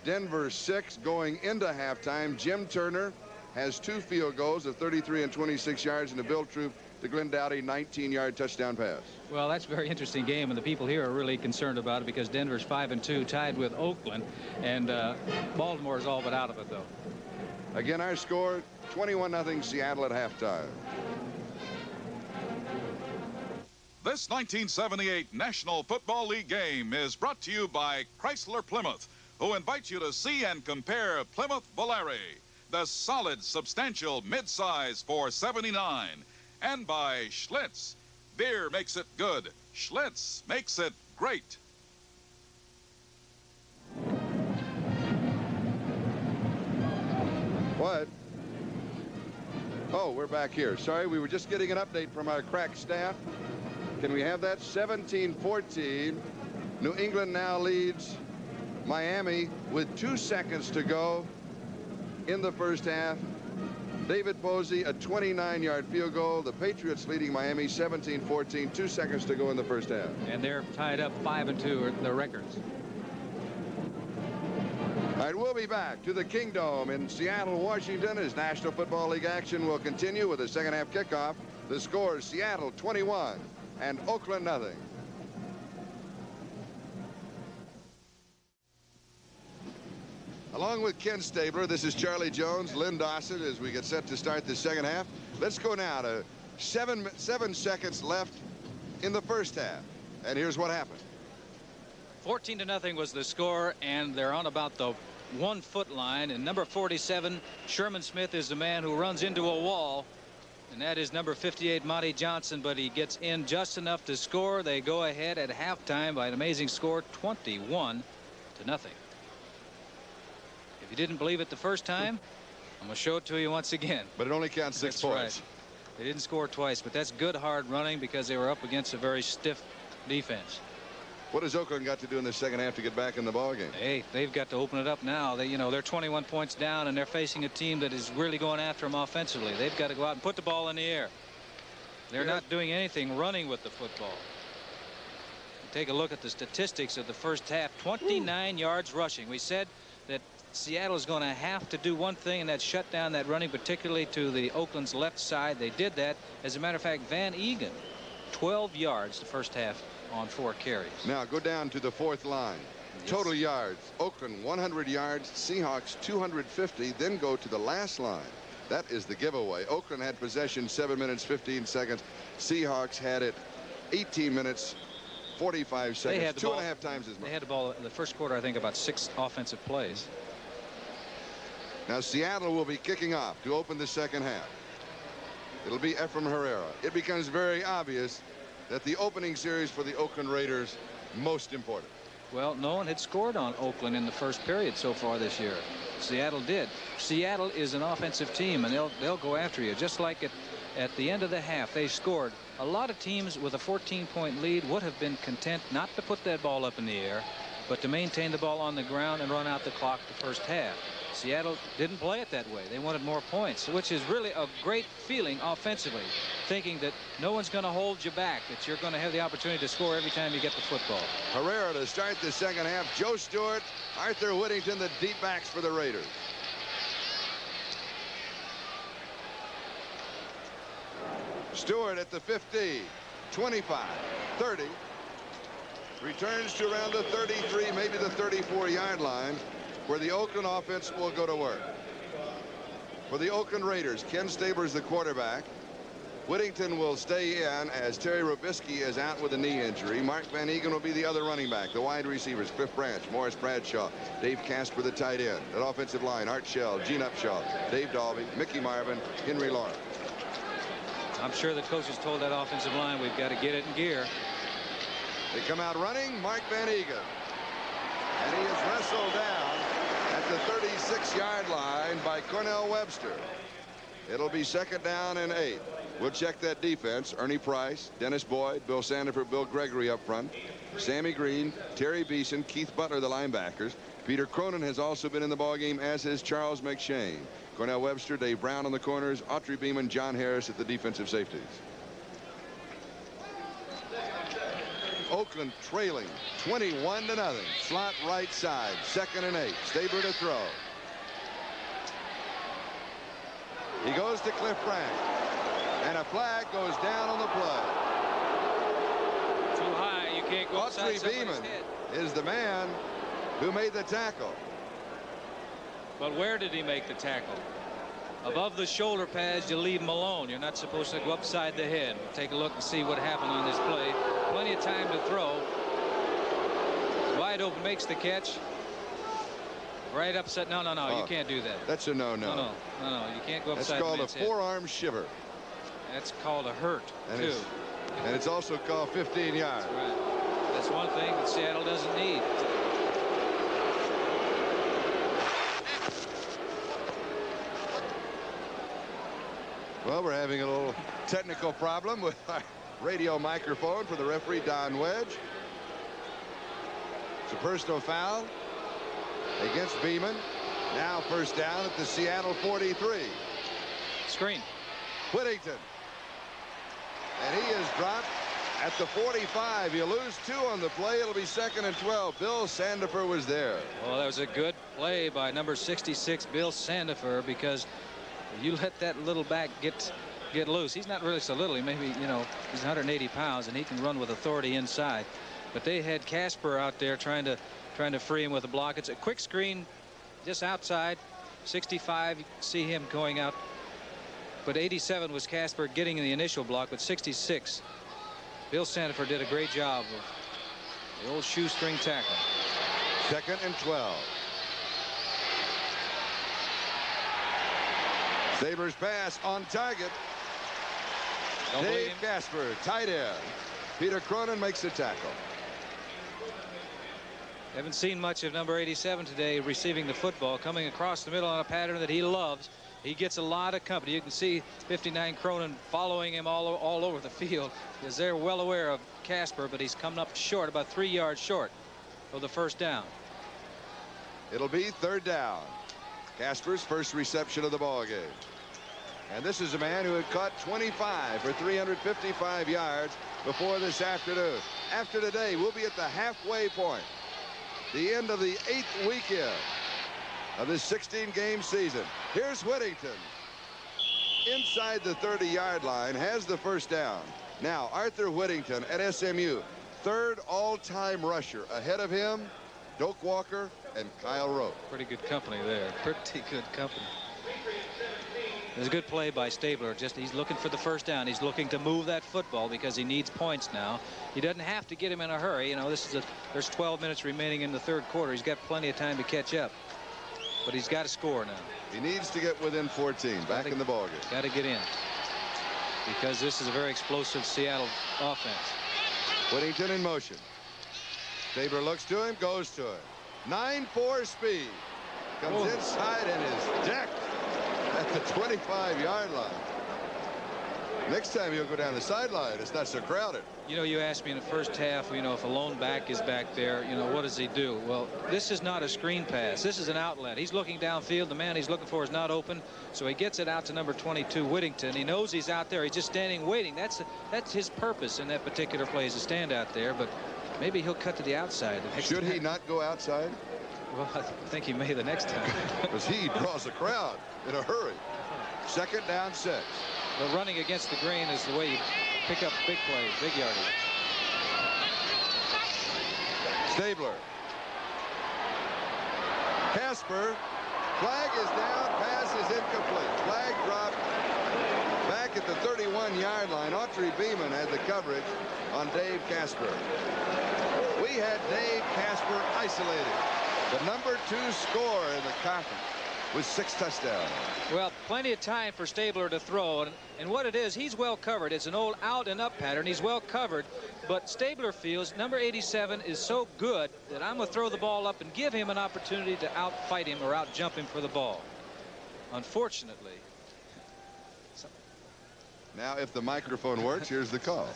Denver 6 going into halftime. Jim Turner has 2 field goals of 33 and 26 yards, and the Bill Troop to Glenn Dowdy 19-yard touchdown pass. Well, that's a very interesting game, and the people here are really concerned about it because Denver's 5-2, tied with Oakland, and Baltimore is all but out of it, though. Again, our score 21-0 Seattle at halftime. This 1978 National Football League game is brought to you by Chrysler Plymouth, who invites you to see and compare Plymouth Volare, the solid, substantial midsize for '79, and by Schlitz. Beer makes it good. Schlitz makes it great. What? Oh, we're back here. Sorry, we were just getting an update from our crack staff. Can we have that? 17-14. New England now leads Miami with 2 seconds to go in the first half. David Posey, a 29-yard field goal. The Patriots leading Miami 17-14. 2 seconds to go in the first half. And they're tied up 5-2, their records. All right, we'll be back to the Kingdome in Seattle, Washington, as National Football League action will continue with the second half kickoff. The score is Seattle 21 and Oakland 0. Along with Ken Stabler, this is Charlie Jones, Lynn Dawson, as we get set to start the second half. Let's go now to 7 seconds left in the first half. And here's what happened. 14-0 was the score, and they're on about the 1-foot line. And number 47, Sherman Smith, is the man who runs into a wall. And that is number 58, Monty Johnson, but he gets in just enough to score. They go ahead at halftime by an amazing score, 21-0. If you didn't believe it the first time, I'm going to show it to you once again. But it only counts 6 That's points. Right. They didn't score twice, but that's good hard running because they were up against a very stiff defense. What has Oakland got to do in the second half to get back in the ballgame? Hey, they've got to open it up now. They're 21 points down, and they're facing a team that is really going after them offensively. They've got to go out and put the ball in the air. They're not doing anything running with the football. Take a look at the statistics of the first half. 29 yards rushing. We said that Seattle is going to have to do one thing, and that's shut down that running, particularly to the Oakland's left side. They did that. As a matter of fact, Van Egan, 12 yards the first half on 4 carries. Now go down to the 4th line. Yes. Total yards. Oakland 100 yards. Seahawks 250. Then go to the last line. That is the giveaway. Oakland had possession 7 minutes 15 seconds. Seahawks had it 18 minutes 45 seconds. They had the 2.5 times as much. They had the ball in the first quarter, I think, about 6 offensive plays. Now Seattle will be kicking off to open the second half. It'll be Efrain Herrera. It becomes very obvious that the opening series for the Oakland Raiders most important. Well, no one had scored on Oakland in the first period so far this year. Seattle did. Seattle is an offensive team, and they'll go after you. Just like at the end of the half, they scored. A lot of teams with a 14-point lead would have been content not to put that ball up in the air, but to maintain the ball on the ground and run out the clock the first half. Seattle didn't play it that way. They wanted more points, which is really a great feeling offensively, thinking that no one's going to hold you back, that you're going to have the opportunity to score every time you get the football. Herrera to start the second half. Joe Stewart, Arthur Whittington, the deep backs for the Raiders. Stewart at the 50, 25, 30. Returns to around the 33, maybe the 34-yard line, where the Oakland offense will go to work. For the Oakland Raiders, Ken Stabler is the quarterback. Whittington will stay in as Terry Robisky is out with a knee injury. Mark Van Egan will be the other running back. The wide receivers, Cliff Branch, Morris Bradshaw, Dave Casper, the tight end. That offensive line, Art Shell, Gene Upshaw, Dave Dalby, Mickey Marvin, Henry Lawrence. I'm sure the coaches told that offensive line, we've got to get it in gear. They come out running, Mark Van Egan. And he is wrestled down at the 36-yard line by Cornell Webster. It'll be 2nd down and 8. We'll check that defense. Ernie Price, Dennis Boyd, Bill Sandefur, Bill Gregory up front. Sammy Green, Terry Beeson, Keith Butler, the linebackers. Peter Cronin has also been in the ballgame, as is Charles McShane. Cornell Webster, Dave Brown on the corners, Autry Beeman, John Harris at the defensive safeties. Oakland trailing 21-0. Slot right side, 2nd and 8. Stabler to throw. He goes to Cliff Branch. And a flag goes down on the play. Too high. You can't go outside Autry Beeman is the man who made the tackle. But where did he make the tackle? Above the shoulder pads, you leave him alone. You're not supposed to go upside the head. We'll take a look and see what happened on this play. Plenty of time to throw. Wide open, makes the catch. Right upside. No, you can't do that. That's a no. No, you can't go upside. That's called a forearm shiver. That's called a hurt, too. And it's also called 15 yards. That's right. That's one thing that Seattle doesn't need. Well, we're having a little technical problem with our radio microphone for the referee, Don Wedge. It's a personal foul against Beeman. Now 1st down at the Seattle 43. Screen. Whittington. And he is dropped at the 45. You lose 2 on the play. It'll be 2nd and 12. Bill Sandefur was there. Well, that was a good play by number 66, Bill Sandefur, because you let that little back get loose. He's not really so little. He maybe, he's 180 pounds, and he can run with authority inside. But they had Casper out there trying to free him with a block. It's a quick screen just outside. 65, you can see him going out. But 87 was Casper getting in the initial block, but 66, Bill Sandefur did a great job of the old shoestring tackle. 2nd and 12. Sabres pass on target. Dave Casper, tight end. Peter Cronin makes the tackle. Haven't seen much of number 87 today receiving the football, coming across the middle on a pattern that he loves. He gets a lot of company. You can see 59 Cronin following him all over the field, because they're well aware of Casper, but he's coming up short, about 3 yards short of the 1st down. It'll be 3rd down. Casper's first reception of the ball game. And this is a man who had caught 25 for 355 yards before this afternoon. After today, we'll be at the halfway point, the end of the 8th weekend of this 16-game season. Here's Whittington inside the 30-yard line, has the 1st down. Now Arthur Whittington at SMU, 3rd all-time rusher. Ahead of him, Doak Walker and Kyle Rote. Pretty good company there. Pretty good company. There's a good play by Stabler. He's looking for the 1st down. He's looking to move that football because he needs points now. He doesn't have to get him in a hurry. There's 12 minutes remaining in the 3rd quarter. He's got plenty of time to catch up. But he's got to score now. He needs to get within 14, back in the ballgame. Got to get in, because this is a very explosive Seattle offense. Whittington in motion. Stabler looks to him, goes to him. 9.4 speed. Comes inside and is decked at the 25-yard line. Next time he'll go down the sideline. It's not so crowded. You asked me in the 1st half, if a lone back is back there, what does he do? Well, this is not a screen pass. This is an outlet. He's looking downfield. The man he's looking for is not open, so he gets it out to number 22, Whittington. He knows he's out there. He's just standing waiting. That's his purpose in that particular play, is to stand out there, but maybe he'll cut to the outside. Should he not go outside? Well, I think he may the next time. Because he draws a crowd in a hurry. 2nd down 6. But running against the grain is the way you pick up big plays, big yardage. Stabler. Casper Flag is down. Pass is incomplete. Flag dropped back at the 31-yard line. Autry Beeman had the coverage on Dave Casper. We had Dave Casper isolated. The number 2 scorer in the conference with 6 touchdowns. Well, plenty of time for Stabler to throw, and what it is, he's well covered. It's an old out and up pattern. He's well covered, but Stabler feels number 87 is so good that I'm going to throw the ball up and give him an opportunity to outfight him or out jump him for the ball. Unfortunately. Now, if the microphone works, here's the call.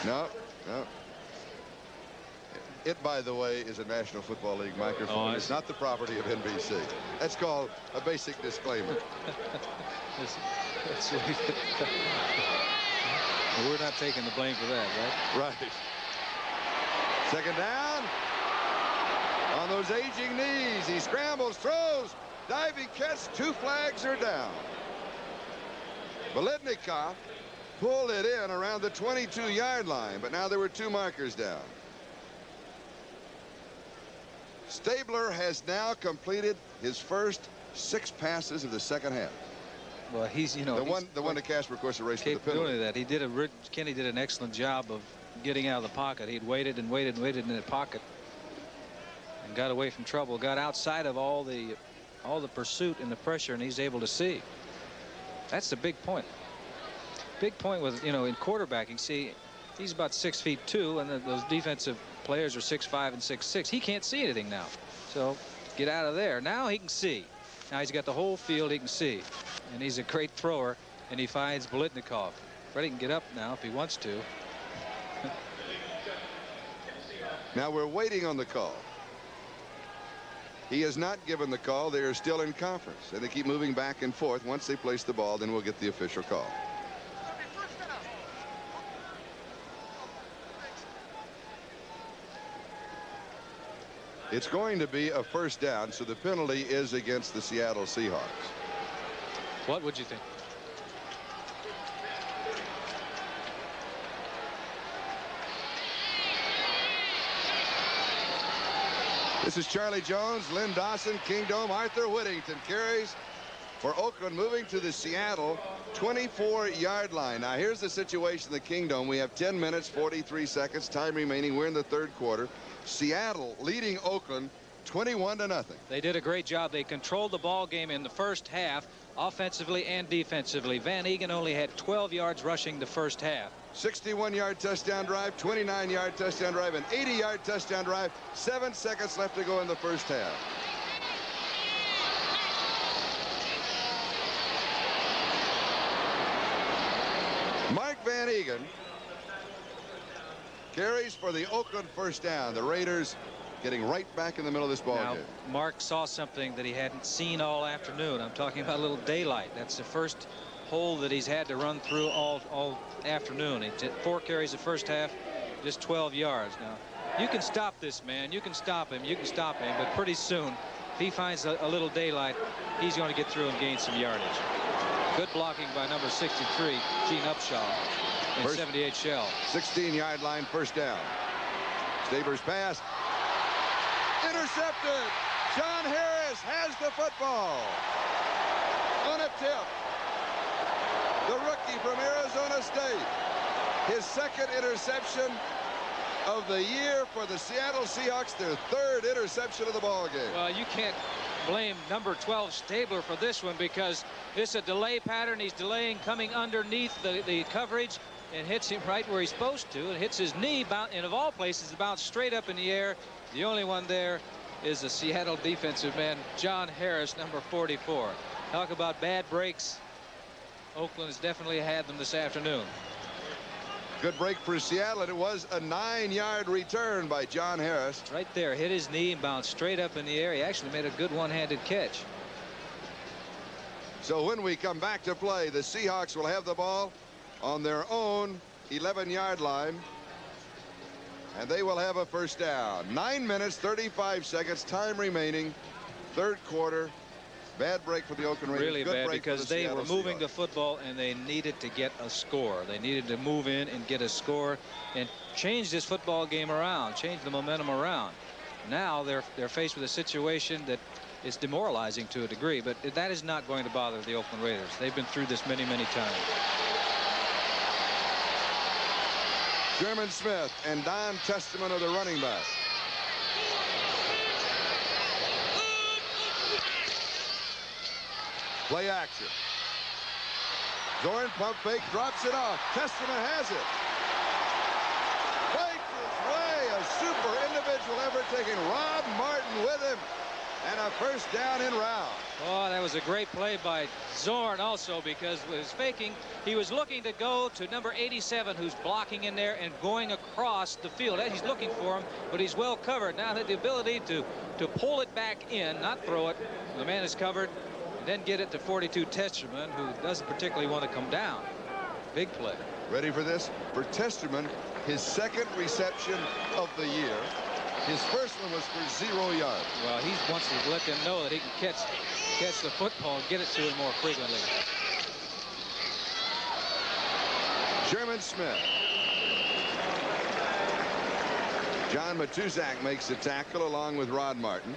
No. It, by the way, is a National Football League microphone. It's not the property of NBC. That's called a basic disclaimer. Let's leave it. We're not taking the blame for that, right? Right. Second down. On those aging knees, he scrambles, throws, diving catch. 2 flags are down. Biletnikoff pulled it in around the 22-yard line, but now there were 2 markers down. Stabler has now completed his first 6 passes of the second half. Well, he's, the one to Casper, of course, erased with the penalty. That he did Kenny did an excellent job of getting out of the pocket. He'd waited and waited and waited in the pocket and got away from trouble. Got outside of all the pursuit and the pressure, and he's able to see. That's the big point. Big point with in quarterbacking. See, he's about 6'2", and those defensive players are 6'5" and 6'6". He can't see anything now. So get out of there. Now he can see. Now he's got the whole field he can see. And he's a great thrower, and he finds Biletnikoff. Freddie can get up now if he wants to. Now we're waiting on the call. He has not given the call. They are still in conference, and they keep moving back and forth. Once they place the ball, then we'll get the official call. It's going to be a first down, so the penalty is against the Seattle Seahawks. What would you think? This is Charlie Jones, Lynn Dawson, Kingdom, Arthur Whittington carries for Oakland, moving to the Seattle 24-yard line. Now here's the situation in the Kingdom. We have 10 minutes 43 seconds time remaining. We're in the 3rd quarter. Seattle leading Oakland 21-0. They did a great job. They controlled the ball game in the first half, offensively and defensively. Van Egan only had 12 yards rushing the first half. 61-yard touchdown drive, 29-yard touchdown drive, an 80-yard touchdown drive. 7 seconds left to go in the first half. Mark Van Egan carries for the Oakland first down. The Raiders getting right back in the middle of this ball game. Mark saw something that he hadn't seen all afternoon. I'm talking about a little daylight. That's the first hole that he's had to run through all afternoon. He did 4 carries the first half, just 12 yards. Now, you can stop this man. You can stop him. You can stop him. But pretty soon, if he finds a little daylight, he's going to get through and gain some yardage. Good blocking by number 63, Gene Upshaw, and 78 Shell. 16-yard line, first down. Stabler's pass. Intercepted. John Harris has the football. On a tip. The rookie from Arizona State. His 2nd interception of the year for the Seattle Seahawks. Their 3rd interception of the ball game. Well, you can't blame number 12 Stabler for this one because it's a delay pattern. He's delaying, coming underneath the coverage, and hits him right where he's supposed to. It hits his knee, and of all places, bounced straight up in the air. The only one there is the Seattle defensive man, John Harris, number 44. Talk about bad breaks. Oakland has definitely had them this afternoon. Good break for Seattle, and it was a 9-yard return by John Harris. Right there, hit his knee and bounced straight up in the air. He actually made a good one-handed catch. So when we come back to play, the Seahawks will have the ball on their own 11-yard line, and they will have a first down. 9 minutes 35 seconds time remaining, 3rd quarter. Bad break for the Oakland Raiders. Really Good bad break because for the they Seattle were moving Seahawks. the football and they needed to get a score. They needed to move in and get a score and change this football game around, change the momentum around. Now they're faced with a situation that is demoralizing to a degree, but that is not going to bother the Oakland Raiders. They've been through this many, many times. Sherman Smith and Don Testament are the running back. Play action. Zorn pump fake, drops it off. Testament has it. Fights his way. A super individual effort, taking Rob Martin with him. And a first down in round. Oh, that was a great play by Zorn also, because with his faking, he was looking to go to number 87, who's blocking in there and going across the field. He's looking for him, but he's well covered. Now had the ability to pull it back in, not throw it. The man is covered. Then get it to 42 Testerman, who doesn't particularly want to come down. Big play. Ready for this? For Testerman, his second reception of the year. His first one was for 0 yards. Well, he wants to let them know that he can catch the football and get it to him more frequently. Sherman Smith. John Matuzak makes the tackle along with Rod Martin.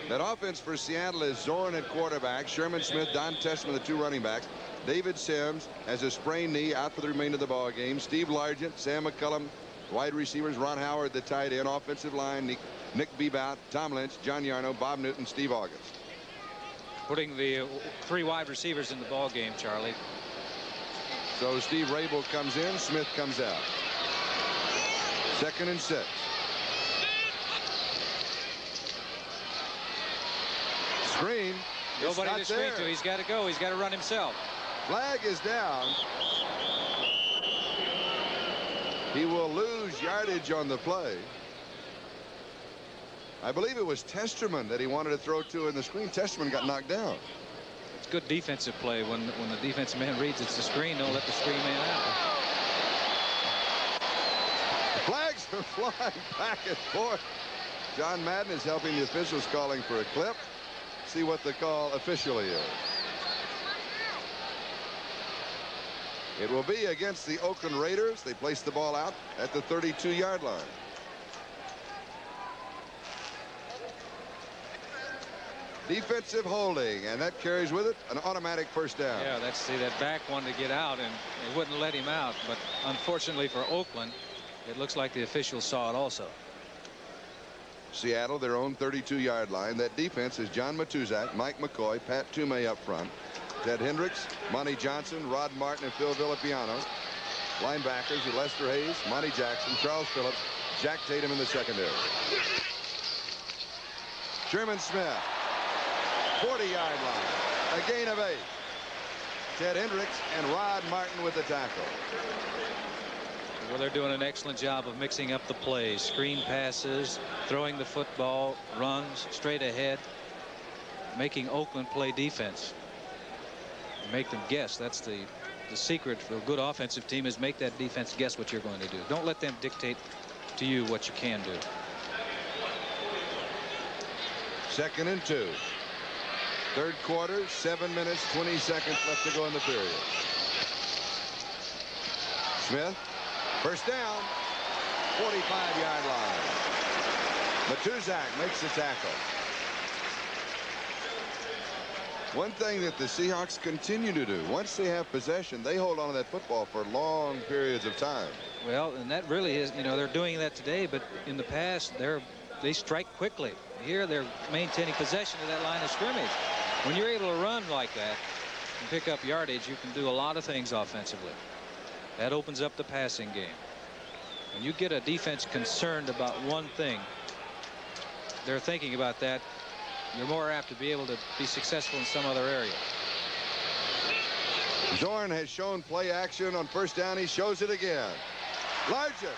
That offense for Seattle is Zorn at quarterback, Sherman Smith, Don Testament, the two running backs. David Sims has a sprained knee, out for the remainder of the ball game. Steve Largent, Sam McCullum, wide receivers, Ron Howard, the tight end. Offensive line, Nick Bebout, Tom Lynch, John Yarno, Bob Newton, Steve August. Putting the 3 wide receivers in the ball game, Charlie. So Steve Rabel comes in, Smith comes out. 2nd and 6. Screen. Nobody to screen to. He's got to go. He's got to run himself. Flag is down. He will lose yardage on the play. I believe it was Testerman that he wanted to throw to in the screen. Testerman got knocked down. It's good defensive play when the defensive man reads it's the screen. Don't let the screen man out. The flags are flying back and forth. John Madden is helping the officials, calling for a clip. See what the call officially is. It will be against the Oakland Raiders. They place the ball out at the 32-yard line. Defensive holding, and that carries with it an automatic first down. Yeah, that back wanted to get out, and they wouldn't let him out. But unfortunately for Oakland, it looks like the officials saw it also. Seattle, their own 32-yard line. That defense is John Matuzak, Mike McCoy, Pat Toomey up front, Ted Hendricks, Monty Johnson, Rod Martin, and Phil Villapiano. Linebackers are Lester Hayes, Monty Jackson, Charles Phillips, Jack Tatum in the secondary. Sherman Smith, 40-yard line, a gain of 8. Ted Hendricks and Rod Martin with the tackle. Well, they're doing an excellent job of mixing up the plays. Screen passes, throwing the football, runs straight ahead, making Oakland play defense. Make them guess. That's the secret for a good offensive team, is make that defense guess what you're going to do. Don't let them dictate to you what you can do. 2nd and 2. Third quarter, 7 minutes, 20 seconds left to go in the period. Smith. First down, 45-yard line. Matuzak makes the tackle. One thing that the Seahawks continue to do, once they have possession, they hold on to that football for long periods of time. Well, and that really is, they're doing that today, but in the past, they strike quickly. Here, they're maintaining possession of that line of scrimmage. When you're able to run like that and pick up yardage, you can do a lot of things offensively. That opens up the passing game. When you get a defense concerned about one thing, they're thinking about that, you're more apt to be able to be successful in some other area. Zorn has shown play action on first down. He shows it again. Largent.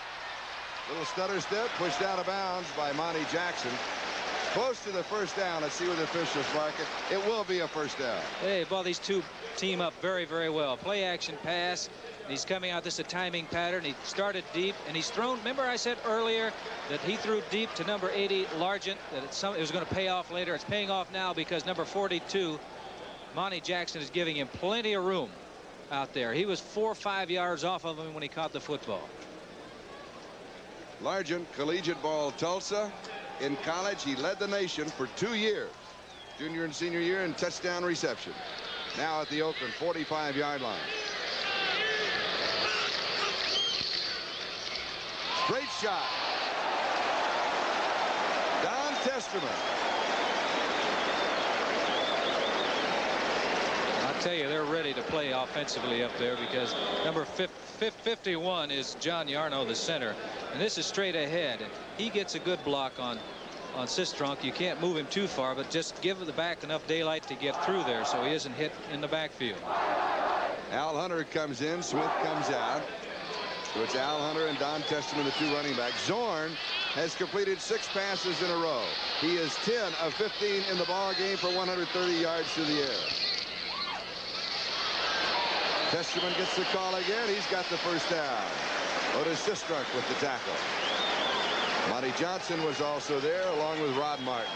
Little stutter step, pushed out of bounds by Monty Jackson. Close to the first down. Let's see what the officials mark it. It will be a first down. Hey, well, these two team up very, very well. Play action pass. He's coming out. This is a timing pattern. He started deep, and he's thrown. Remember I said earlier that he threw deep to number 80, Largent, that it was going to pay off later. It's paying off now because number 42, Monty Jackson, is giving him plenty of room out there. He was 4 or 5 yards off of him when he caught the football. Largent, collegiate ball, Tulsa. In college, he led the nation for 2 years. Junior and senior year in touchdown reception. Now at the Oakland 45-yard line. Great shot. Don Testerman. I'll tell you, they're ready to play offensively up there because number 51 is John Yarno, the center. And this is straight ahead. And he gets a good block on Sistrunk. You can't move him too far, but just give the back enough daylight to get through there so he isn't hit in the backfield. Al Hunter comes in. Smith comes out. So it's Al Hunter and Don Testerman, the 2 running backs. Zorn has completed 6 passes in a row. He is 10 of 15 in the ball game for 130 yards through the air. Testerman gets the call again. He's got the first down. Otis Sistrunk with the tackle. Monty Johnson was also there along with Rod Martin.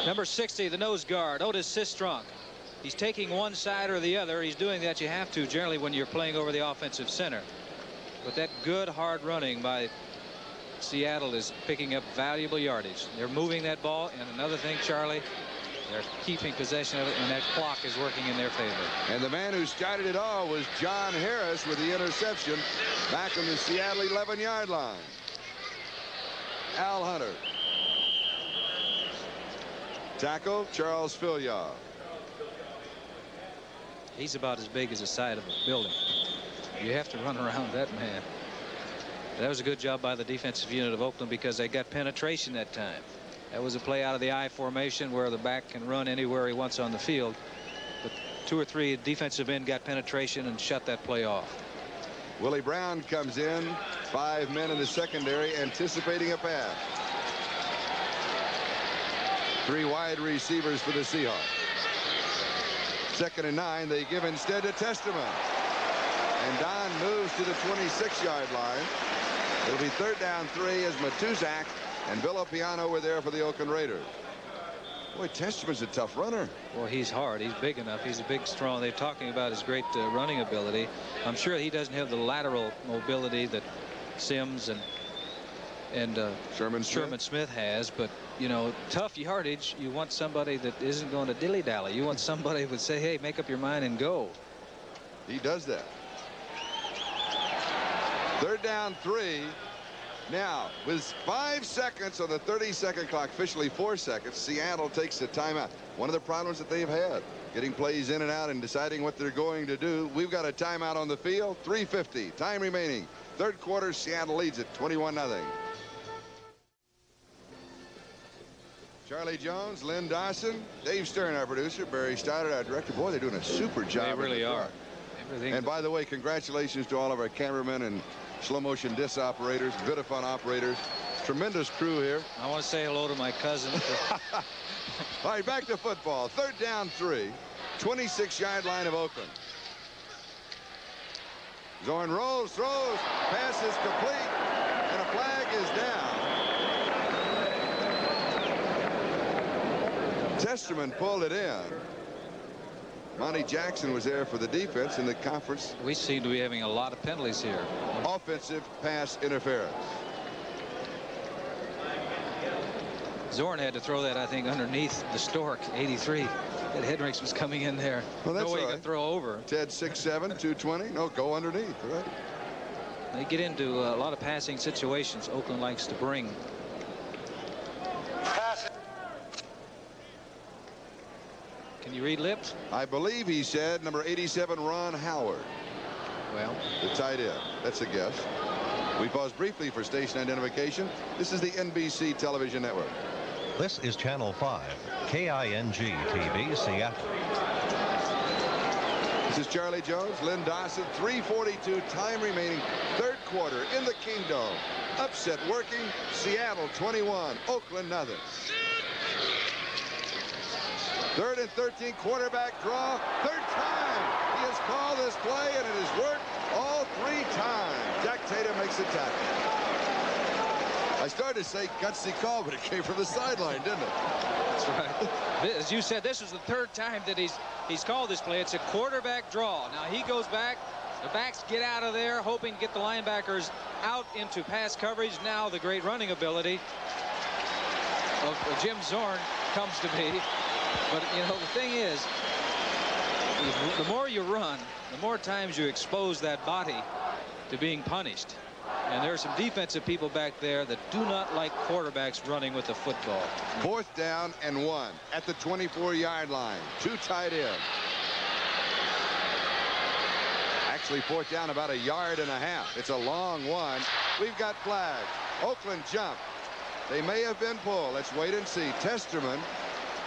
Number 60, the nose guard, Otis Sistrunk. He's taking one side or the other. He's doing that. You have to generally when you're playing over the offensive center. But that good hard running by Seattle is picking up valuable yardage. They're moving that ball. And another thing, Charlie, they're keeping possession of it, and that clock is working in their favor. And the man who started it all was John Harris with the interception back on the Seattle 11-yard line. Al Hunter. Tackle, Charles Filyaw. He's about as big as the side of a building. You have to run around that man. That was a good job by the defensive unit of Oakland because they got penetration that time. That was a play out of the I formation where the back can run anywhere he wants on the field. But 2 or 3 defensive end got penetration and shut that play off. Willie Brown comes in. 5 men in the secondary anticipating a pass. 3 wide receivers for the Seahawks. 2nd and 9. They give instead to Testerman. And Don moves to the 26-yard line. It'll be 3rd down 3 as Matuzak and Villapiano were there for the Oakland Raiders. Boy, Testerman's a tough runner. Well, he's hard. He's big enough. He's a big, strong. They're talking about his great running ability. I'm sure he doesn't have the lateral mobility that Sims and Sherman Smith has, but you know, tough yardage. You want somebody that isn't going to dilly-dally. You want somebody who would say, hey, make up your mind and go. He does that. 3rd down 3. Now, with 5 seconds on the 30-second clock, officially 4 seconds, Seattle takes the timeout. One of the problems that they've had, getting plays in and out and deciding what they're going to do. We've got a timeout on the field. 3:50, time remaining. 3rd quarter, Seattle leads at 21-0. Charlie Jones, Lynn Dawson, Dave Stern, our producer, Barry Stoddard, our director. Boy, they're doing a super job. They really are. And by the way, congratulations to all of our cameramen and slow motion disc operators, Vidifun operators. Tremendous crew here. I want to say hello to my cousin. All right, back to football. 3rd down 3. 26-yard line of Oakland. Zorn rolls, throws, pass is complete, and a flag is down. Testerman pulled it in. Monty Jackson was there for the defense in the conference. We seem to be having a lot of penalties here. Offensive pass interference. Zorn had to throw that, I think, underneath the Stork, 83. That Hendricks was coming in there. Well, that's no way right. you can throw over. Ted 6'7", 220. No, go underneath, right? They get into a lot of passing situations Oakland likes to bring. Can you read lips? I believe he said number 87, Ron Howard. Well, the tight end. That's a guess. We pause briefly for station identification. This is the NBC television network. This is Channel 5, KING-TV, Seattle. This is Charlie Jones, Lynn Dawson, 3:42 time remaining, 3rd quarter in the Kingdome. Upset working, Seattle 21, Oakland nothing. 3rd and 13, quarterback draw, 3rd time. He has called this play, and it has worked all 3 times. Jack Tatum makes a tackle. I started to say gutsy call, but it came from the sideline, didn't it? That's right. As you said, this is the 3rd time that he's called this play. It's a quarterback draw. Now he goes back. The backs get out of there, hoping to get the linebackers out into pass coverage. Now the great running ability of Jim Zorn comes to be. But, you know, the thing is, the more you run, the more times you expose that body to being punished. And there are some defensive people back there that do not like quarterbacks running with the football. 4th down and 1 at the 24-yard line. 2 tight ends. Actually, 4th down about 1.5 yards. It's a long one. We've got flags. Oakland jump. They may have been pulled. Let's wait and see. Testerman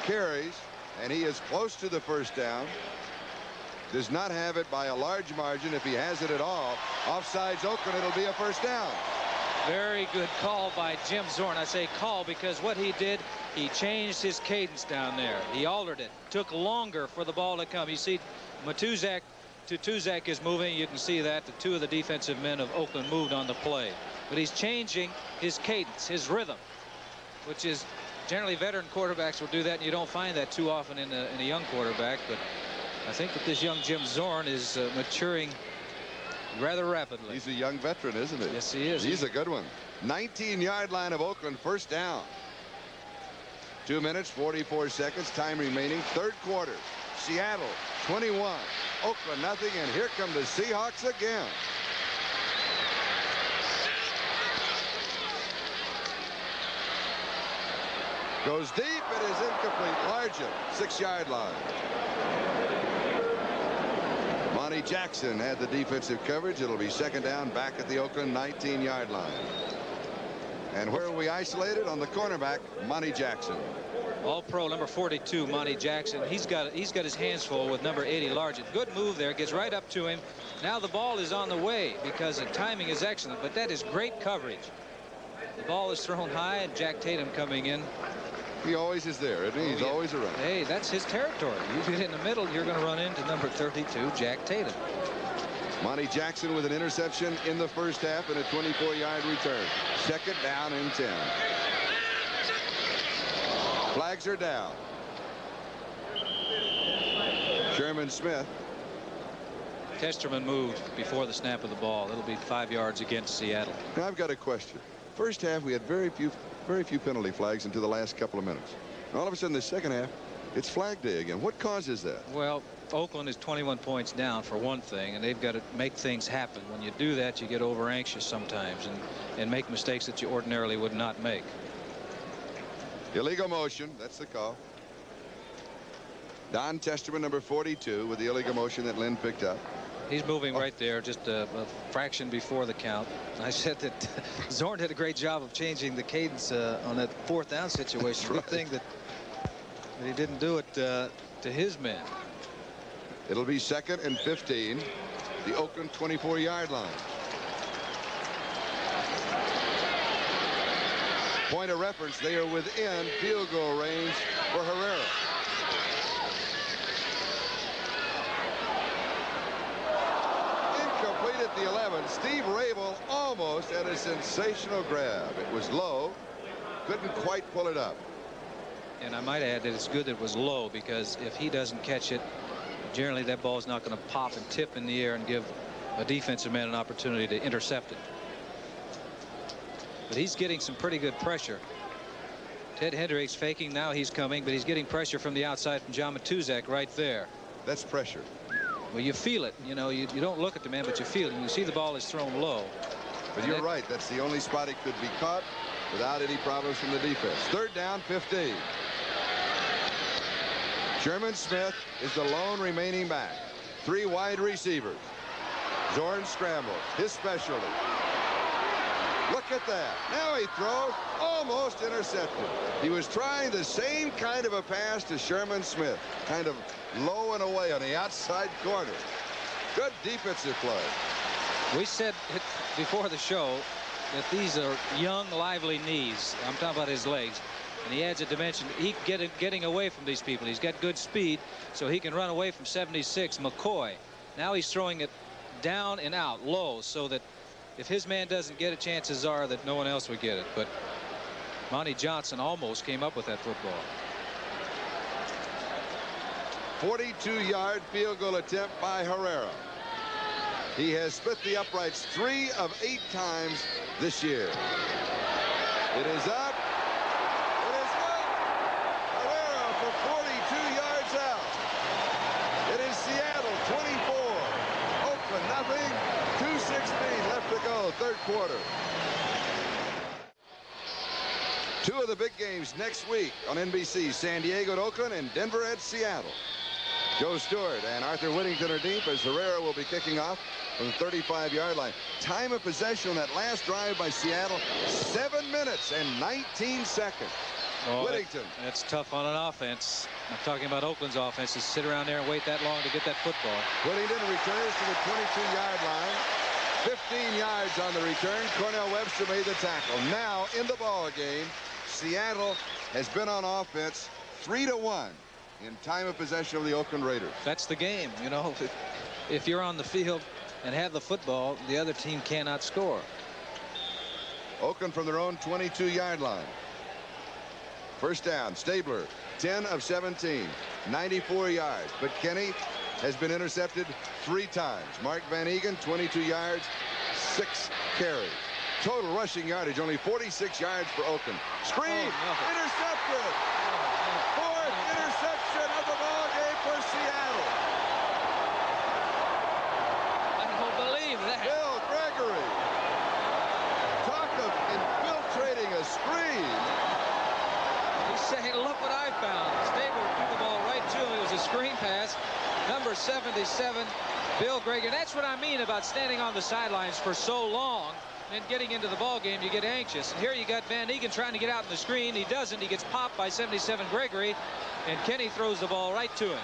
carries, and he is close to the 1st down. Does not have it by a large margin. If he has it at all, offsides Oakland, it'll be a 1st down. Very good call by Jim Zorn. I say call because what he did, he changed his cadence down there. He altered it. Took longer for the ball to come. You see Matuzak to Tuzak is moving. You can see that the 2 of the defensive men of Oakland moved on the play. But he's changing his cadence, his rhythm, which is generally veteran quarterbacks will do that, and you don't find that too often in a young quarterback. But I think that this young Jim Zorn is maturing rather rapidly. He's a young veteran, isn't he? Yes, he is. He's a good one. 19-yard line of Oakland, 1st down. 2 minutes, 44 seconds, time remaining. 3rd quarter. Seattle 21, Oakland nothing, and here come the Seahawks again. Goes deep. It is incomplete. Largent, 6-yard line. Monty Jackson had the defensive coverage. It'll be 2nd down back at the Oakland 19-yard line. And where are we isolated? On the cornerback, Monty Jackson. All-Pro number 42, Monty Jackson. He's got his hands full with number 80, Largent. Good move there. Gets right up to him. Now the ball is on the way because the timing is excellent. But that is great coverage. The ball is thrown high, and Jack Tatum coming in. He always is there, isn't he? He's always around. Hey, that's his territory. You get in the middle, you're going to run into number 32, Jack Tatum. Monty Jackson with an interception in the 1st half and a 24-yard return. 2nd down and 10. Flags are down. Sherman Smith. Testerman moved before the snap of the ball. It'll be 5 yards against Seattle. Now I've got a question. 1st half we had very few penalty flags until the last couple of minutes. And all of a sudden the 2nd half, it's flag day again. What causes that? Well, Oakland is 21 points down for one thing, and they've got to make things happen. When you do that, you get over anxious sometimes and make mistakes that you ordinarily would not make. Illegal motion. That's the call. Don Testerman, number 42, with the illegal motion that Lynn picked up. He's moving right there, just a fraction before the count. I said that Zorn did a great job of changing the cadence on that 4th down situation. Good thing that he didn't do it to his men. It'll be 2nd and 15. The Oakland 24-yard line. Point of reference, they are within field goal range for Herrera. Incomplete at the 11. Steve Rabel almost had a sensational grab. It was low. Couldn't quite pull it up. And I might add that it's good that it was low, because if he doesn't catch it, generally that ball is not going to pop and tip in the air and give a defensive man an opportunity to intercept it. But he's getting some pretty good pressure. Ted Hendricks faking. Now he's coming, but he's getting pressure from the outside from John Matuzak right there. That's pressure. Well, you feel it. You know, you don't look at the man, but you feel it. And you see the ball is thrown low. But you're right. That's the only spot it could be caught without any problems from the defense. 3rd down, 15. Sherman Smith is the lone remaining back. 3 wide receivers. Zorn scrambles. His specialty. Look at that. Now he throws. Almost intercepted. He was trying the same kind of a pass to Sherman Smith. Kind of low and away on the outside corner. Good defensive play. We said before the show that these are young, lively knees. I'm talking about his legs. And he adds a dimension. He getting away from these people. He's got good speed, so he can run away from 76 McCoy. Now he's throwing it down and out low so that if his man doesn't get it, chances are that no one else would get it. But Monty Johnson almost came up with that football. 42-yard field goal attempt by Herrera. He has split the uprights 3 of 8 times this year. It is up. It is good. Herrera for 42 yards out. It is Seattle 24. Oakland nothing. 2:16 left to go, third quarter. 2 of the big games next week on NBC. San Diego at Oakland and Denver at Seattle. Joe Stewart and Arthur Whittington are deep as Herrera will be kicking off from the 35-yard line. Time of possession on that last drive by Seattle, 7 minutes and 19 seconds. Oh, Whittington. That's tough on an offense. I'm talking about Oakland's offense, to sit around there and wait that long to get that football. Whittington returns to the 22-yard line. 15 yards on the return. Cornell Webster made the tackle. Now in the ball game, Seattle has been on offense 3-1 in time of possession of the Oakland Raiders. That's the game, you know. If you're on the field and have the football, the other team cannot score. Oakland from their own 22-yard line. First down, Stabler, 10 of 17, 94 yards. But Kenny has been intercepted 3 times. Mark Van Eegen, 22 yards, 6 carries. Total rushing yardage, only 46 yards for Oakland. Screen, intercepted. 4th interception of the ball game for Seattle. I don't believe that. Bill Gregory. Talk of infiltrating a screen. He's saying, look what I found. Stabler threw the ball right to him. It was a screen pass. Number 77, Bill Gregory. That's what I mean about standing on the sidelines for so long and getting into the ball game. You get anxious. And here you got Van Eegen trying to get out in the screen. He doesn't. He gets popped by 77 Gregory, and Kenny throws the ball right to him.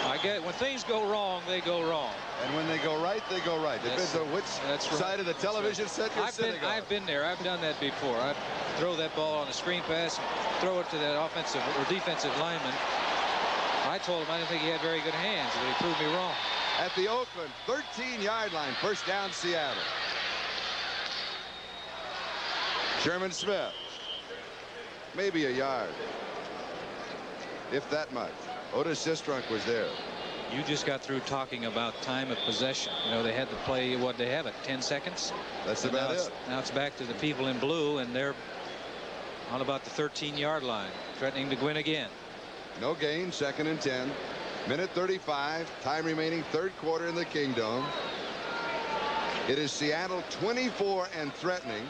I get when things go wrong, they go wrong. And when they go right, they go right. Depends on which side of the television set you're sitting on. I've been there. I've done that before. I throw that ball on a screen pass, throw it to that offensive or defensive lineman. I told him I didn't think he had very good hands, but he proved me wrong. At the Oakland 13-yard line, first down Seattle. Sherman Smith, maybe a yard, if that much. Otis Sistrunk was there. You just got through talking about time of possession. You know, they had to play, what they have it, 10 seconds? That's about it. Now it's back to the people in blue, and they're on about the 13-yard line, threatening to win again. No gain, 2nd and 10. Minute 35, time remaining, third quarter in the Kingdome. It is Seattle 24 and threatening.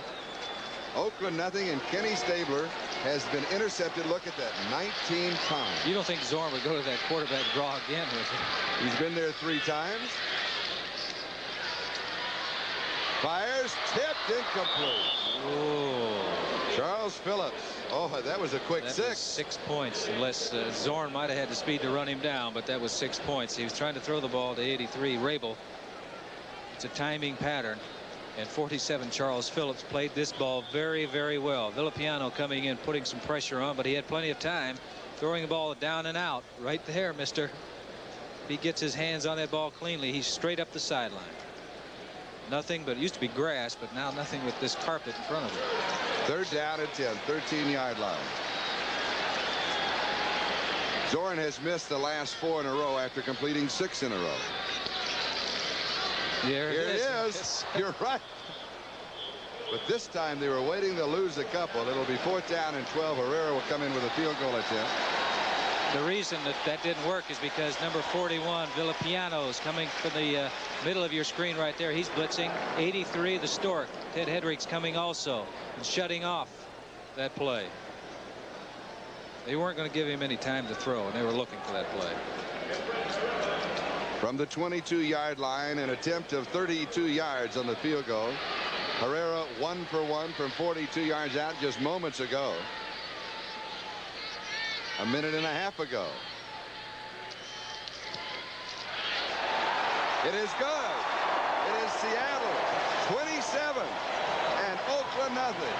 Oakland nothing, and Kenny Stabler has been intercepted. Look at that, 19 times. You don't think Zorn would go to that quarterback draw again with him? He's been there 3 times. Fires, tipped, incomplete. Oh. Charles Phillips. Oh, that was a quick 6. Was 6 points, unless Zorn might have had the speed to run him down, but that was 6 points. He was trying to throw the ball to 83. Rabel. It's a timing pattern. And 47 Charles Phillips played this ball very, very well. Villapiano coming in, putting some pressure on, but he had plenty of time throwing the ball down and out. Right there, mister. If he gets his hands on that ball cleanly, he's straight up the sideline. Nothing, but it used to be grass, but now nothing with this carpet in front of him. Third down and 10, 13-yard line. Zorn has missed the last 4 in a row after completing 6 in a row. Here it is. Yes. You're right. But this time they were waiting to lose a couple. It'll be 4th down and 12. Herrera will come in with a field goal attempt. The reason that didn't work is because number 41, Villapiano, is coming from the middle of your screen right there. He's blitzing. 83, the Stork. Ted Hedrick's coming also and shutting off that play. They weren't going to give him any time to throw, and they were looking for that play. From the 22-yard line, an attempt of 32 yards on the field goal. Herrera 1 for 1 from 42 yards out just moments ago. A minute and a half ago. It is good. It is Seattle 27 and Oakland nothing.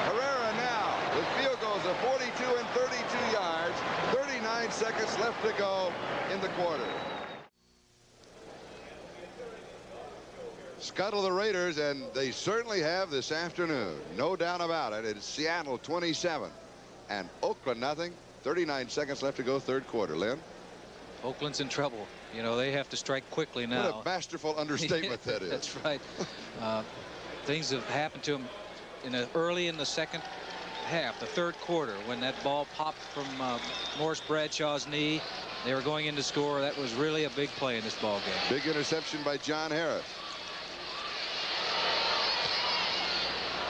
Herrera now with field goals of 42 and 32 yards. 39 seconds left to go in the quarter. Scuttle the Raiders, and they certainly have this afternoon. No doubt about it. It's Seattle 27 and Oakland nothing. 39 seconds left to go, third quarter. Lynn? Oakland's in trouble. You know, they have to strike quickly now. What a masterful understatement that is. That's right. Things have happened to them early in the second half, the third quarter, when that ball popped from Morris Bradshaw's knee. They were going in to score. That was really a big play in this ball game. Big interception by John Harris.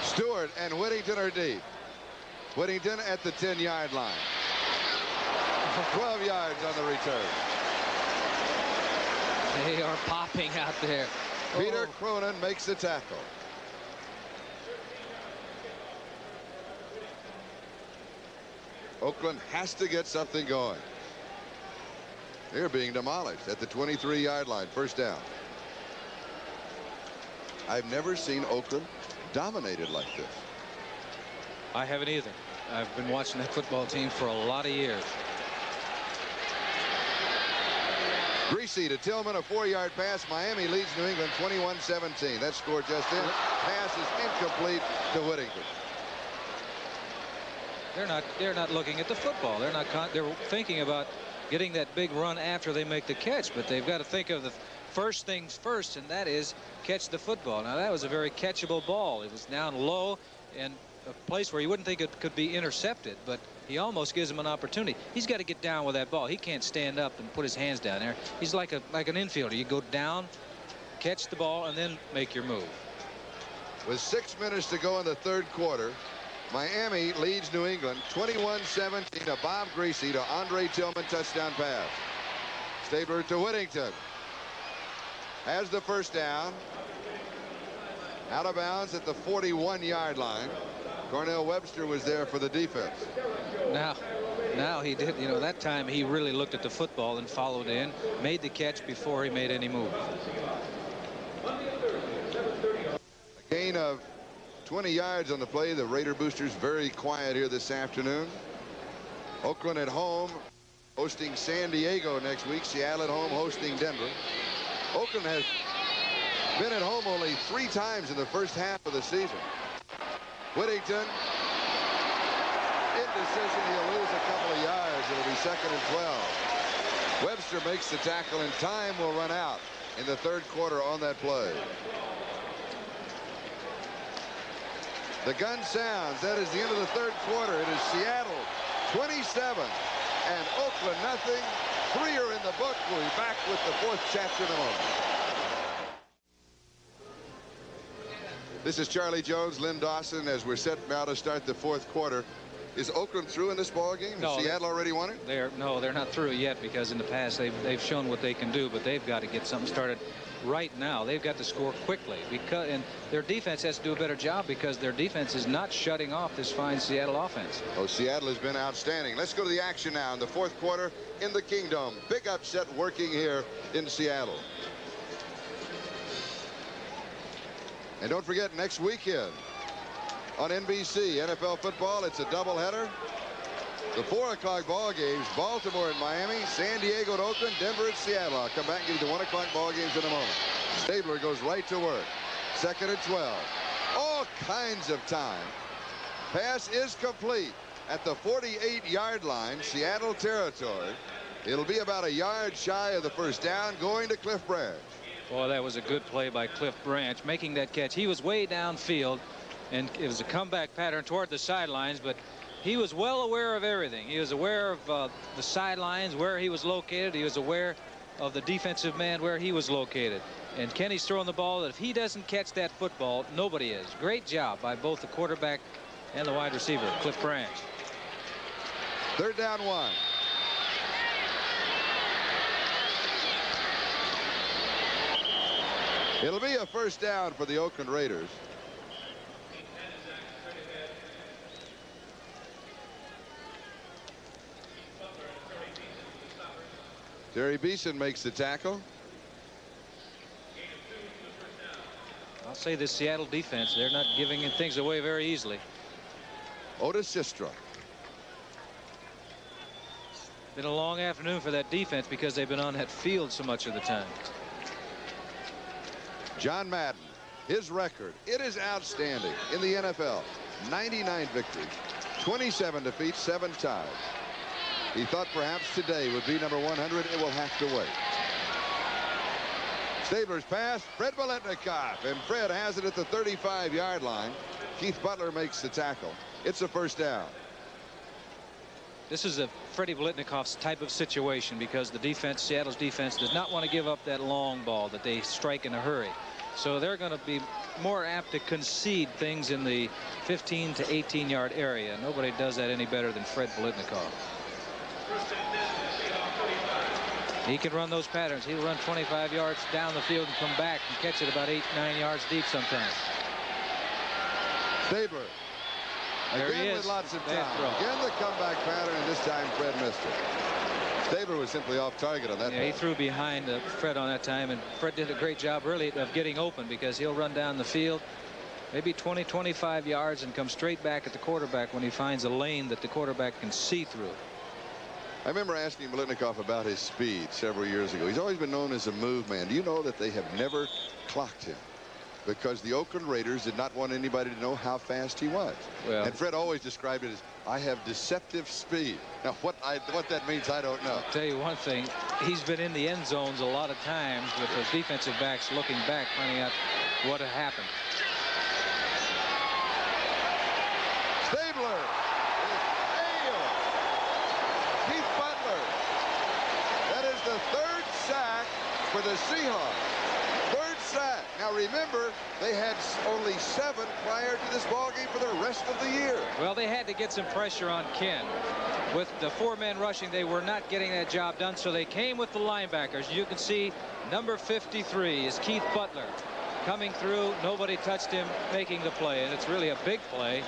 Stewart and Whittington are deep. Whittington at the 10-yard line. 12 yards on the return. They are popping out there. Peter Cronin makes the tackle. Oakland has to get something going. They're being demolished at the 23-yard line. First down. I've never seen Oakland dominated like this. I haven't either. I've been watching that football team for a lot of years. Greasy to Tillman, a 4-yard pass. Miami leads New England 21-17. That score just in. Pass is incomplete to Whittington. They're not looking at the football. They're thinking about getting that big run after they make the catch, but they've got to think of the first things first, and that is catch the football. Now that was a very catchable ball. It was down low and a place where you wouldn't think it could be intercepted, but he almost gives him an opportunity. He's got to get down with that ball. He can't stand up and put his hands down there. He's like an infielder. You go down, catch the ball, and then make your move. With 6 minutes to go in the third quarter, Miami leads New England 21-17. A Bob Greasy to Andre Tillman touchdown pass. Stabler to Whittington. Has the first down. Out of bounds at the 41-yard line. Cornell Webster was there for the defense. Now he did. You know, that time he really looked at the football and followed in, made the catch before he made any move. A gain of 20 yards on the play. The Raider boosters very quiet here this afternoon. Oakland at home hosting San Diego next week. Seattle at home hosting Denver. Oakland has been at home only 3 times in the first half of the season. Whittington, indecision. He'll lose a couple of yards. It'll be 2nd and 12. Webster makes the tackle, and time will run out in the third quarter on that play. The gun sounds. That is the end of the third quarter. It is Seattle 27 and Oakland nothing. 3 are in the book. We'll be back with the 4th chapter in a moment. This is Charlie Jones, Lynn Dawson, as we're set now to start the 4th quarter. Is Oakland through in this ball game? No, Has Seattle already won it? They're not through yet, because in the past they've shown what they can do, but they've got to get something started right now. They've got to score quickly, and their defense has to do a better job, because their defense is not shutting off this fine Seattle offense. Oh, Seattle has been outstanding. Let's go to the action now in the 4th quarter in the Kingdom. Big upset working here in Seattle. And don't forget, next weekend on NBC, NFL football, it's a doubleheader. The 4 o'clock ball games, Baltimore and Miami, San Diego and Oakland, Denver and Seattle. I'll come back and give you the 1 o'clock ball games in a moment. Stabler goes right to work. 2nd and 12. All kinds of time. Pass is complete at the 48-yard line, Seattle territory. It'll be about a yard shy of the first down, going to Cliff Branch. Boy, that was a good play by Cliff Branch, making that catch. He was way downfield, and it was a comeback pattern toward the sidelines, but he was well aware of everything. He was aware of the sidelines, where he was located. He was aware of the defensive man, where he was located. And Kenny's throwing the ball that if he doesn't catch that football, nobody is. Great job by both the quarterback and the wide receiver, Cliff Branch. 3rd down 1. It'll be a first down for the Oakland Raiders. Terry Beeson makes the tackle. Well, say this Seattle defense, they're not giving things away very easily. Otis Sistra. Been a long afternoon for that defense because they've been on that field so much of the time. John Madden, his record, it is outstanding in the NFL. 99 victories, 27 defeats, 7 ties. He thought perhaps today would be number 100. It will have to wait. Stabler's pass, Fred Biletnikoff, and Fred has it at the 35-yard line. Keith Butler makes the tackle. It's a first down. This is a Freddie Biletnikoff's type of situation because the defense, Seattle's defense, does not want to give up that long ball that they strike in a hurry. So they're going to be more apt to concede things in the 15 to 18-yard area. Nobody does that any better than Fred Biletnikoff. He can run those patterns. He'll run 25 yards down the field and come back and catch it about 8-9 yards deep sometimes. Stabler. There Again he is. With lots of Bad time. throw. Again the comeback pattern, and this time Fred missed it. Stabler was simply off target on that. Yeah, he threw behind Fred on that time, and Fred did a great job early of getting open because he'll run down the field maybe 20-25 yards and come straight back at the quarterback when he finds a lane that the quarterback can see through. I remember asking Biletnikoff about his speed several years ago. He's always been known as a move man. Do you know that they have never clocked him because the Oakland Raiders did not want anybody to know how fast he was? Well, and Fred always described it as, I have deceptive speed. Now what that means, I don't know. I'll tell you one thing, he's been in the end zones a lot of times with those defensive backs looking back, finding out what had happened. Stabler is nailed. Keith Butler. That is the 3rd sack for the Seahawks. 3rd sack. Now remember, they had only 7 prior to this ballgame for the rest of the year. Well, they had to get some pressure on Ken. With the 4 men rushing, they were not getting that job done, so they came with the linebackers. You can see number 53 is Keith Butler coming through. Nobody touched him, making the play, and it's really a big play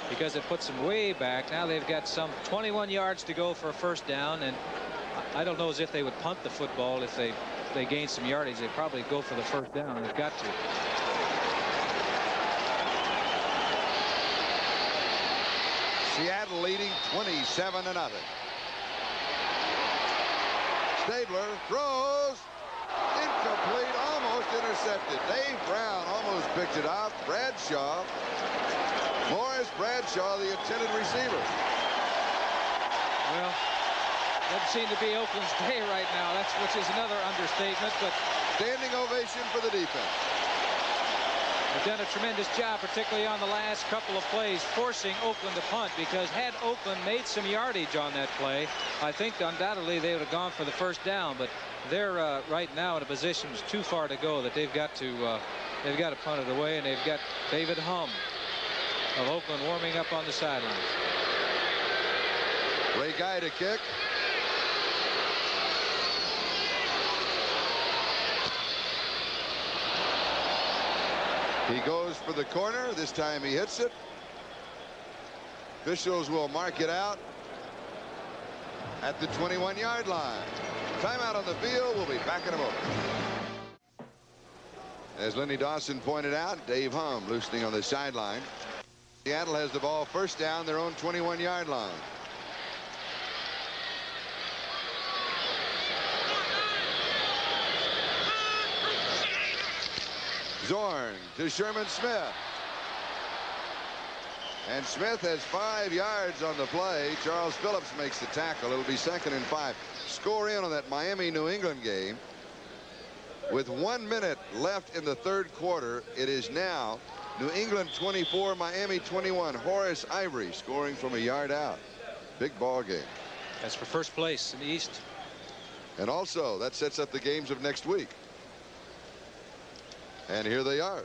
because it puts them way back. Now they've got some 21 yards to go for a first down, and I don't know as if they would punt the football if they gain some yardage. They'd probably go for the first down. They've got to. Seattle leading 27-0. Stabler throws. Incomplete, almost intercepted. Dave Brown almost picked it out. Bradshaw. Morris Bradshaw, the intended receiver. Well, doesn't seem to be Oakland's day right now. Which is another understatement, but standing ovation for the defense. They've done a tremendous job, particularly on the last couple of plays, forcing Oakland to punt, because had Oakland made some yardage on that play, I think undoubtedly they would have gone for the first down, but they're right now in a position that's too far to go that they've got to punt it away, and they've got David Humm of Oakland warming up on the sidelines. Ray Guy to kick. He goes for the corner. This time he hits it. Officials will mark it out at the 21-yard line. Timeout on the field. We'll be back in a moment. As Lenny Dawson pointed out, Dave Humm loosening on the sideline. Seattle has the ball first down, their own 21-yard line. Zorn to Sherman Smith. And Smith has 5 yards on the play. Charles Phillips makes the tackle. It'll be 2nd and 5. Score in on that Miami-New England game. With 1 minute left in the 3rd quarter, it is now New England 24, Miami 21. Horace Ivory scoring from a yard out. Big ball game. That's for first place in the East. And also, that sets up the games of next week. And here they are.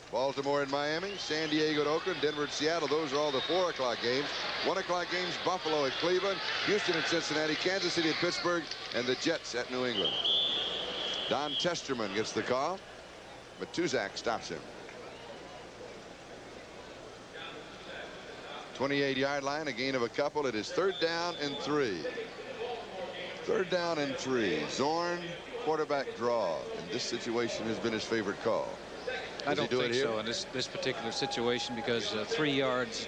Baltimore and Miami, San Diego at Oakland, Denver at Seattle. Those are all the 4 o'clock games. 1 o'clock games, Buffalo at Cleveland, Houston at Cincinnati, Kansas City at Pittsburgh, and the Jets at New England. Don Testerman gets the call, but Tuzak stops him. 28-yard line, a gain of a couple. It is 3rd down and 3. 3rd down and 3. Zorn, quarterback draw. And this situation has been his favorite call. I don't think so in this particular situation, because 3 yards,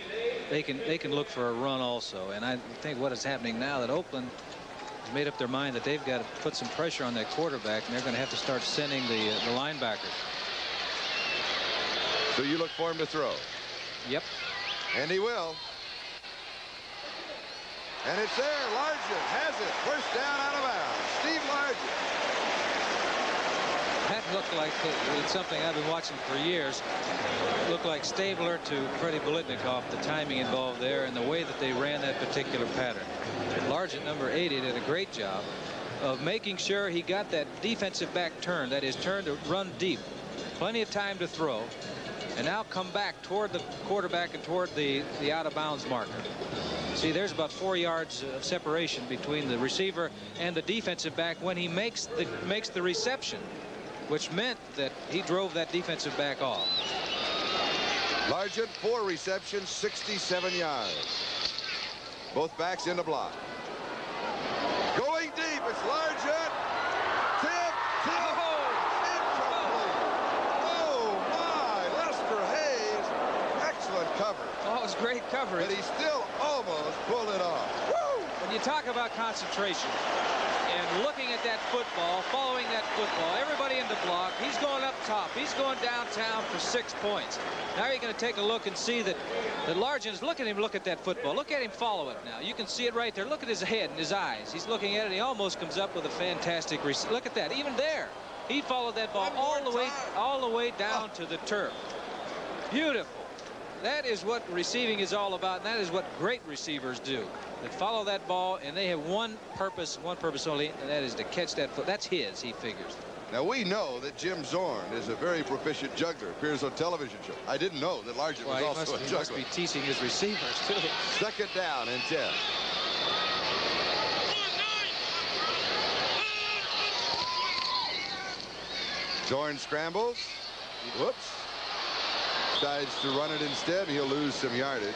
they can look for a run also. And I think what is happening now, that Oakland has made up their mind that they've got to put some pressure on that quarterback, and they're going to have to start sending the linebackers. So you look for him to throw. Yep. And he will. And it's there. Largent has it. First down, out of bounds. Steve Largent. That looked like it's something I've been watching for years. It looked like Stabler to Freddie Bolitnikoff, the timing involved there and the way that they ran that particular pattern. Largent, number 80, did a great job of making sure he got that defensive back turn, that is, turn to run deep. Plenty of time to throw. And now come back toward the quarterback and toward the out-of-bounds marker. See, there's about 4 yards of separation between the receiver and the defensive back when he makes the reception, which meant that he drove that defensive back off. Largent, 4 receptions, 67 yards. Both backs in the block. Going deep, it's Largent. Tip. Cover. Oh, it was great coverage. But he still almost pulled it off. Woo! When you talk about concentration and looking at that football, following that football, everybody in the block, he's going up top. He's going downtown for 6 points. Now you're going to take a look and see that Largent is looking at him, look at that football. Look at him follow it now. You can see it right there. Look at his head and his eyes. He's looking at it. He almost comes up with a fantastic look at that. Even there, he followed that ball all the way down to the turf. Beautiful. That is what receiving is all about, and that is what great receivers do. They follow that ball, and they have one purpose only, and that is to catch that foot. That's his, he figures. Now, we know that Jim Zorn is a very proficient juggler, appears on television shows. I didn't know that Largent was also a juggler. He must be teaching his receivers, too. Second down and 10. Zorn scrambles. Whoops. Decides to run it instead. He'll lose some yardage.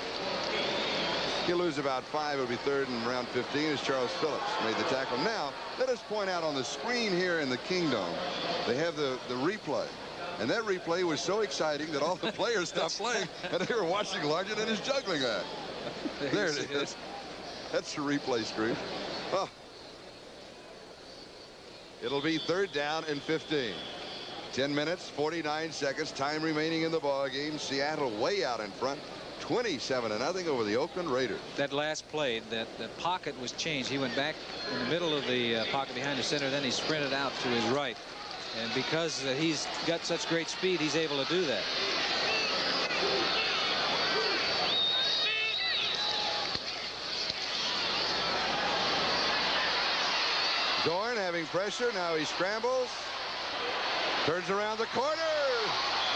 He'll lose about 5. It'll be third and around 15 as Charles Phillips made the tackle. Now, let us point out on the screen here in the Kingdom, they have the replay. And that replay was so exciting that all the players stopped playing, and they were watching Largent and his juggling act. There it is. That's the replay screen. Oh. It'll be third down and 15. 10 minutes, 49 seconds, time remaining in the ball game. Seattle way out in front, 27-0 over the Oakland Raiders. That last play, that pocket was changed. He went back in the middle of the pocket behind the center, then he sprinted out to his right. And because he's got such great speed, he's able to do that. Zorn having pressure. Now he scrambles. Turns around the corner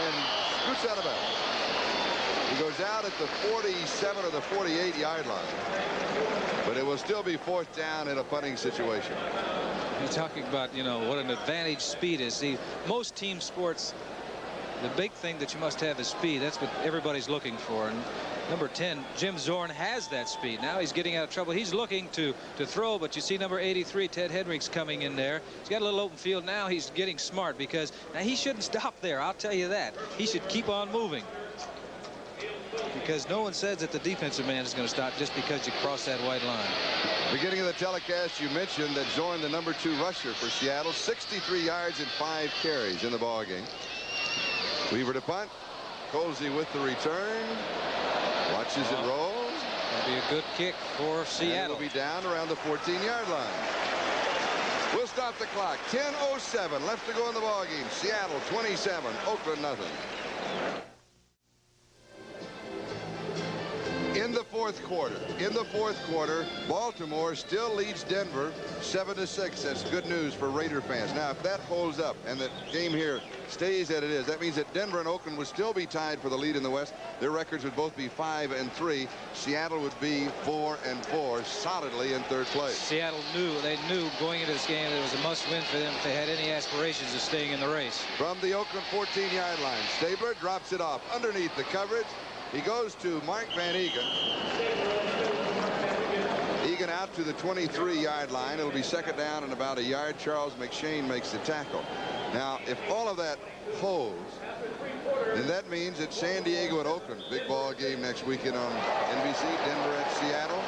and scoots out of bounds. He goes out at the 47 or the 48-yard line. But it will still be fourth down in a punting situation. You're talking about, what an advantage speed is. See, most team sports, the big thing that you must have is speed. That's what everybody's looking for. And number 10, Jim Zorn, has that speed. Now he's getting out of trouble. He's looking to throw, but you see number 83, Ted Hedrick's coming in there. He's got a little open field. Now he's getting smart, because now he shouldn't stop there. I'll tell you that. He should keep on moving, because no one says that the defensive man is going to stop just because you cross that white line. Beginning of the telecast, you mentioned that Zorn, the number 2 rusher for Seattle, 63 yards and 5 carries in the ball game. Weaver to punt. Colsey with the return. Watches it roll. It'll be a good kick for Seattle. It'll be down around the 14-yard line. We'll stop the clock. 10:07 left to go in the ball game. Seattle 27, Oakland nothing. In the fourth quarter, Baltimore still leads Denver 7-6. That's good news for Raider fans. Now, if that holds up and the game here stays as it is, that means that Denver and Oakland would still be tied for the lead in the West. Their records would both be 5-3. Seattle would be 4-4, solidly in third place. Seattle knew going into this game that it was a must-win for them if they had any aspirations of staying in the race. From the Oakland 14-yard line, Stabler drops it off underneath the coverage. He goes to Mark Van Egan. Egan out to the 23-yard line. It'll be second down and about a yard. Charles McShane makes the tackle. Now, if all of that holds, then that means it's San Diego at Oakland. Big ball game next weekend on NBC. Denver at Seattle.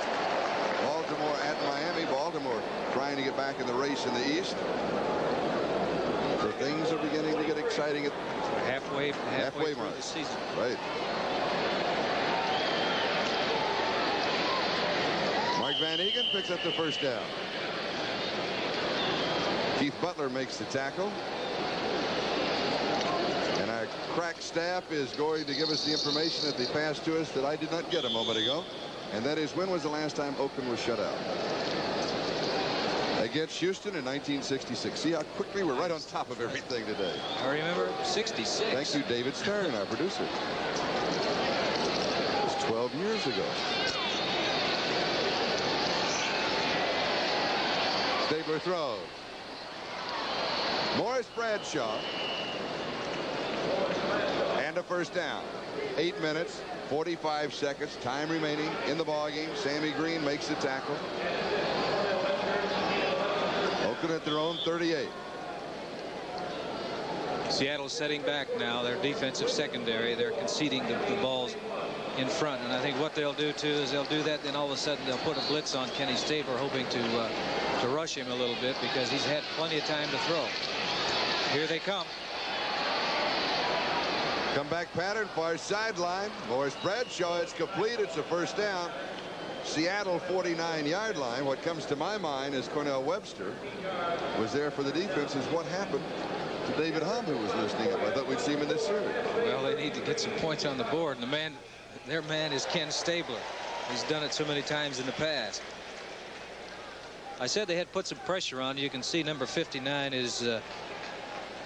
Baltimore at Miami. Baltimore trying to get back in the race in the East. So things are beginning to get exciting at halfway mark through the season. Right. Mark Van Egan picks up the first down. Keith Butler makes the tackle. And our crack staff is going to give us the information that they passed to us that I did not get a moment ago. And that is, when was the last time Oakland was shut out? Against Houston in 1966. See how quickly we're right on top of everything today. I remember 66. Thank you, David Stern, our producer. It was 12 years ago. Stabler throws. Morris Bradshaw. And a first down. 8 minutes, 45 seconds, time remaining in the ballgame. Sammy Green makes the tackle. Oakland at their own 38. Seattle's setting back now. Their defensive secondary, they're conceding the balls in front, and I think what they'll do too is they'll do that, then all of a sudden they'll put a blitz on Kenny Stabler, hoping to rush him a little bit, because he's had plenty of time to throw. Here they come. Comeback pattern, far sideline. Morris Bradshaw, it's complete. It's a first down. Seattle 49-yard line. What comes to my mind is Cornell Webster was there for the defense. Is what happened to David Hum, who was listening up. I thought we'd see him in this series. Well, they need to get some points on the board, and their man is Ken Stabler. He's done it so many times in the past. I said they had put some pressure on. You can see number 59 is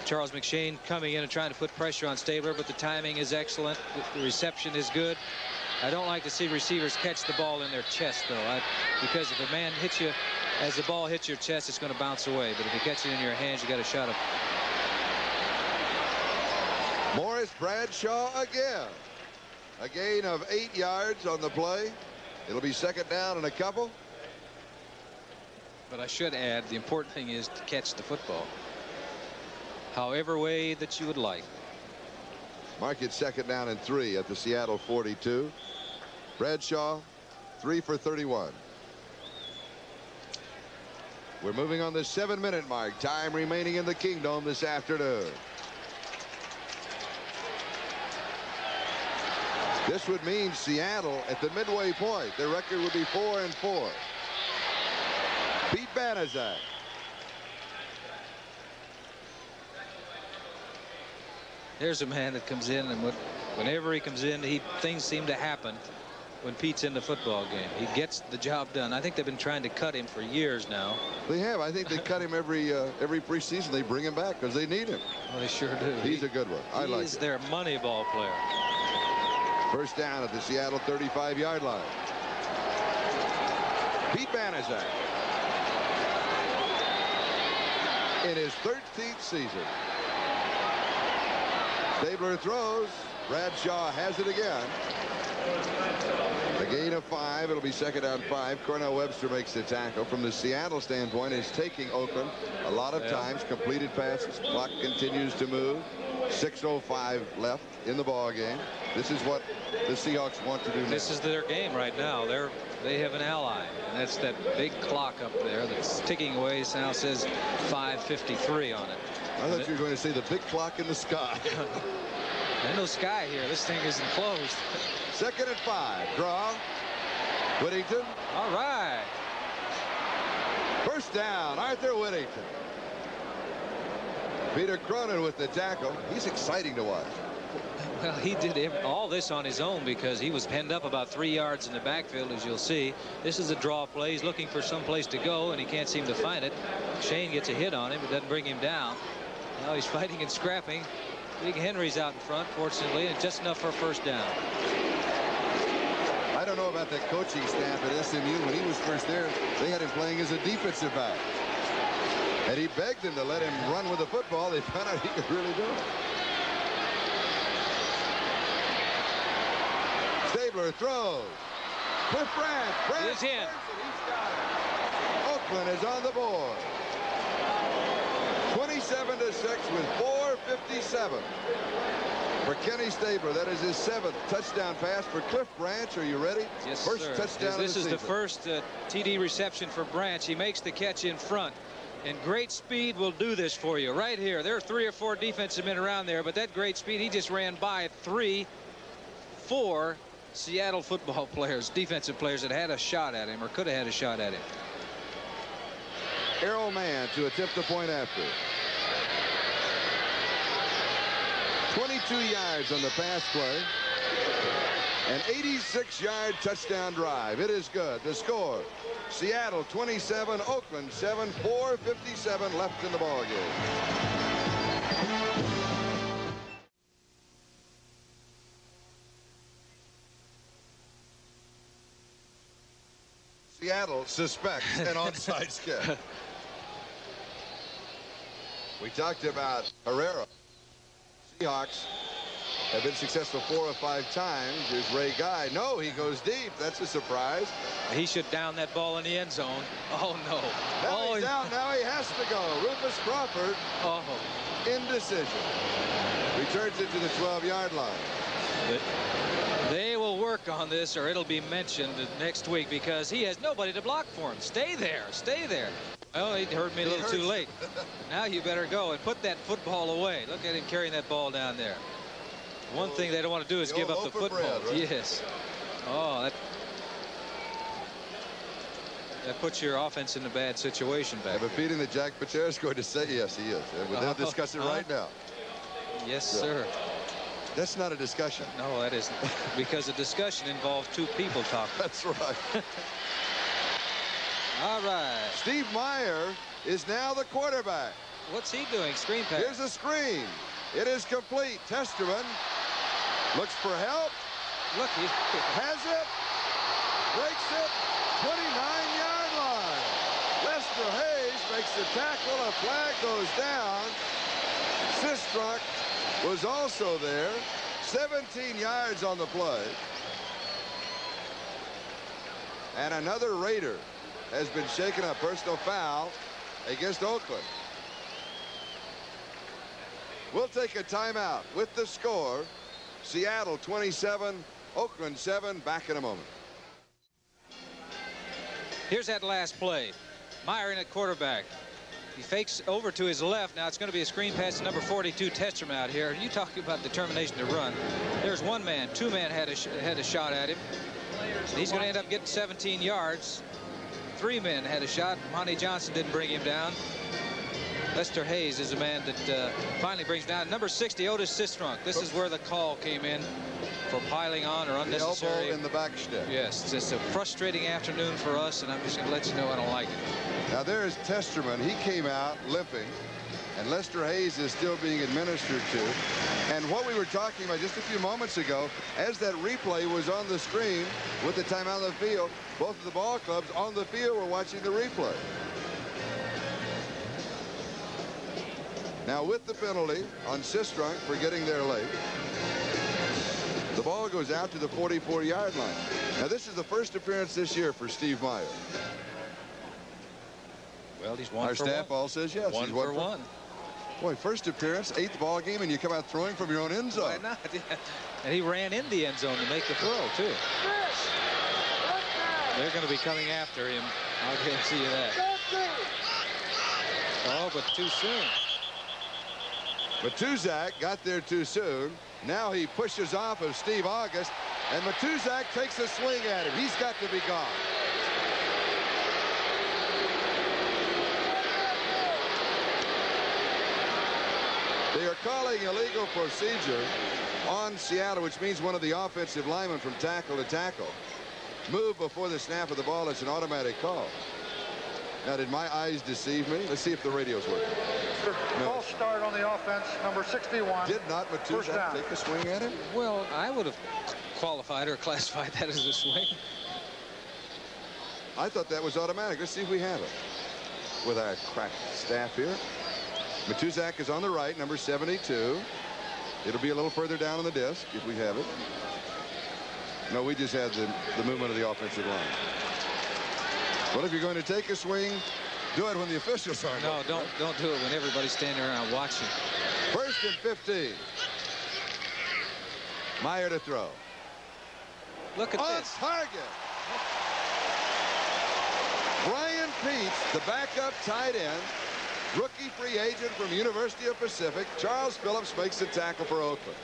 Charles McShane coming in and trying to put pressure on Stabler, but the timing is excellent. The reception is good. I don't like to see receivers catch the ball in their chest, though, because if a man hits you as the ball hits your chest, it's going to bounce away. But if you catch it in your hands, you got a shot of. Morris Bradshaw again. A gain of 8 yards on the play. It'll be second down and a couple. But I should add, the important thing is to catch the football, however way that you would like. Mark it second down and 3 at the Seattle 42. Bradshaw 3 for 31. We're moving on the 7-minute mark. Time remaining in the Kingdome this afternoon. This would mean Seattle at the midway point. Their record would be 4-4. Pete Banaszak. There's a man that comes in, and whenever he comes in, things seem to happen when Pete's in the football game. He gets the job done. I think they've been trying to cut him for years now. They have. I think they cut him every preseason. They bring him back because they need him. Well, they sure do. He's a good one. I like it. He's their money ball player. First down at the Seattle 35-yard line. Pete Banaszak in his 13th season. Stabler throws. Bradshaw has it again. A gain of 5. It'll be second down 5. Cornell Webster makes the tackle. From the Seattle standpoint, is taking Oakland a lot of times. Completed passes. Clock continues to move. 6:05 left in the ball game. This is what the Seahawks want to do now. This is their game right now. They have an ally, and that's that big clock up there that's ticking away. Now says 5:53 on it. I thought you were going to say the big clock in the sky. There's no sky here. This thing is enclosed. Second and 5. Draw. Whittington. All right. First down, Arthur Whittington. Peter Cronin with the tackle. He's exciting to watch. Well, he did all this on his own because he was penned up about 3 yards in the backfield, as you'll see. This is a draw play. He's looking for some place to go, and he can't seem to find it. Shane gets a hit on him, but doesn't bring him down. Now he's fighting and scrapping. Big Henry's out in front, fortunately, and just enough for a first down. I don't know about that coaching staff at SMU. When he was first there, they had him playing as a defensive back. And he begged them to let him run with the football. They found out he could really do it. Stabler throws. Cliff Branch. He's in. Oakland is on the board. 26 27-6 with 4:57 for Kenny Stabler. That is his 7th touchdown pass for Cliff Branch. Are you ready? Yes, first sir. touchdown This of is the the season. first TD reception for Branch. He makes the catch in front. And great speed will do this for you right here. There are 3 or 4 defensive men around there, but that great speed, he just ran by 3, 4 Seattle football players, defensive players that had a shot at him or could have had a shot at him. Errol Mann to attempt the point after. 22 yards on the pass play. An 86-yard touchdown drive. It is good. The score, Seattle 27, Oakland 7, 4:57 left in the ball game. Seattle suspects an onside kick. We talked about Herrera. Seahawks have been successful 4 or 5 times. Here's Ray Guy. No, he goes deep. That's a surprise. He should down that ball in the end zone. Oh, no. Now he's down. Now he has to go. Rufus Crawford. Oh. Indecision. Returns it to the 12-yard line. They will work on this, or it'll be mentioned next week, because he has nobody to block for him. Stay there. Stay there. Oh, he heard me a little too late. Now you better go and put that football away. Look at him carrying that ball down there. One thing they don't want to do is give up the football. Bread, right? Yes. Oh, that puts your offense in a bad situation back. I have a feeling that Jack Patera is going to say yes, he is. And they'll discuss it right now. Yes, sir. That's not a discussion. No, that isn't. Because a discussion involves 2 people talking. That's right. All right. Steve Meyer is now the quarterback. What's he doing? Screen pass. Here's a screen. It is complete. Testerman looks for help. Look, he has it. Breaks it. 29-yard line. Lester Hayes makes the tackle. A flag goes down. Sistrunk was also there. 17 yards on the play. And another Raider has been shaken up. Personal foul against Oakland. We'll take a timeout with the score. Seattle 27, Oakland 7. Back in a moment. Here's that last play. Meyer in at quarterback. He fakes over to his left. Now it's going to be a screen pass to number 42, Testerman out here. You talking about determination to run. There's 1 man. 2 men had a shot at him. He's going to end up getting 17 yards. 3 men had a shot. Monty Johnson didn't bring him down. Lester Hayes is a man that finally brings down number 60, Otis Sistrunk. This is where the call came in for piling on or unnecessary. The elbow in the back step. Yes, it's just a frustrating afternoon for us, and I'm just going to let you know I don't like it. Now there's Testerman. He came out limping, and Lester Hayes is still being administered to. And what we were talking about just a few moments ago, as that replay was on the screen with the timeout on the field, both of the ball clubs on the field were watching the replay. Now with the penalty on Sistrunk for getting there late, the ball goes out to the 44-yard line. Now this is the first appearance this year for Steve Meyer. Well, he's 1 Our for staff 1. all says yes. 1 He's for 1. Boy, first appearance, 8th ball game, and you come out throwing from your own end zone. Why not? Yeah. And he ran in the end zone to make the throw, too. They're going to be coming after him. I'll guarantee you that. Oh, but too soon. Matuzak got there too soon. Now he pushes off of Steve August, and Matuzak takes a swing at him. He's got to be gone. They are calling illegal procedure on Seattle, which means one of the offensive linemen from tackle to tackle move before the snap of the ball. It's an automatic call. Now, did my eyes deceive me? Let's see if the radio's working. False start on the offense, number 61. Did not Matuzak take a swing at him? Well, I would have qualified or classified that as a swing. I thought that was automatic. Let's see if we have it with our crack staff here. Matuzak is on the right, number 72. It'll be a little further down on the disc if we have it. No, we just had the movement of the offensive line. Well, if you're going to take a swing, Do it when the officials are. No, don't do it when everybody's standing around watching. 1st and 15. Meyer to throw. Look at this. Target. Brian Peets, the backup tight end, rookie free agent from University of Pacific. Charles Phillips makes the tackle for Oakland.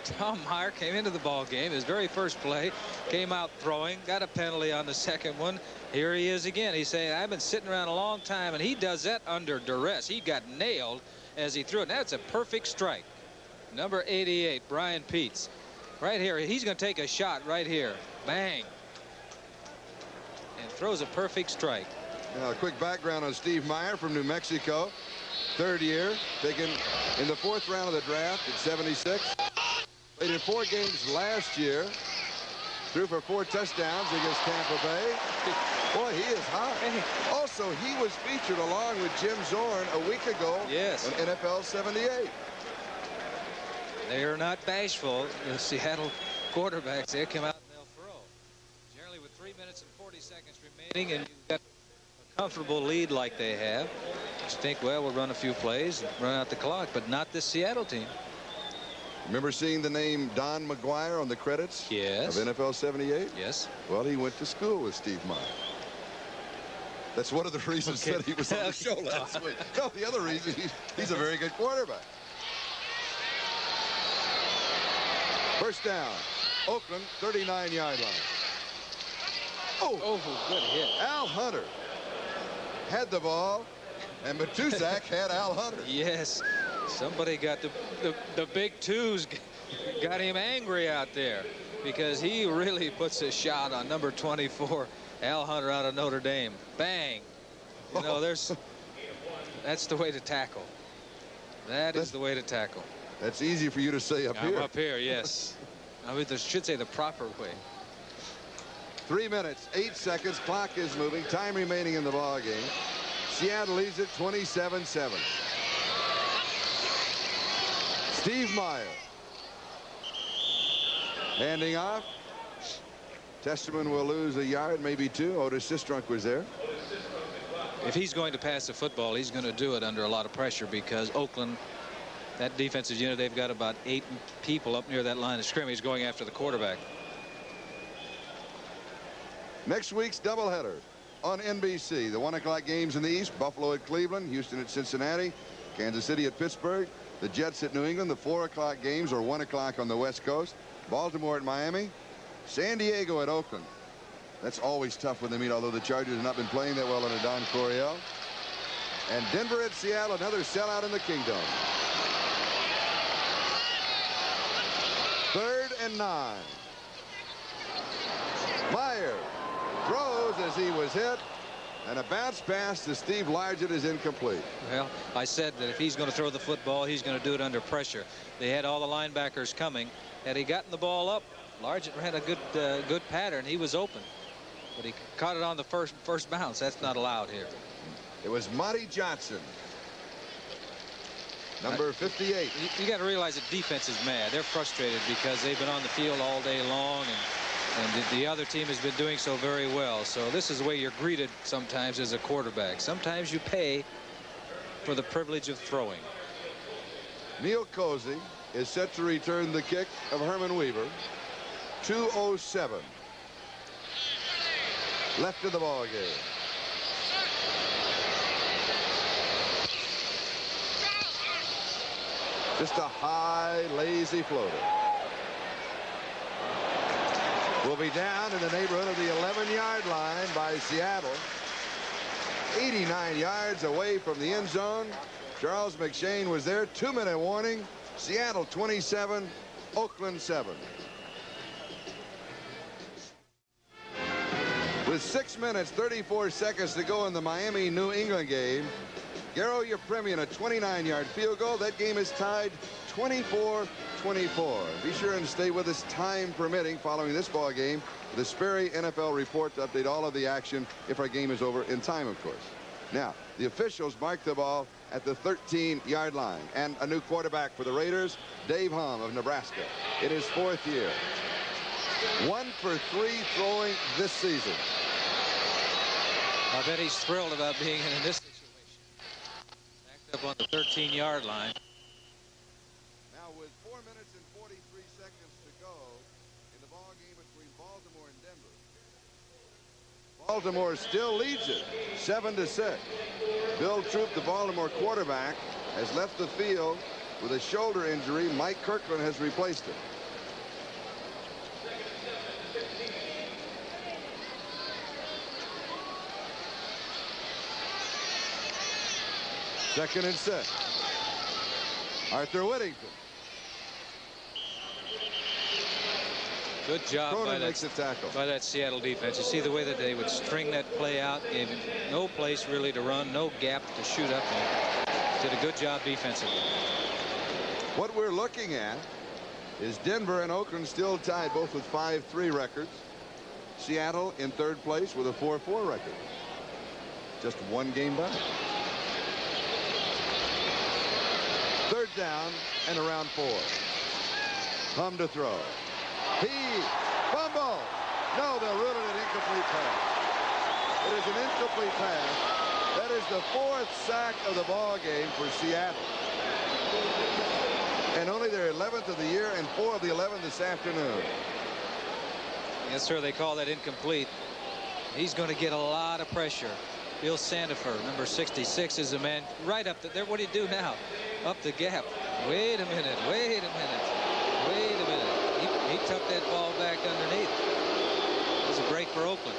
Tom Meyer came into the ball game. His very first play, came out throwing, got a penalty on the second one. Here he is again. He's saying, I've been sitting around a long time, and he does that under duress. He got nailed as he threw it. That's a perfect strike. Number 88, Brian Peets. Right here, he's going to take a shot right here. Bang. And throws a perfect strike. Now, a quick background on Steve Meyer from New Mexico. 3rd year, taken in the 4th round of the draft at 76. Played in 4 games last year. Threw for 4 touchdowns against Tampa Bay. Boy, he is hot. Also, he was featured along with Jim Zorn a week ago. Yes. On NFL 78. They are not bashful. The Seattle quarterbacks, they come out and they'll throw. Generally with 3 minutes and 40 seconds remaining, and you've got a comfortable lead like they have, you think, well, we'll run a few plays and run out the clock, but not this Seattle team. Remember seeing the name Don McGuire on the credits? Yes. Of NFL 78? Yes. Well, he went to school with Steve Meyer. That's one of the reasons that he was on the show last week. No, the other reason, he's a very good quarterback. 1st down. Oakland, 39-yard line. Oh, good hit. Al Hunter had the ball, and Matusak had Al Hunter. Yes. Somebody got the big twos got him angry out there, because he really puts a shot on number 24, Al Hunter out of Notre Dame. Bang. You know, that's the way to tackle. That is the way to tackle. That's easy for you to say up here. Up here, yes. I mean, I should say the proper way. 3 minutes, 8 seconds. Clock is moving. Time remaining in the ball game. Seattle leads it 27-7. Steve Meyer. Handing off. Testament will lose a yard, maybe 2. Otis Sistrunk was there. If he's going to pass the football, he's going to do it under a lot of pressure, because Oakland, that defensive unit, they've got about 8 people up near that line of scrimmage going after the quarterback. Next week's doubleheader on NBC. The 1 o'clock games in the East. Buffalo at Cleveland, Houston at Cincinnati, Kansas City at Pittsburgh, the Jets at New England. The 4 o'clock games are 1 o'clock on the West Coast. Baltimore at Miami, San Diego at Oakland. That's always tough when they meet, although the Chargers have not been playing that well under Don Coryell. And Denver at Seattle, another sellout in the Kingdom. 3rd and 9. Meyer throws as he was hit, and a bounce pass to Steve Largent is incomplete. Well, I said that if he's going to throw the football, he's going to do it under pressure. They had all the linebackers coming. Had he gotten the ball up, Largent ran a good pattern. He was open, but he caught it on the first bounce. That's not allowed here. It was Monty Johnson, number 58. You got to realize the defense is mad. They're frustrated because they've been on the field all day long, and the other team has been doing so very well. So this is the way you're greeted sometimes as a quarterback. Sometimes you pay for the privilege of throwing. Neil Cozy is set to return the kick of Herman Weaver. 2:07 left in the ball game. Just a high, lazy floater. Will be down in the neighborhood of the 11-yard line by Seattle. 89 yards away from the end zone. Charles McShane was there. 2-minute warning. Seattle 27, Oakland 7. With 6 minutes, 34 seconds to go in the Miami-New England game, Garo Yepremian, a 29-yard field goal. That game is tied 24-24. Be sure and stay with us, time permitting, following this ball game. The Sperry NFL report to update all of the action if our game is over in time, of course. Now, the officials mark the ball at the 13-yard line. And a new quarterback for the Raiders, Dave Hum of Nebraska, in his 4th year. 1 for 3 throwing this season. I bet he's thrilled about being in this situation. Up on the 13-yard line. Now with 4 minutes and 43 seconds to go in the ball game between Baltimore and Denver. Baltimore still leads it 7-6. Bill Troop, the Baltimore quarterback, has left the field with a shoulder injury. Mike Kirkland has replaced him. Second and 6. Arthur Whittington. Good job by makes the tackle. by that Seattle defense. You see the way that they would string that play out, gave him no place really to run, no gap to shoot up in. Did a good job defensively. What we're looking at is Denver and Oakland still tied, both with 5-3 records. Seattle in third place with a 4-4 record. Just one game back. Third down and around 4. Hum to throw. He fumble. No, they'll rule it an incomplete pass. It is an incomplete pass. That is the 4th sack of the ball game for Seattle. And only their 11th of the year and 4 of the 11 this afternoon. Yes, sir. They call that incomplete. He's going to get a lot of pressure. Bill Sandifer, number 66, is the man right up there. What do you do now? Up the gap. Wait a minute. Wait a minute. Wait a minute. He tucked that ball back underneath. It was a break for Oakland.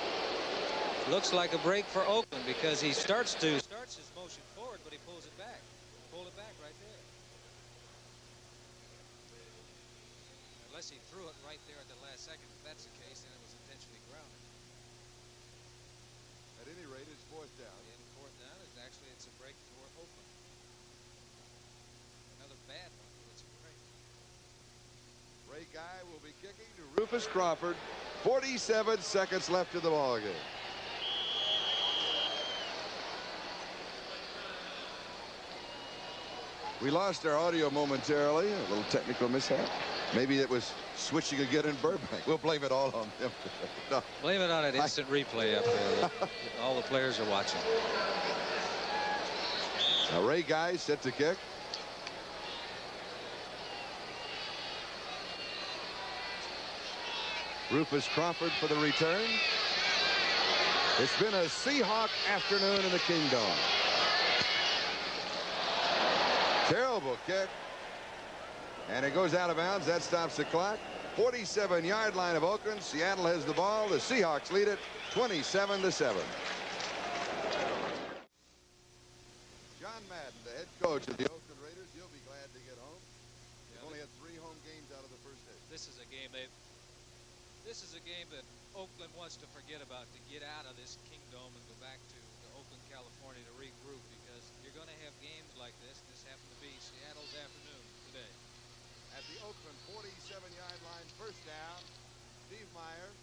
Looks like a break for Oakland because he starts his motion forward, but he pulls it back. Pulled it back right there. Unless he threw it right there at the last second. If that's the case, then it was intentionally grounded. At any rate, it's 4th down. And 4th down is actually it's a break for Oakland. Another bad one, but it's a break. Ray Guy will be kicking to Rufus Crawford. 47 seconds left in the ball game. We lost our audio momentarily. A little technical mishap. Maybe it was switching again in Burbank. We'll blame it all on them. No. Blame it on an instant replay up there. All the players are watching. Now Ray Guy set to kick. Rufus Crawford for the return. It's been a Seahawk afternoon in the Kingdom. Terrible kick. And it goes out of bounds. That stops the clock. 47-yard line of Oakland. Seattle has the ball. The Seahawks lead it 27-7. John Madden, the head coach of the Oakland Raiders, he'll be glad to get home. They've only had 3 home games out of the first 8. This is a game that Oakland wants to forget about, to get out of this Kingdom and go back to Oakland, California to regroup, because you're going to have games like this. This happened to be Seattle's afternoon today. At the Oakland 47-yard line, first down, Steve Meyer,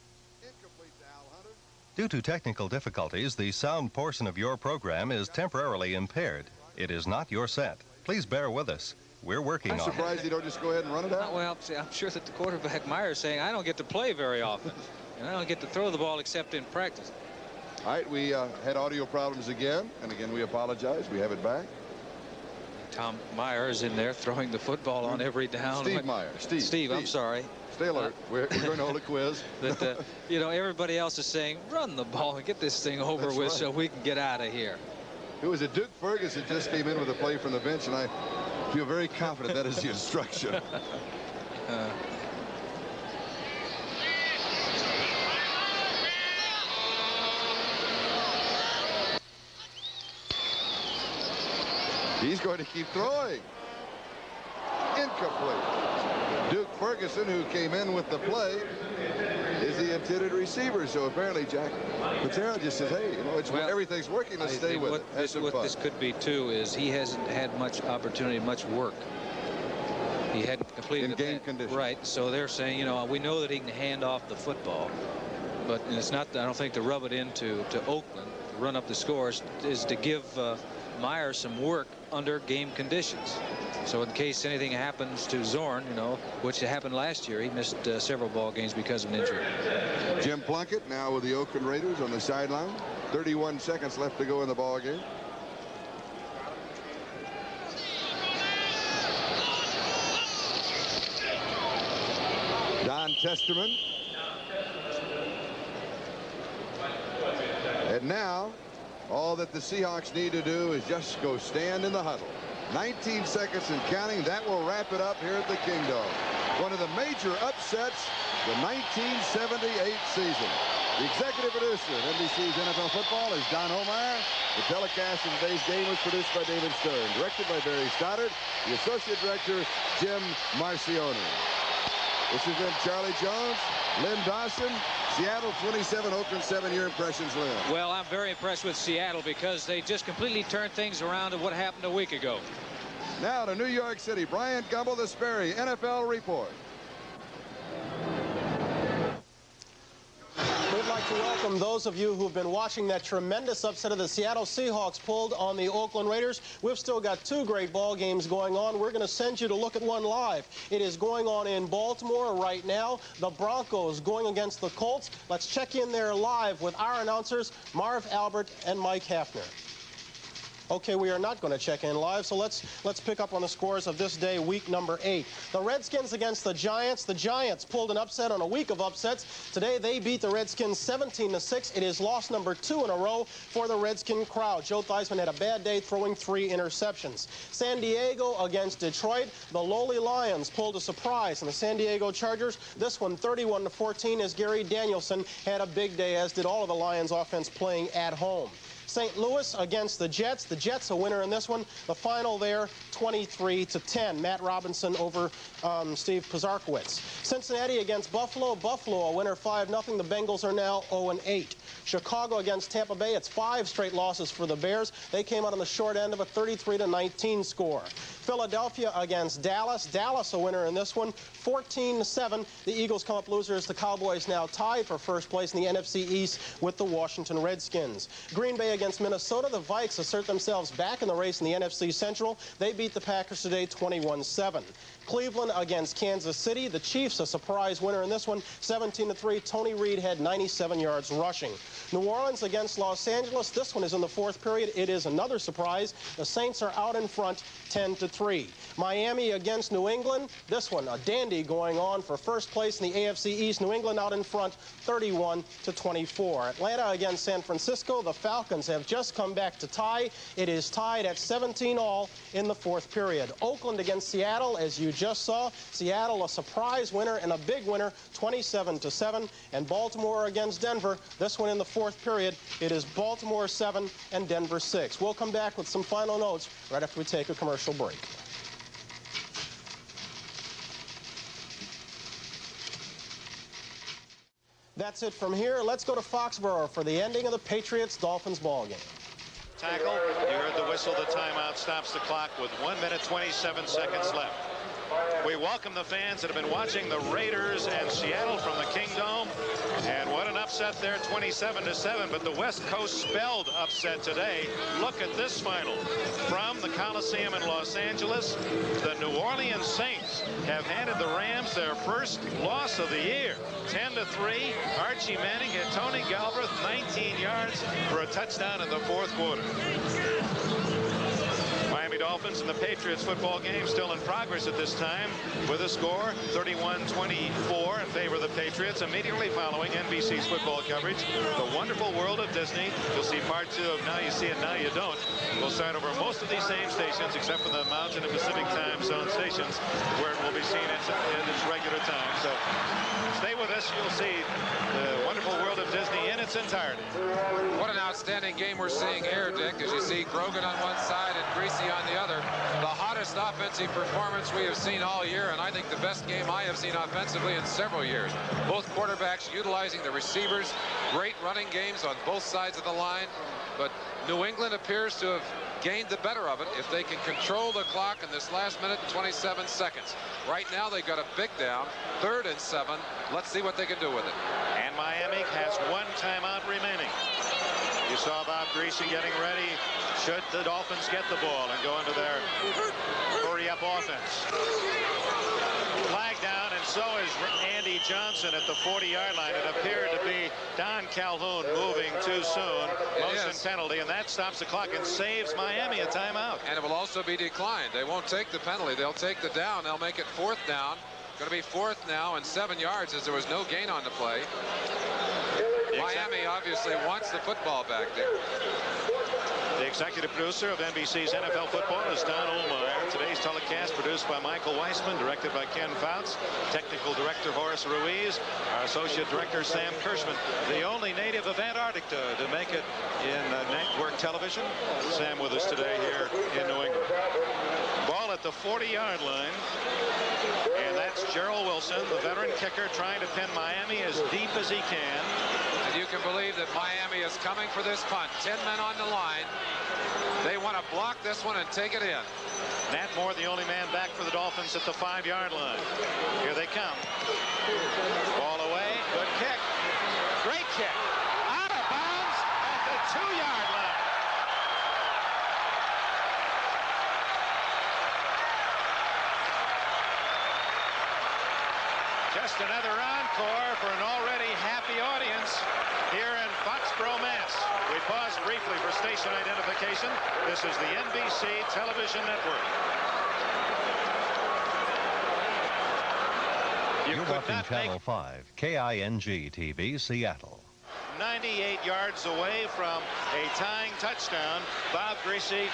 incomplete to Al Hunter. Due to technical difficulties, the sound portion of your program is temporarily impaired. It is not your set. Please bear with us. We're working on it. I'm surprised you don't just go ahead and run it out. Well, I'm sure that the quarterback, Meyer, is saying, I don't get to play very often. And I don't get to throw the ball except in practice. All right, we had audio problems again. And again, we apologize. We have it back. Tom Meyer is in there throwing the football on every down. Steve Meyer. Steve, I'm sorry. Stay alert. We're going to hold a quiz. That, you know, everybody else is saying, run the ball and get this thing over with so we can get out of here. It was a Duke Ferguson just came in with a play from the bench, and I feel very confident that is the instruction. He's going to keep throwing. Incomplete. Duke Ferguson, who came in with the play, is the intended receiver. So apparently Jack Patera just says, hey, you know, everything's working. Let's stay with it. What this could be, too, is he hasn't had much opportunity, much work. He hadn't completed in game condition. Right. So they're saying, you know, we know that he can hand off the football. But it's not, I don't think, to rub it into Oakland, to run up the scores, is to give Meyer some work under game conditions. So in case anything happens to Zorn, you know, which happened last year, he missed several ball games because of an injury. Jim Plunkett now with the Oakland Raiders on the sideline. 31 seconds left to go in the ball game. Testerman. And now, all that the Seahawks need to do is just go stand in the huddle. 19 seconds and counting. That will wrap it up here at the Kingdom. One of the major upsets the 1978 season. The executive producer of NBC's NFL Football is Don Omeyer. The telecast of today's game was produced by David Stern, directed by Barry Stoddard, the associate director, Jim Marcioni. This has been Charlie Jones, Lynn Dawson, Seattle 27, Oakland 7. Your impressions, Lynn? Well, I'm very impressed with Seattle because they just completely turned things around to what happened a week ago. Now to New York City, Brian Gumble, the Sperry NFL Report. We'd like to welcome those of you who've been watching that tremendous upset of the Seattle Seahawks pulled on the Oakland Raiders. We've still got 2 great ball games going on. We're going to send you to look at one live. It is going on in Baltimore right now. The Broncos going against the Colts. Let's check in there live with our announcers, Marv Albert and Mike Hafner. Okay, we are not going to check in live, so let's pick up on the scores of this day, week number 8. The Redskins against the Giants. The Giants pulled an upset on a week of upsets. Today they beat the Redskins 17-6. It is loss number 2 in a row for the Redskin crowd. Joe Theismann had a bad day throwing 3 interceptions. San Diego against Detroit. The lowly Lions pulled a surprise in the San Diego Chargers. This one 31-14 as Gary Danielson had a big day, as did all of the Lions offense playing at home. St. Louis against the Jets. The Jets a winner in this one. The final there, 23-10. Matt Robinson over Steve Pizarkowicz. Cincinnati against Buffalo. Buffalo a winner 5-0. The Bengals are now 0-8. Chicago against Tampa Bay. It's 5 straight losses for the Bears. They came out on the short end of a 33-19 score. Philadelphia against Dallas. Dallas a winner in this one, 14-7. The Eagles come up losers. The Cowboys now tied for first place in the NFC East with the Washington Redskins. Green Bay against Minnesota. The Vikes assert themselves back in the race in the NFC Central. They beat the Packers today 21-7. Cleveland against Kansas City. The Chiefs a surprise winner in this one, 17-3. Tony Reed had 97 yards rushing. New Orleans against Los Angeles. This one is in the 4th period. It is another surprise. The Saints are out in front 10-3. Miami against New England. This one a dandy going on for first place in the AFC East. New England out in front 31-24. Atlanta against San Francisco. The Falcons have just come back to tie. It is tied at 17-all in the 4th period. Oakland against Seattle, as you just saw. Seattle a surprise winner and a big winner, 27-7. And Baltimore against Denver. This one in the 4th period. It is Baltimore 7 and Denver 6. We'll come back with some final notes right after we take a commercial break. That's it from here. Let's go to Foxborough for the ending of the Patriots-Dolphins ball game. Tackle. You heard the whistle. The timeout stops the clock with 1 minute 27 seconds left. We welcome the fans that have been watching the Raiders and Seattle from the Kingdom. And what an upset there, 27-7. But the West Coast spelled upset today. Look at this final. From the Coliseum in Los Angeles, the New Orleans Saints have handed the Rams their first loss of the year. 10-3. Archie Manning hit Tony Galbraith 19 yards for a touchdown in the 4th quarter. Miami Dolphins and the Patriots football game still in progress at this time with a score 31-24 in favor of the Patriots. Immediately following NBC's football coverage, The Wonderful World of Disney. You'll see part 2 of Now You See It, Now You Don't. We'll start over most of these same stations except for the Mountain and Pacific Time Zone stations where it will be seen in its regular time. So stay with us. You'll see The Wonderful World of Disney in its entirety. What an outstanding game we're seeing here, Dick, as you see Grogan on one side and Greasy on the other. The hottest offensive performance we have seen all year, and I think the best game I have seen offensively in several years. Both quarterbacks utilizing the receivers, great running games on both sides of the line, but New England appears to have gained the better of it if they can control the clock in this last minute and 27 seconds. Right now they've got a big down, 3rd and 7. Let's see what they can do with it. And Miami has 1 timeout remaining. You saw Bob Greasy getting ready. Should the Dolphins get the ball and go into their hurry-up offense. Flag down, and so is Andy Johnson at the 40-yard line. It appeared to be Don Calhoun moving too soon. Motion penalty, and that stops the clock and saves Miami a timeout. And it will also be declined. They won't take the penalty. They'll take the down. They'll make it 4th down. Going to be 4th now and 7 yards as there was no gain on the play. Miami obviously wants the football back there. The executive producer of NBC's NFL Football is Don Ohlmeyer. Today's telecast produced by Michael Weissman, directed by Ken Fouts, technical director Horace Ruiz, our associate director Sam Kirschman, the only native of Antarctica to make it in network television. Sam with us today here in New England. Ball at the 40-yard line. And that's Gerald Wilson, the veteran kicker, trying to pin Miami as deep as he can. And you can believe that Miami is coming for this punt. 10 men on the line. They want to block this one and take it in. Nat Moore, the only man back for the Dolphins at the 5-yard line. Here they come. Ball away. Good kick. Great kick. Out of bounds at the 2-yard line. Just another encore for an already happy audience here in Foxborough, Mass. We pause briefly for station identification. This is the NBC Television Network. You're watching Channel 5, KING TV, Seattle. 98 yards away from a tying touchdown. Bob Greasy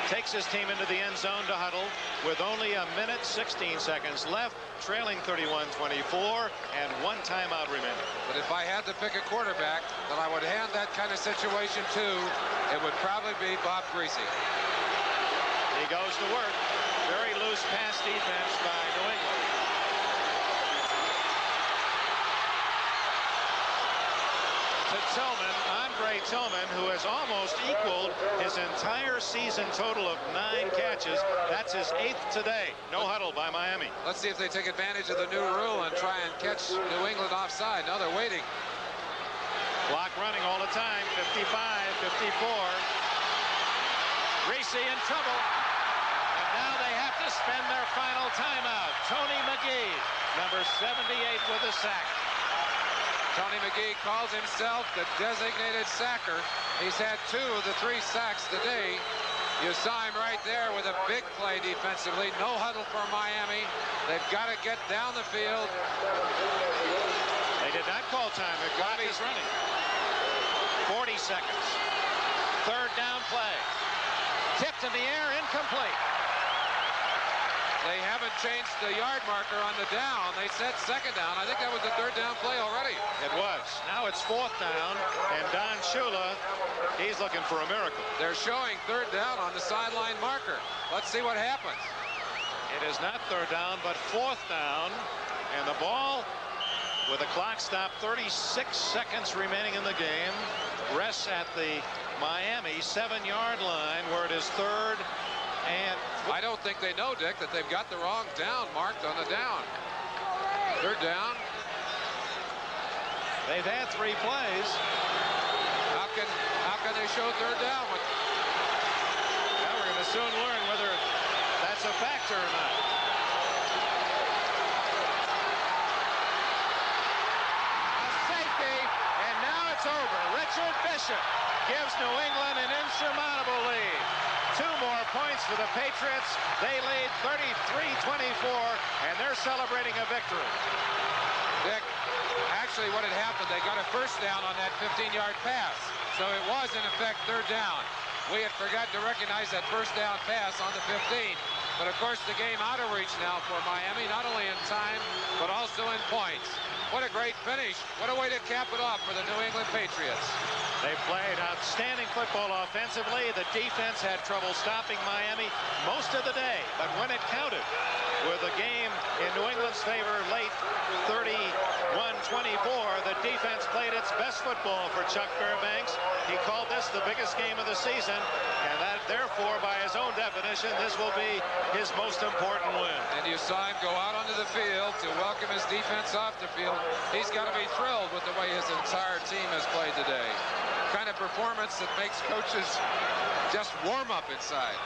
takes his team into the end zone to huddle with only 1:16 left, trailing 31-24, and 1 timeout remaining. But if I had to pick a quarterback that I would hand that kind of situation to, it would probably be Bob Greasy. He goes to work. Very loose pass defense by New England. To Tillman, Andre Tillman, who has almost equaled his entire season total of 9 catches. That's his 8th today. No huddle by Miami. Let's see if they take advantage of the new rule and try and catch New England offside. No, they're waiting. Clock running all the time. 55, 54. Greasy in trouble. And now they have to spend their final timeout. Tony McGee, number 78 with a sack. Tony McGee calls himself the designated sacker. He's had 2 of the 3 sacks today. You saw him right there with a big play defensively. No huddle for Miami. They've got to get down the field. They did not call time. The clock is running. 40 seconds. 3rd down play. Tipped in the air, incomplete. They haven't changed the yard marker on the down. They said 2nd down. I think that was the 3rd down play already. It was. Now it's 4th down, and Don Shula, he's looking for a miracle. They're showing 3rd down on the sideline marker. Let's see what happens. It is not 3rd down, but 4th down, and the ball, with the clock stopped, 36 seconds remaining in the game, rests at the Miami 7-yard line, where it is 3rd and... I don't think they know, Dick, that they've got the wrong down marked on the down. 3rd down. They've had 3 plays. How can they show 3rd down? Well, we're going to soon learn whether that's a factor or not. A safety, and now it's over. Richard Bishop gives New England an insurmountable lead. 2 more points for the Patriots. They lead 33-24, and they're celebrating a victory. Dick, actually what had happened, they got a 1st down on that 15-yard pass. So it was, in effect, 3rd down. We had forgotten to recognize that 1st down pass on the 15. But, of course, the game out of reach now for Miami, not only in time, but also in points. What a great finish. What a way to cap it off for the New England Patriots. They played outstanding football offensively. The defense had trouble stopping Miami most of the day. But when it counted, with the game in New England's favor late 31-24, the defense played its best football for Chuck Fairbanks. He called this the biggest game of the season, and that, therefore, by his own definition, this will be his most important win. And you saw him go out onto the field to welcome his defense off the field. He's got to be thrilled with the way his entire team has played today. Kind of performance that makes coaches just warm up inside.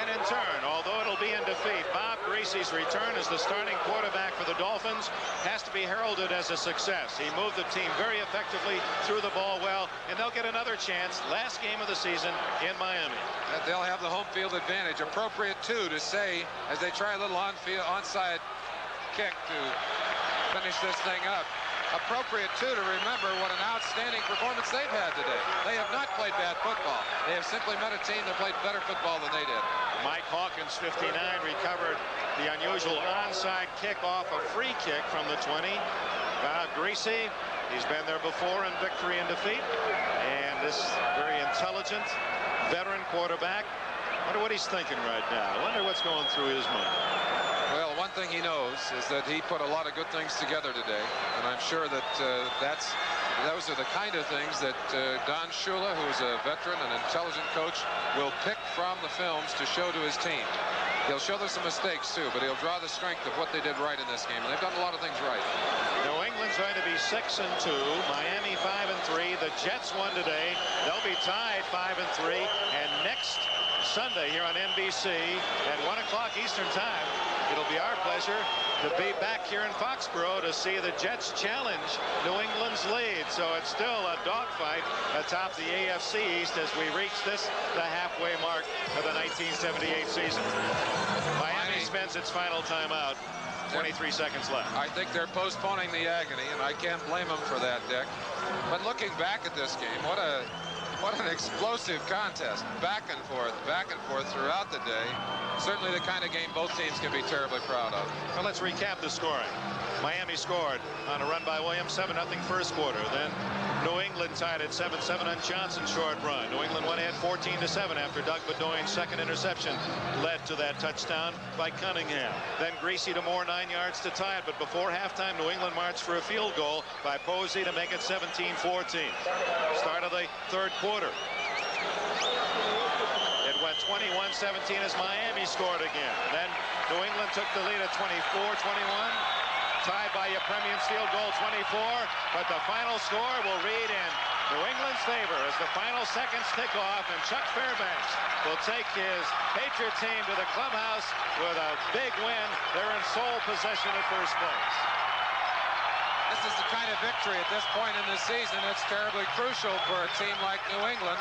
And in turn, although it'll be in defeat, Bob Greasy's return as the starting quarterback for the Dolphins has to be heralded as a success. He moved the team very effectively, threw the ball well, and they'll get another chance, last game of the season in Miami. And they'll have the home field advantage. Appropriate, too, to say, as they try a little onside kick to finish this thing up. Appropriate, too, to remember what an outstanding performance they've had today. They have not played bad football. They have simply met a team that played better football than they did. Mike Hawkins, 59, recovered the unusual onside kick off a free kick from the 20. Greasy, he's been there before in victory and defeat. And this very intelligent veteran quarterback, wonder what he's thinking right now. Wonder what's going through his mind. Well, one thing he knows is that he put a lot of good things together today, and I'm sure that those are the kind of things that Don Shula, who is a veteran and intelligent coach, will pick from the films to show to his team. He'll show them some mistakes too, but he'll draw the strength of what they did right in this game, and they've done a lot of things right. New England's going to be 6-2, Miami 5-3. The Jets won today. They'll be tied 5-3, and next Sunday here on NBC at 1 o'clock Eastern Time, it'll be our pleasure to be back here in Foxborough to see the Jets challenge New England's lead. So it's still a dogfight atop the AFC East as we reach the halfway mark of the 1978 season. Miami spends its final timeout. 23 seconds left. I think they're postponing the agony, and I can't blame them for that, Dick. But looking back at this game, what an explosive contest. Back and forth throughout the day. Certainly the kind of game both teams can be terribly proud of. Well, let's recap the scoring. Miami scored on a run by Williams, 7-0 first quarter. Then New England tied at 7-7 on Johnson's short run. New England went ahead 14-7 after Doug Bedoyne's second interception led to that touchdown by Cunningham. Then Greasy to Moore, 9 yards to tie it. But before halftime, New England marched for a field goal by Posey to make it 17-14. Start of the third quarter. It went 21-17 as Miami scored again. Then New England took the lead at 24-21. Tied by Yepremian's field goal, 24. But the final score will read in New England's favor as the final seconds tick off, and Chuck Fairbanks will take his Patriot team to the clubhouse with a big win. They're in sole possession of first place. This is the kind of victory at this point in the season that's terribly crucial for a team like New England,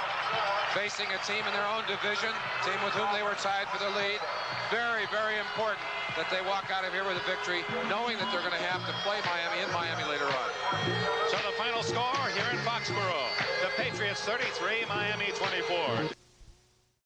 facing a team in their own division, team with whom they were tied for the lead. Very, very important that they walk out of here with a victory, knowing that they're going to have to play Miami in Miami later on. So the final score here in Foxborough, the Patriots 33, Miami 24.